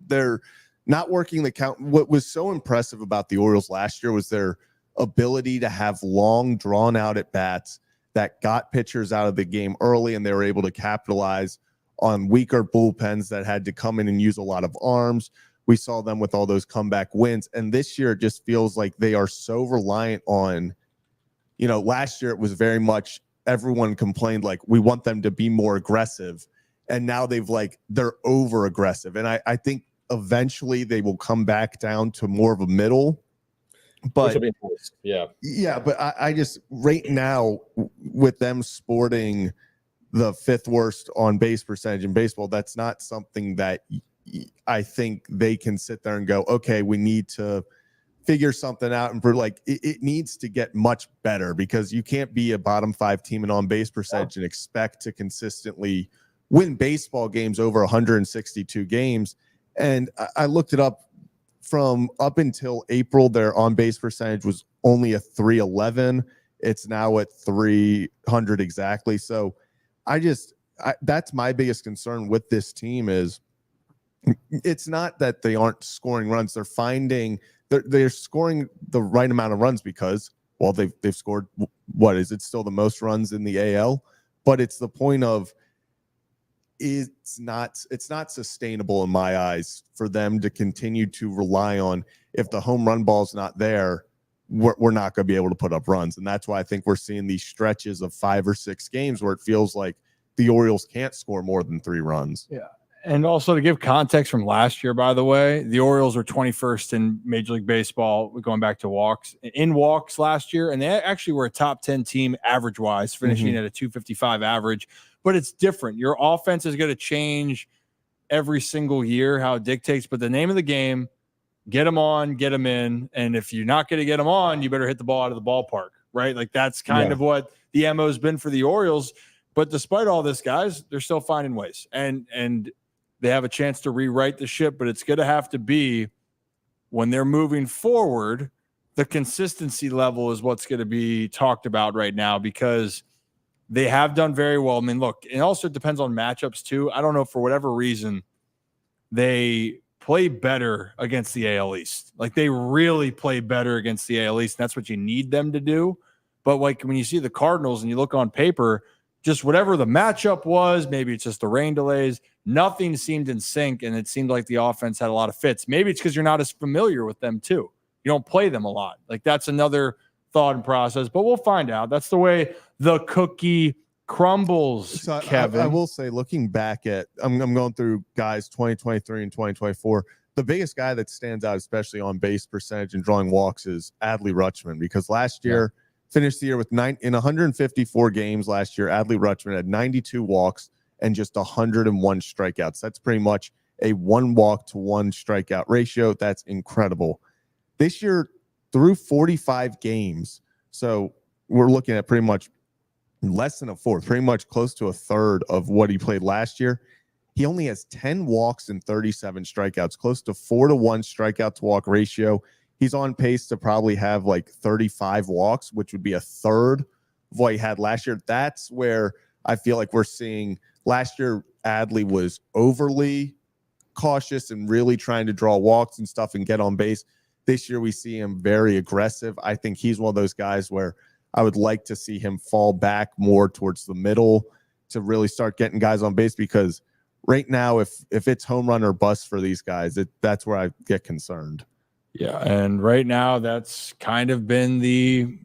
They're not working the count. What was so impressive about the Orioles last year was their ability to have long, drawn-out at-bats that got pitchers out of the game early, and they were able to capitalize on weaker bullpens that had to come in and use a lot of arms. We saw them with all those comeback wins. And this year, it just feels like they are so reliant on, last year it was very much everyone complained, we want them to be more aggressive. And now they're over aggressive. And I think eventually they will come back down to more of a middle. But yeah, but I just right now with them sporting the 5th worst on base percentage in baseball. That's not something that I think they can sit there and go, okay, we need to figure something out. And it needs to get much better, because you can't be a bottom 5 team in on base percentage and expect to consistently win baseball games over 162 games. And I looked it up. From up until April, their on base percentage was only a 311. It's now at 300 exactly. So that's my biggest concern with this team is it's not that they aren't scoring runs. They're scoring the right amount of runs because, well, they've scored, what is it, still the most runs in the AL? But it's the point of, it's not sustainable in my eyes for them to continue to rely on, if the home run ball's not there, we're not going to be able to put up runs. And that's why I think we're seeing these stretches of 5 or 6 games where it feels like the Orioles can't score more than 3 runs. Yeah. And also, to give context from last year, by the way, the Orioles were 21st in Major League Baseball, going back to walks last year. And they actually were a top 10 team average-wise, finishing at a 255 average. But it's different. Your offense is going to change every single year, how it dictates. But the name of the game, get them on, get them in. And if you're not going to get them on, you better hit the ball out of the ballpark, right? Like, that's kind of what the MO has been for the Orioles. But despite all this, guys, they're still finding ways. And they have a chance to rewrite the ship. But it's going to have to be, when they're moving forward, the consistency level is what's going to be talked about right now, because they have done very well. I mean, look, it also depends on matchups too. I don't know, for whatever reason, they play better against the AL East. Like, they really play better against the AL East, and that's what you need them to do. But like, when you see the Cardinals and you look on paper, just whatever the matchup was, maybe it's just the rain delays, nothing seemed in sync, and it seemed like the offense had a lot of fits. Maybe it's because you're not as familiar with them too. You don't play them a lot. Like, that's another thought and process, but we'll find out. That's the way the cookie crumbles, so Kevin. I will say, looking back at, I'm going through guys 2023 and 2024, the biggest guy that stands out, especially on base percentage and drawing walks, is Adley Rutschman, because last year finished the year with 154 games last year. Adley Rutschman had 92 walks and just 101 strikeouts. That's pretty much a 1 walk to 1 strikeout ratio. That's incredible. This year, through 45 games, so we're looking at pretty much less than a fourth, pretty much close to a third of what he played last year. He only has 10 walks and 37 strikeouts, close to 4-to-1 strikeout to walk ratio. He's on pace to probably have like 35 walks, which would be a third of what he had last year. That's where I feel like we're seeing, last year Adley was overly cautious and really trying to draw walks and stuff and get on base. This year we see him very aggressive. I think he's one of those guys where I would like to see him fall back more towards the middle to really start getting guys on base, because right now, if it's home run or bust for these guys, that's where I get concerned. Yeah, and right now that's kind of been the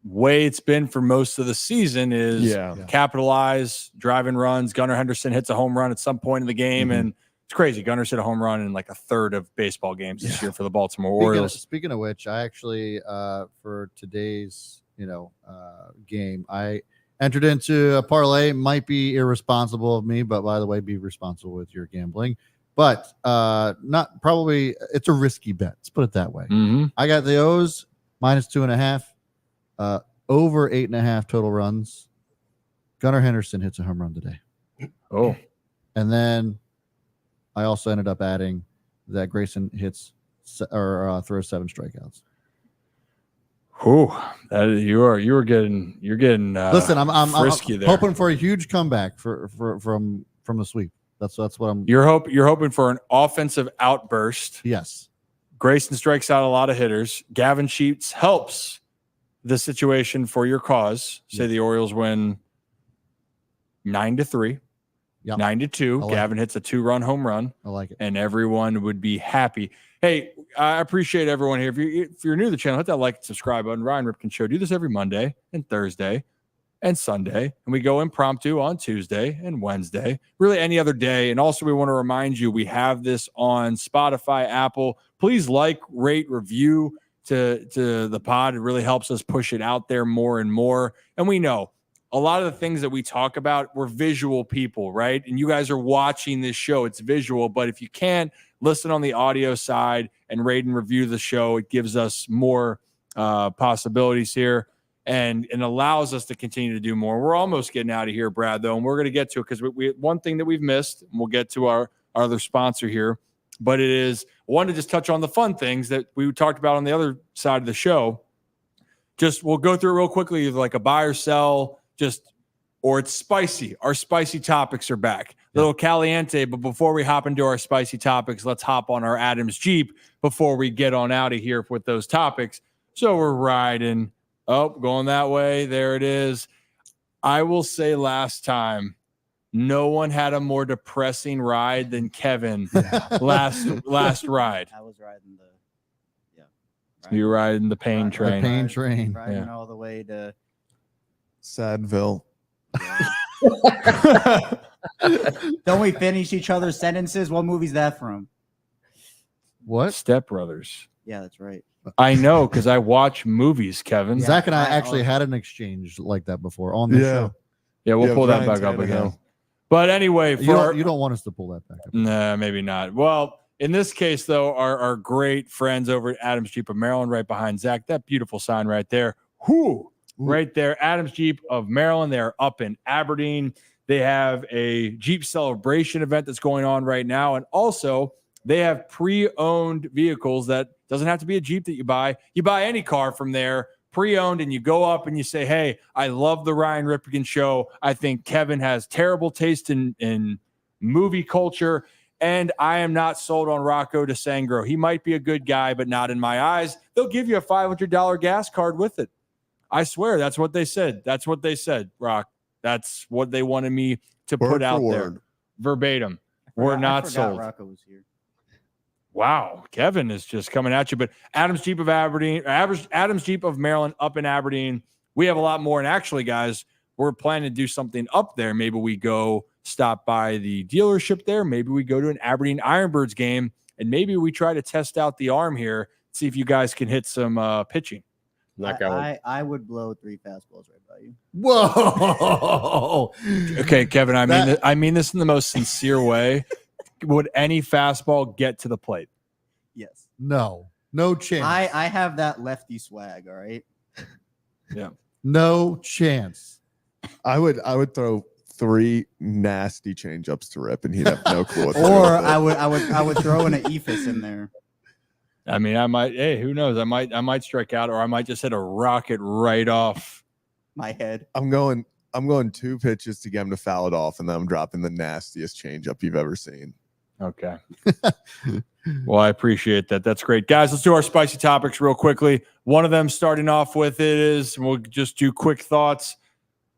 way it's been for most of the season, is capitalize, driving runs. Gunnar Henderson hits a home run at some point in the game, and it's crazy. Gunner's hit a home run in like a third of baseball games this year for the Baltimore Orioles. Speaking of which, I actually, for today's, game, I entered into a parlay. Might be irresponsible of me, but by the way, be responsible with your gambling. But not probably, it's a risky bet. Let's put it that way. I got the O's -2.5, over 8.5 total runs. Gunnar Henderson hits a home run today. Oh, and then I also ended up adding that Grayson hits or throws 7 strikeouts. Oh, you're getting Listen, I'm frisky there. hoping for a huge comeback from the sweep. That's what I'm. You're hoping for an offensive outburst. Yes. Grayson strikes out a lot of hitters. Gavin Sheets helps the situation for your cause. Say the Orioles win 9-3. 9-2. like Gavin hits a 2-run home run. I like it. And everyone would be happy. Hey, I appreciate everyone here. If you're new to the channel, hit that like and subscribe button. Ryan Ripken Show. Do this every Monday and Thursday and Sunday. And we go impromptu on Tuesday and Wednesday. Really any other day. And also we want to remind you, we have this on Spotify, Apple. Please like, rate, review to the pod. It really helps us push it out there more and more. And we know a lot of the things that we talk about, we're visual people, right? And you guys are watching this show. It's visual, but if you can't listen on the audio side and rate and review the show, it gives us more possibilities here and allows us to continue to do more. We're almost getting out of here, Brad, though, and we're going to get to it because we one thing that we've missed, and we'll get to our other sponsor here, but it is I wanted to just touch on the fun things that we talked about on the other side of the show. Just we'll go through it real quickly, either like a buy or sell, or it's spicy. Our spicy topics are back. Little caliente, but before we hop into our spicy topics, let's hop on our Adams Jeep before we get on out of here with those topics. So we're riding. Oh, going that way. There it is. I will say last time, no one had a more depressing ride than Kevin last ride. I was riding You were riding the pain train. The pain train. riding all the way to Sadville. Don't we finish each other's sentences? What movie's that from? What? Step Brothers. Yeah, that's right. I know because I watch movies, Kevin. Zach and I I actually also- had an exchange like that before on the show. Yeah, we'll Yeah, pull that Brian back up again. Tannehill. But anyway, You don't want us to pull that back up. Nah, maybe not. Well, in this case, though, our great friends over at Adams Jeep of Maryland, right behind Zach, that beautiful sign right there. Whoo! Right there, Adams Jeep of Maryland. They're up in Aberdeen. They have a Jeep celebration event that's going on right now. And also, they have pre-owned vehicles that doesn't have to be a Jeep that you buy. You buy any car from there, pre-owned, and you go up and you say, hey, I love the Ryan Ripken Show. I think Kevin has terrible taste in movie culture. And I am not sold on Rocco DeSangro. He might be a good guy, but not in my eyes. They'll give you a $500 gas card with it. I swear, that's what they said. That's what they said, Rock. That's what they wanted me to Word put for out there. word. Verbatim. We're not I forgot sold. Rocco was here. Wow. Kevin is just coming at you. But Adams Jeep of Aberdeen, Adams Jeep of Maryland up in Aberdeen. We have a lot more. And actually, guys, we're planning to do something up there. Maybe we go stop by the dealership there. Maybe we go to an Aberdeen Ironbirds game. And maybe we try to test out the arm here, see if you guys can hit some pitching. Not going. I would blow 3 fastballs right by you. Whoa. Okay, Kevin, I mean this in the most sincere way. Would any fastball get to the plate? Yes. No chance. I have that lefty swag, all right? No chance. I would throw 3 nasty changeups to Rip, and he'd have no clue. What to do Or with it. I would throw in an ephus in there. I mean, I might. Hey, who knows? I might strike out, or I might just hit a rocket right off. My head. I'm going 2 pitches to get him to foul it off, and then I'm dropping the nastiest changeup you've ever seen. Okay. Well, I appreciate that. That's great, guys. Let's do our spicy topics real quickly. One of them, starting off with, we'll just do quick thoughts.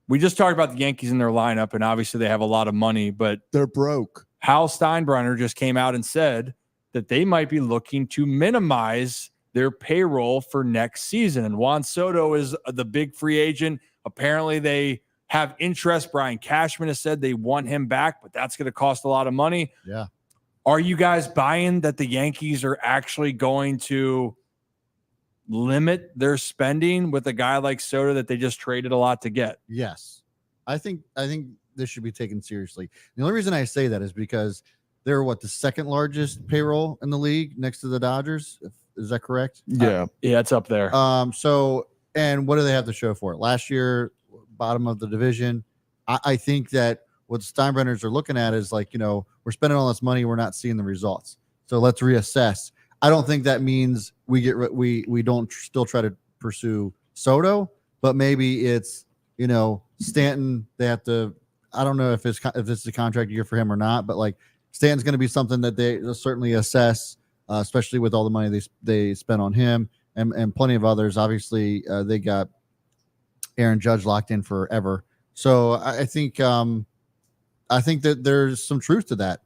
We just talked about the Yankees in their lineup, and obviously they have a lot of money, but They're broke. Hal Steinbrenner just came out and said that they might be looking to minimize their payroll for next season. And Juan Soto is the big free agent. Apparently they have interest. Brian Cashman has said they want him back, but that's going to cost a lot of money. Yeah. Are you guys buying that the Yankees are actually going to limit their spending with a guy like Soto that they just traded a lot to get? Yes. I think this should be taken seriously. The only reason I say that is because they're the second largest payroll in the league next to the Dodgers. Is that correct? Yeah. Yeah, it's up there. So, and what do they have to show for it? Last year, bottom of the division. I think that what Steinbrenners are looking at is we're spending all this money, we're not seeing the results. So let's reassess. I don't think that means we don't still try to pursue Soto, but maybe it's Stanton. They have to. I don't know if it's a contract year for him or not, but Stanton's going to be something that they certainly assess, especially with all the money they spent on him and plenty of others. Obviously, they got Aaron Judge locked in forever. So I think that there's some truth to that,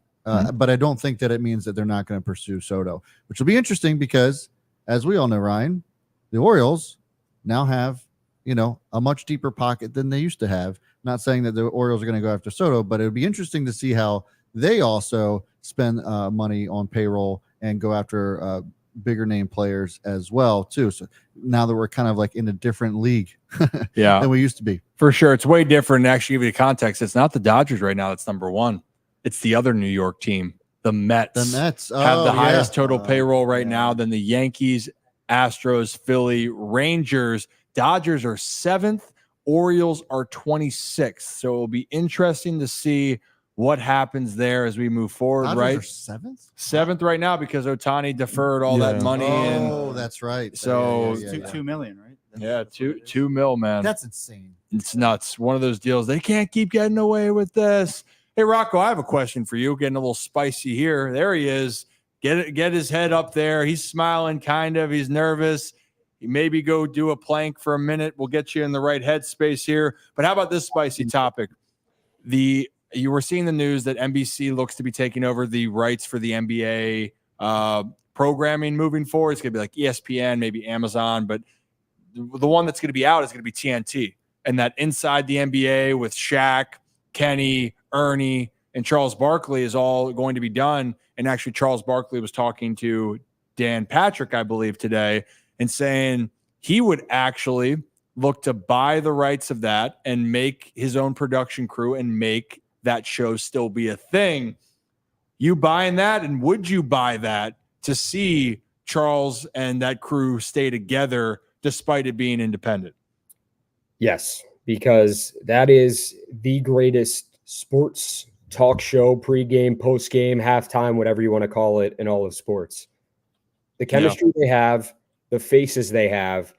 but I don't think that it means that they're not going to pursue Soto, which will be interesting because, as we all know, Ryan, the Orioles now have a much deeper pocket than they used to have. Not saying that the Orioles are going to go after Soto, but it would be interesting to see how they also spend money on payroll and go after bigger name players as well too. So now that we're kind of like in a different league than we used to be. For sure. It's way different. Actually, give you the context. It's not the Dodgers right now that's number one. It's the other New York team. The Mets. The Mets have the highest total payroll right now than the Yankees, Astros, Philly, Rangers. Dodgers are 7th. Orioles are 26th. So it will be interesting to see what happens there as we move forward. Dodgers right? Are 7th? 7th right now because Ohtani deferred all that money. That's right. So $2 million, right? yeah, two mil, man. That's insane. It's nuts. One of those deals. They can't keep getting away with this. Hey, Rocco, I have a question for you. Getting a little spicy here. There he is. Get his head up there. He's smiling, kind of. He's nervous. He maybe go do a plank for a minute. We'll get you in the right headspace here. But how about this spicy topic? You were seeing the news that NBC looks to be taking over the rights for the NBA programming moving forward. It's going to be like ESPN, maybe Amazon, but the one that's going to be out is going to be TNT. And that Inside the NBA with Shaq, Kenny, Ernie, and Charles Barkley is all going to be done. And actually, Charles Barkley was talking to Dan Patrick, I believe, today, and saying he would actually look to buy the rights of that and make his own production crew and make that show still be a thing. You buying that? And would you buy that to see Charles and that crew stay together despite it being independent? Yes, because that is the greatest sports talk show, pregame, postgame, halftime, whatever you want to call it, in all of sports. The chemistry they have, the faces they have,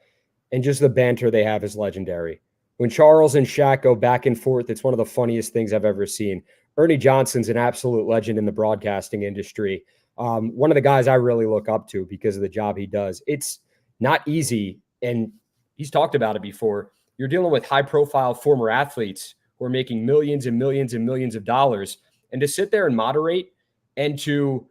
and just the banter they have is legendary. When Charles and Shaq go back and forth, it's one of the funniest things I've ever seen. Ernie Johnson's an absolute legend in the broadcasting industry. One of the guys I really look up to because of the job he does. It's not easy, and he's talked about it before. You're dealing with high-profile former athletes who are making millions and millions and millions of dollars, and to sit there and moderate and to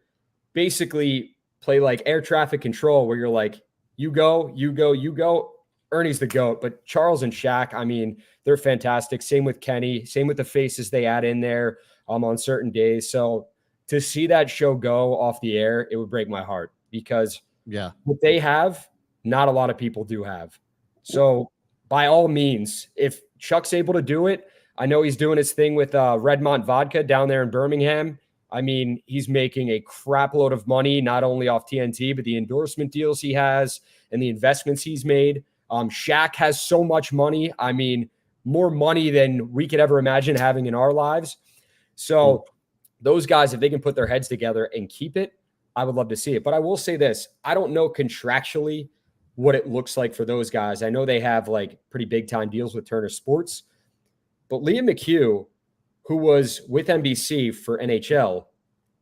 basically play like air traffic control where you're like, you go, you go, you go. Ernie's the GOAT, but Charles and Shaq, I mean, they're fantastic. Same with Kenny, same with the faces they add in there on certain days. So to see that show go off the air, it would break my heart because what they have, not a lot of people do have. So by all means, if Chuck's able to do it, I know he's doing his thing with Redmont Vodka down there in Birmingham. I mean, he's making a crap load of money, not only off TNT, but the endorsement deals he has and the investments he's made. Shaq has so much money. I mean, more money than we could ever imagine having in our lives. So those guys, if they can put their heads together and keep it, I would love to see it. But I will say this, I don't know contractually what it looks like for those guys. I know they have like pretty big time deals with Turner Sports, but Liam McHugh, who was with NBC for NHL,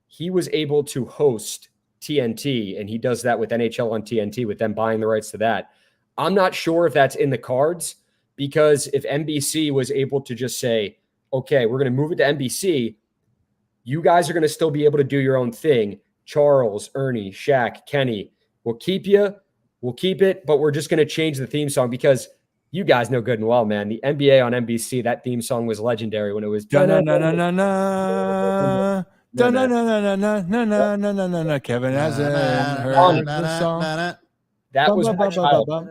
he was able to host TNT, and he does that with NHL on TNT with them buying the rights to that. I'm not sure if that's in the cards, because if NBC was able to just say, okay, we're going to move it to NBC, you guys are going to still be able to do your own thing. Charles, Ernie, Shaq, Kenny, we'll keep you. We'll keep it, but we're just going to change the theme song because you guys know good and well, man. The NBA on NBC, that theme song was legendary when it was Kevin hasn't heard the song. That was my childhood.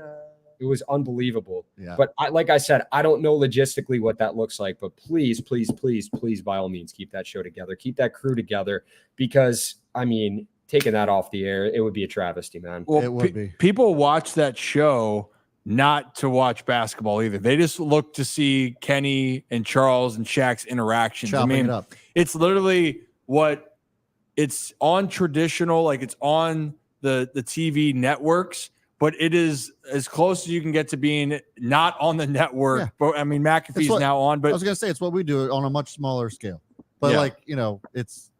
It was unbelievable. Yeah. But like I said, I don't know logistically what that looks like, but please, please, please, please, by all means, keep that show together. Keep that crew together because, I mean, taking that off the air, it would be a travesty, man. Well, it would be. People watch that show not to watch basketball either. They just look to see Kenny and Charles and Shaq's interactions. Chopping it up. It's literally what it's on traditional, like it's on the TV networks, but it is as close as you can get to being not on the network. Yeah. But I mean, McAfee's now on, but I was going to say it's what we do on a much smaller scale. But like, you know, it's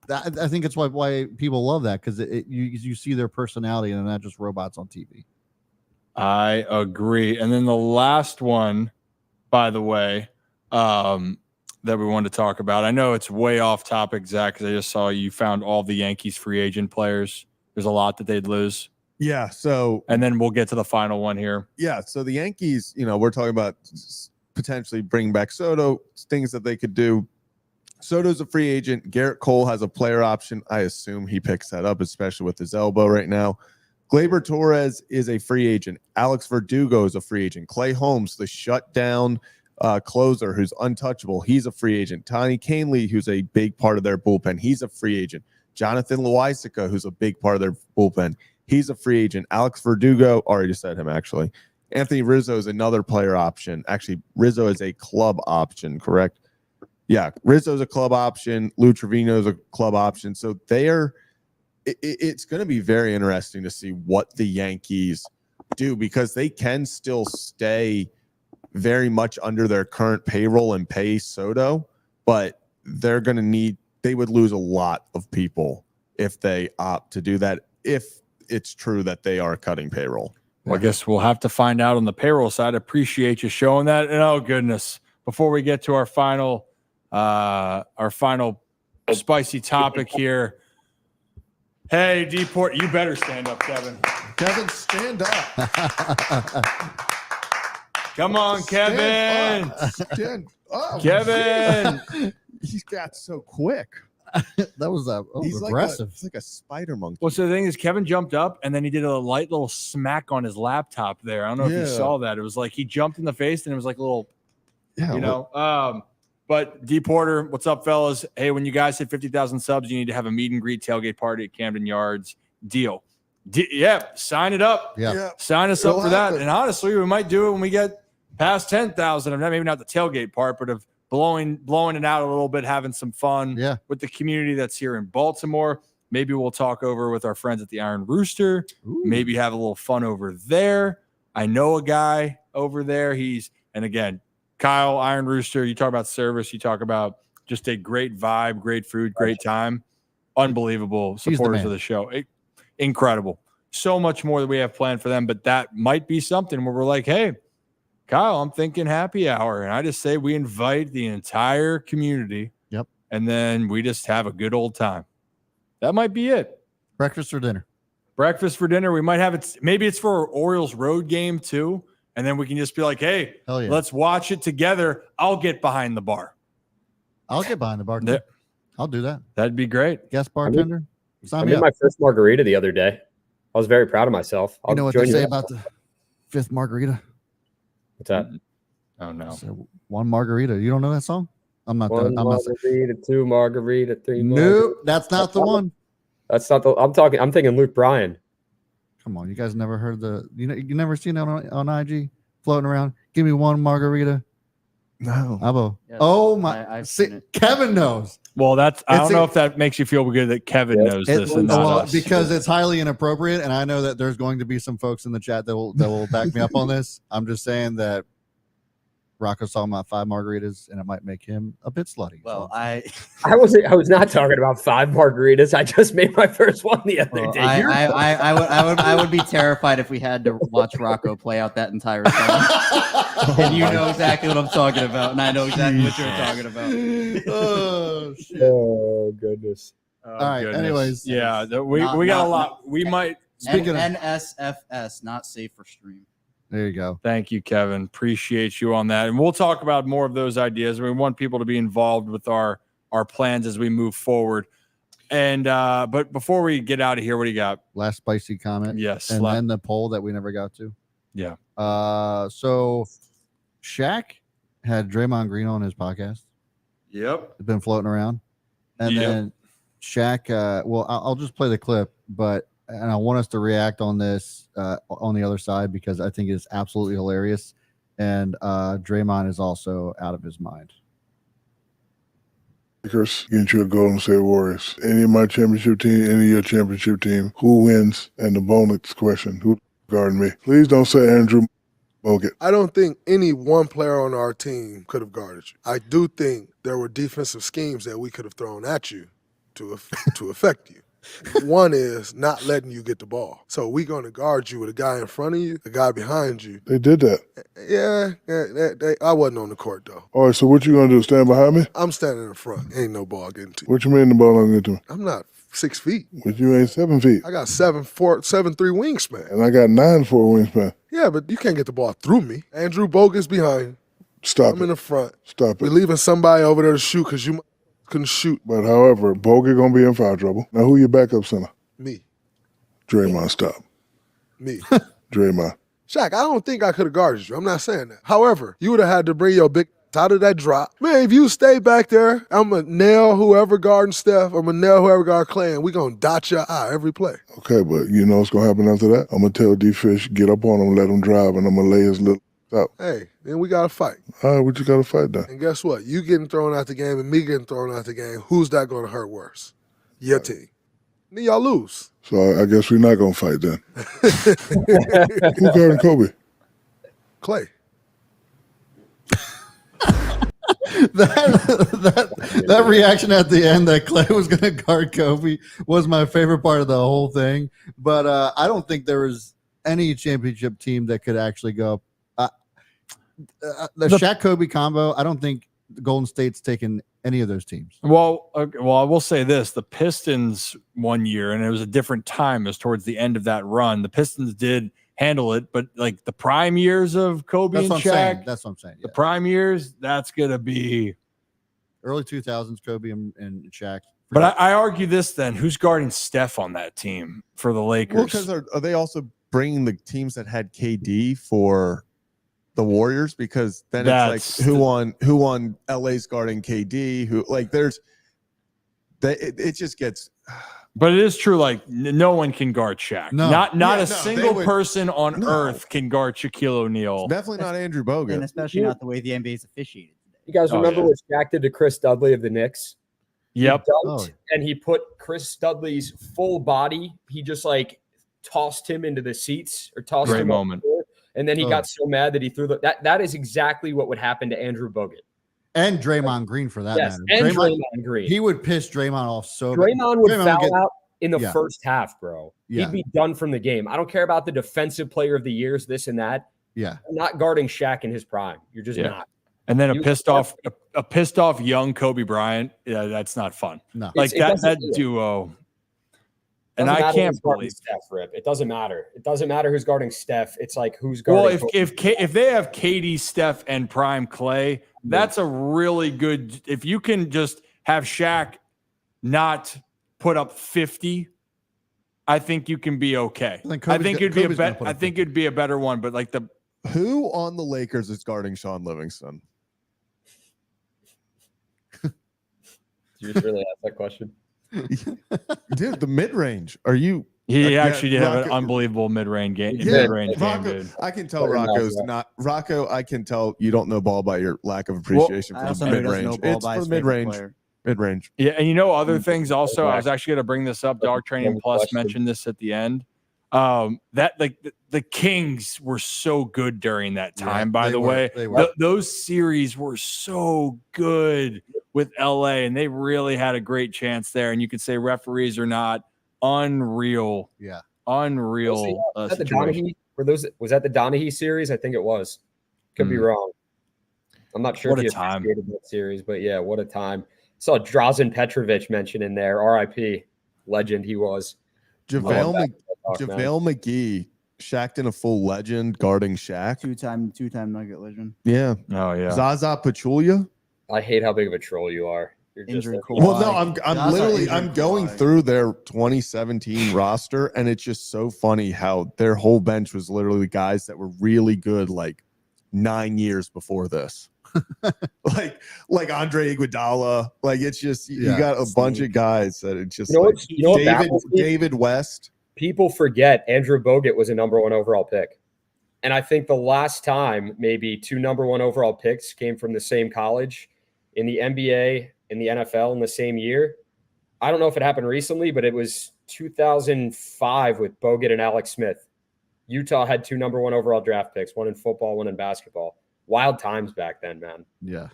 that, I think it's why people love that, because you see their personality and not just robots on TV. I agree. And then the last one, by the way, that we wanted to talk about. I know it's way off topic, Zach, because I just saw you found all the Yankees free agent players. There's a lot that they'd lose. Yeah. So, and then we'll get to the final one here. Yeah. So the Yankees, you know, we're talking about potentially bringing back Soto, things that they could do. Soto's a free agent. Garrett Cole has a player option. I assume he picks that up, especially with his elbow right now. Gleyber Torres is a free agent. Alex Verdugo is a free agent. Clay Holmes, the shutdown closer who's untouchable, he's a free agent. Tony Kahnle, who's a big part of their bullpen, he's a free agent. Jonathan Loaisiga, who's a big part of their bullpen, he's a free agent. Alex Verdugo, already said him actually. Anthony Rizzo is another player option. Actually, Rizzo is a club option, correct? Yeah, Rizzo's a club option. Lou Trevino's a club option. So it's going to be very interesting to see what the Yankees do, because they can still stay very much under their current payroll and pay Soto, but they would lose a lot of people if they opt to do that, if it's true that they are cutting payroll. Well, I guess we'll have to find out on the payroll side. Appreciate you showing that. And oh goodness, before we get to our final spicy topic here. Hey, Deport, you better stand up, Kevin. Kevin, stand up. Come on, Kevin. Stand up. Kevin. He got so quick. That was He's aggressive. He's like a spider monkey. Well, so the thing is, Kevin jumped up and then he did a light little smack on his laptop there. I don't know if you saw that. It was like he jumped in the face and it was like a little, But D Porter, what's up, fellas? Hey, when you guys hit 50,000 subs, you need to have a meet and greet tailgate party at Camden Yards. Deal. Sign it up. Yeah. Sign us up for that. And honestly, we might do it when we get past 10,000. Maybe not the tailgate part, but of blowing it out a little bit, having some fun with the community that's here in Baltimore. Maybe we'll talk over with our friends at the Iron Rooster. Ooh. Maybe have a little fun over there. I know a guy over there. And again, Kyle, Iron Rooster, you talk about service, you talk about just a great vibe, great food, great time. Unbelievable supporters of the show. Incredible. So much more that we have planned for them, but that might be something where we're like, hey, Kyle, I'm thinking happy hour. And I just say we invite the entire community. Yep. And then we just have a good old time. That might be it. Breakfast or dinner? Breakfast for dinner. We might have it. Maybe it's for our Orioles road game too. And then we can just be like, hey, let's watch it together. I'll get behind the bar. I'll get behind the bar. Yeah. I'll do that. That'd be great. Guest bartender. I made my first margarita the other day. I was very proud of myself. You know what they say about the fifth margarita? What's that? Oh, no. So one margarita. You don't know that song? I'm not. One margarita, two margarita, three margarita. Nope, that's not the one. That's not the. I'm thinking Luke Bryan. Come on, you guys never heard you never seen it on IG floating around. Give me one margarita. No. Abo. Yes, Oh my! I've seen it. Kevin knows. Well, I don't know if that makes you feel good that Kevin knows this and not us. Because it's highly inappropriate, and I know that there's going to be some folks in the chat that will back me up on this. I'm just saying that Rocco's talking about 5 margaritas, and it might make him a bit slutty. Well, so. I was not talking about 5 margaritas. I just made my first one the other day. I would be terrified if we had to watch Rocco play out that entire song. And you know exactly what I'm talking about, and I know exactly what you're talking about. Oh shit! Oh goodness! All right. Goodness. Anyways, we got a lot. We might speaking of NSFS, not safe for stream. There you go. Thank you, Kevin. Appreciate you on that. And we'll talk about more of those ideas. We want people to be involved with our plans as we move forward. And but before we get out of here, what do you got? Last spicy comment. Yes. And then the poll that we never got to. Yeah. So Shaq had Draymond Green on his podcast. Yep. It's been floating around. And then Shaq, I'll just play the clip, and I want us to react on this on the other side because I think it's absolutely hilarious. And Draymond is also out of his mind. Lakers get you a Golden State Warriors. Any of my championship team, any of your championship team, who wins? And the bonus question, who guarding me? Please don't say Andrew Bogut. I don't think any one player on our team could have guarded you. I do think there were defensive schemes that we could have thrown at you to affect you. One is not letting you get the ball. So we're going to guard you with a guy in front of you, a guy behind you. They did that. I wasn't on the court, though. All right, so what you going to do, stand behind me? I'm standing in front. Ain't no ball getting to you. What you mean the ball don't get to me? I'm not 6 feet. But you ain't 7 feet. I got 7'3" wingspan. And I got 9'4" wingspan. Yeah, but you can't get the ball through me. Andrew Bogut's behind. Stop I'm in the front. Stop it. We're leaving somebody over there to shoot because you couldn't shoot. But however, Bogut going to be in foul trouble. Now who your backup center? Me. Draymond, stop. Me. Draymond. Shaq, I don't think I could have guarded you. I'm not saying that. However, you would have had to bring your big out of that drop. Man, if you stay back there, I'm going to nail whoever guarding Steph. I'm going to nail whoever guarding Clay, and we're going to dot your eye every play. Okay, but you know what's going to happen after that? I'm going to tell D-Fish, get up on him, let him drive, and I'm going to lay his little out. Hey, then we got to fight. All right, we just got to fight then. And guess what? You getting thrown out the game and me getting thrown out the game, who's that going to hurt worse? Your team. Then y'all lose. So I guess we're not going to fight then. Who guarding Kobe? Clay. that reaction at the end that Clay was going to guard Kobe was my favorite part of the whole thing. But I don't think there was any championship team that could actually go. The Shaq Kobe combo, I don't think Golden State's taken any of those teams. Well, I will say this: the Pistons one year, and it was a different time. It was towards the end of that run. The Pistons did handle it, but like the prime years of Kobe and Shaq, that's what I'm saying. The prime years, that's gonna be early 2000s Kobe and Shaq. But I argue this then: who's guarding Steph on that team for the Lakers? Well, because are they also bringing the teams that had KD for the Warriors? Because then it's like who on LA's guarding KD? Who like there's that it just gets. But it is true, like no one can guard Shaq. No. Not a single person on earth can guard Shaquille O'Neal. Definitely not Andrew Bogut. And especially not the way the NBA is officiated today. You guys remember what Shaq did to Chris Dudley of the Knicks? Yep. He dunked, and he put Chris Dudley's full body. He just like tossed him into the seats or tossed Great him moment. Over, and then he got so mad that he threw that is exactly what would happen to Andrew Bogut. And Draymond Green for that matter. And Draymond Green. He would piss Draymond off so bad. Draymond would foul get out in the first half, bro. Yeah. He'd be done from the game. I don't care about the defensive player of the years, this and that. Yeah. I'm not guarding Shaq in his prime. You're just not. And then a pissed off young Kobe Bryant. Yeah, that's not fun. No. Like that duo. And I can't believe Steph, Rip. It doesn't matter. It doesn't matter who's guarding Steph. It's like who's guarding. Well, if they have KD, Steph, and prime Clay, that's a really good. If you can just have Shaq not put up 50, I think you can be okay. I think it'd be a better one. But like who on the Lakers is guarding Sean Livingston? Did you just really ask that question? Dude, the mid-range. Are you? He actually did have an unbelievable mid-range game. Dude. I can tell Rocco's not Rocco. I can tell you don't know ball by your lack of appreciation for the mid-range. It's for mid-range. Mid-range. Yeah, and other things also. I was actually going to bring this up. Dog Training Plus mentioned this at the end. That like the Kings were so good during that time. By the way, those series were so good with LA, and they really had a great chance there. And you could say referees are not unreal. Yeah, unreal. Was that the Donaghy series? I think it was. Could be wrong. I'm not sure what if he officiated that series, but yeah, what a time. Saw Drazen Petrovic mentioned in there. R.I.P. Legend he was. JaVale McGee, Shaq in a full legend guarding Shaq. Two-time Nugget legend. Yeah. Oh yeah. Zaza Pachulia. I hate how big of a troll you are. You're Injured just well, no, I'm literally going through their 2017 roster, and it's just so funny how their whole bench was literally guys that were really good like 9 years before this. like Andre Iguodala, like it's just you got a bunch of guys that it's just David West. People forget Andrew Bogut was a number 1 overall pick, and I think the last time maybe 2 number 1 overall picks came from the same college in the NBA in the NFL in the same year. I don't know if it happened recently, but it was 2005 with Bogut and Alex Smith. Utah had 2 number 1 overall draft picks, one in football, one in basketball. Wild times back then, man. Yeah.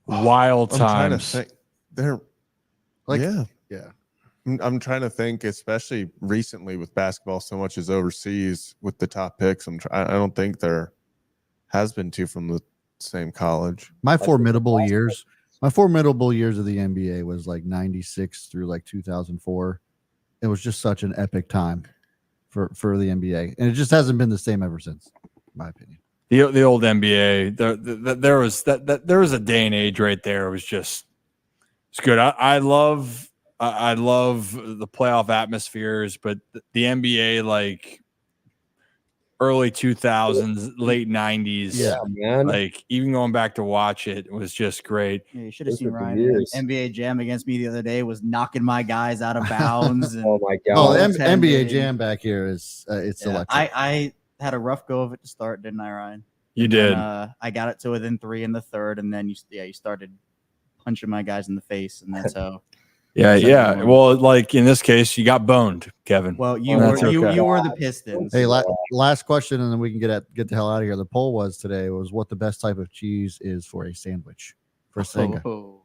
Wild times. I'm trying to think. They're like, yeah. I'm trying to think, especially recently with basketball, so much is overseas with the top picks. I don't think there has been 2 from the same college. My formidable years of the NBA was like 96 through like 2004. It was just such an epic time for the NBA, and it just hasn't been the same ever since, in my opinion. The old NBA, there was a day and age right there. It was just it's good. I love the playoff atmospheres, but the NBA, like early 2000s, late 90s. Yeah. man. Like even going back to watch it was just great. Yeah, you should have Those seen were the Ryan years. in NBA Jam against me the other day. Was knocking my guys out of bounds. And Oh my Oh, god. the goaltending. NBA Jam back here is it's yeah, electric. I had a rough go of it to start, didn't I, Ryan? You And did. then, I got it to within 3 in the third, and then you started punching my guys in the face, and that's how. Yeah. Well, like in this case, you got boned, Kevin. Well, you That's were okay. you were the Pistons. Hey, last question, and then we can get the hell out of here. The poll was today was what the best type of cheese is for a sandwich for Senga. Oh.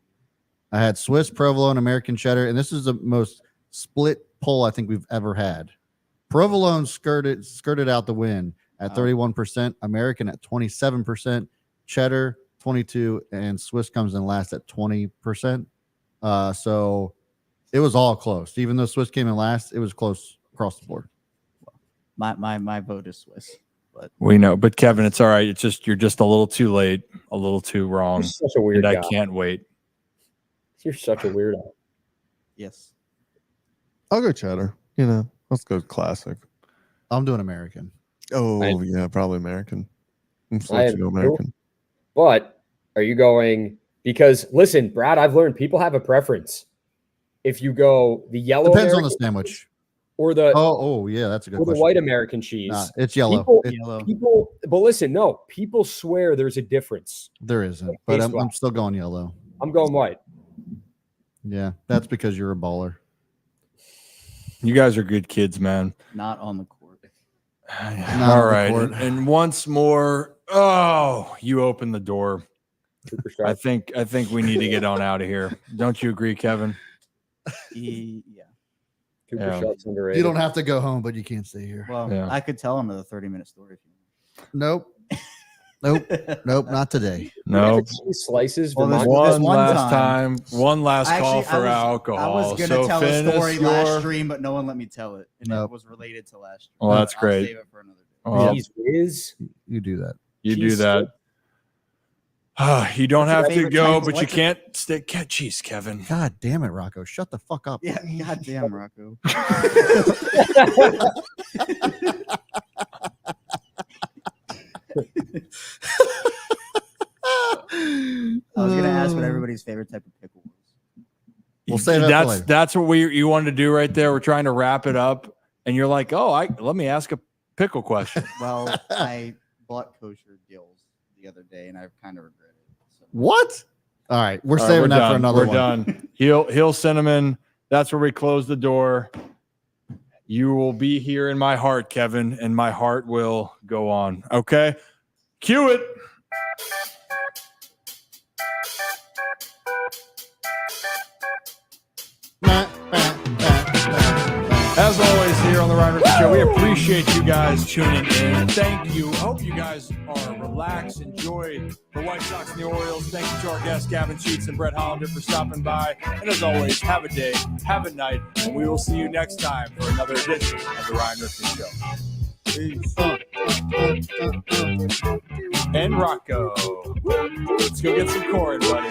I had Swiss, provolone, American cheddar, and this is the most split poll I think we've ever had. Provolone skirted out the win at 31%, American at 27%, cheddar 22%, and Swiss comes in last at 20%. So it was all close. Even though Swiss came in last, it was close across the board. My vote is Swiss. But We know, but Kevin, it's all right. It's just you're just a little too late, a little too wrong. You're such a weird And guy. I can't wait. You're such a weirdo. yes. I'll go cheddar. You know, let's go classic. I'm doing American. Oh, I- yeah, probably American. I'm I supposed to am go too. American. But are you going because listen, Brad, I've learned people have a preference. If you go the yellow Depends on the American sandwich. or the Oh, yeah, that's a good or the question. white American cheese. Nah, it's yellow. People, It- people, but listen, no, people swear there's a difference. there isn't, but I'm still going yellow. I'm going white. Yeah, that's because you're a baller. You guys are good kids, man. Not on the court. All on the right. court. And once more, you opened the door. Super I sharp. think we need to get on out of here. Don't you agree, Kevin? Yeah. Cooper Yeah. Sharp's underrated. You don't have to go home, but you can't stay here. Well, Yeah. I could tell another 30-minute story if you Nope. Nope. Nope. Not today. Do we have No. the cheese slices. Well, Vermont- there's One one last time- time. One last call Actually, for alcohol. I was gonna So tell finish a story last your- stream, but no one let me tell it, and Nope. it was related to last stream. Well, that's I'll great. Save it for another day. Well, Cheese whiz. You do that. you do cheese that. You don't What's your have to favorite go, Chinese- but you what's your- can't stay. Jeez, Kevin. God damn it, Rocco. Shut the fuck up. Yeah, goddamn, Rocco. I was gonna ask what everybody's favorite type of pickle was. We'll save that for later. That's what you wanted to do right there. We're trying to wrap it up, and you're like, let me ask a pickle question. Well, I bought kosher gills the other day, and I've kind of regretted it. So. What? All right. We're All right, saving we're that done. for another We're one. done. Heel cinnamon. That's where we close the door. You will be here in my heart, Kevin, and my heart will go on. Okay, cue it. As always, here on the Ryan Ripken Show, we appreciate you guys tuning in. Thank you. I hope you guys are relaxed, enjoy the White Sox and the Orioles. Thank you to our guests, Gavin Sheets and Brett Hollander, for stopping by. And as always, have a day, have a night, and we will see you next time for another edition of the Ryan Ripken Show. Peace. And Rocco. Let's go get some corn, buddy.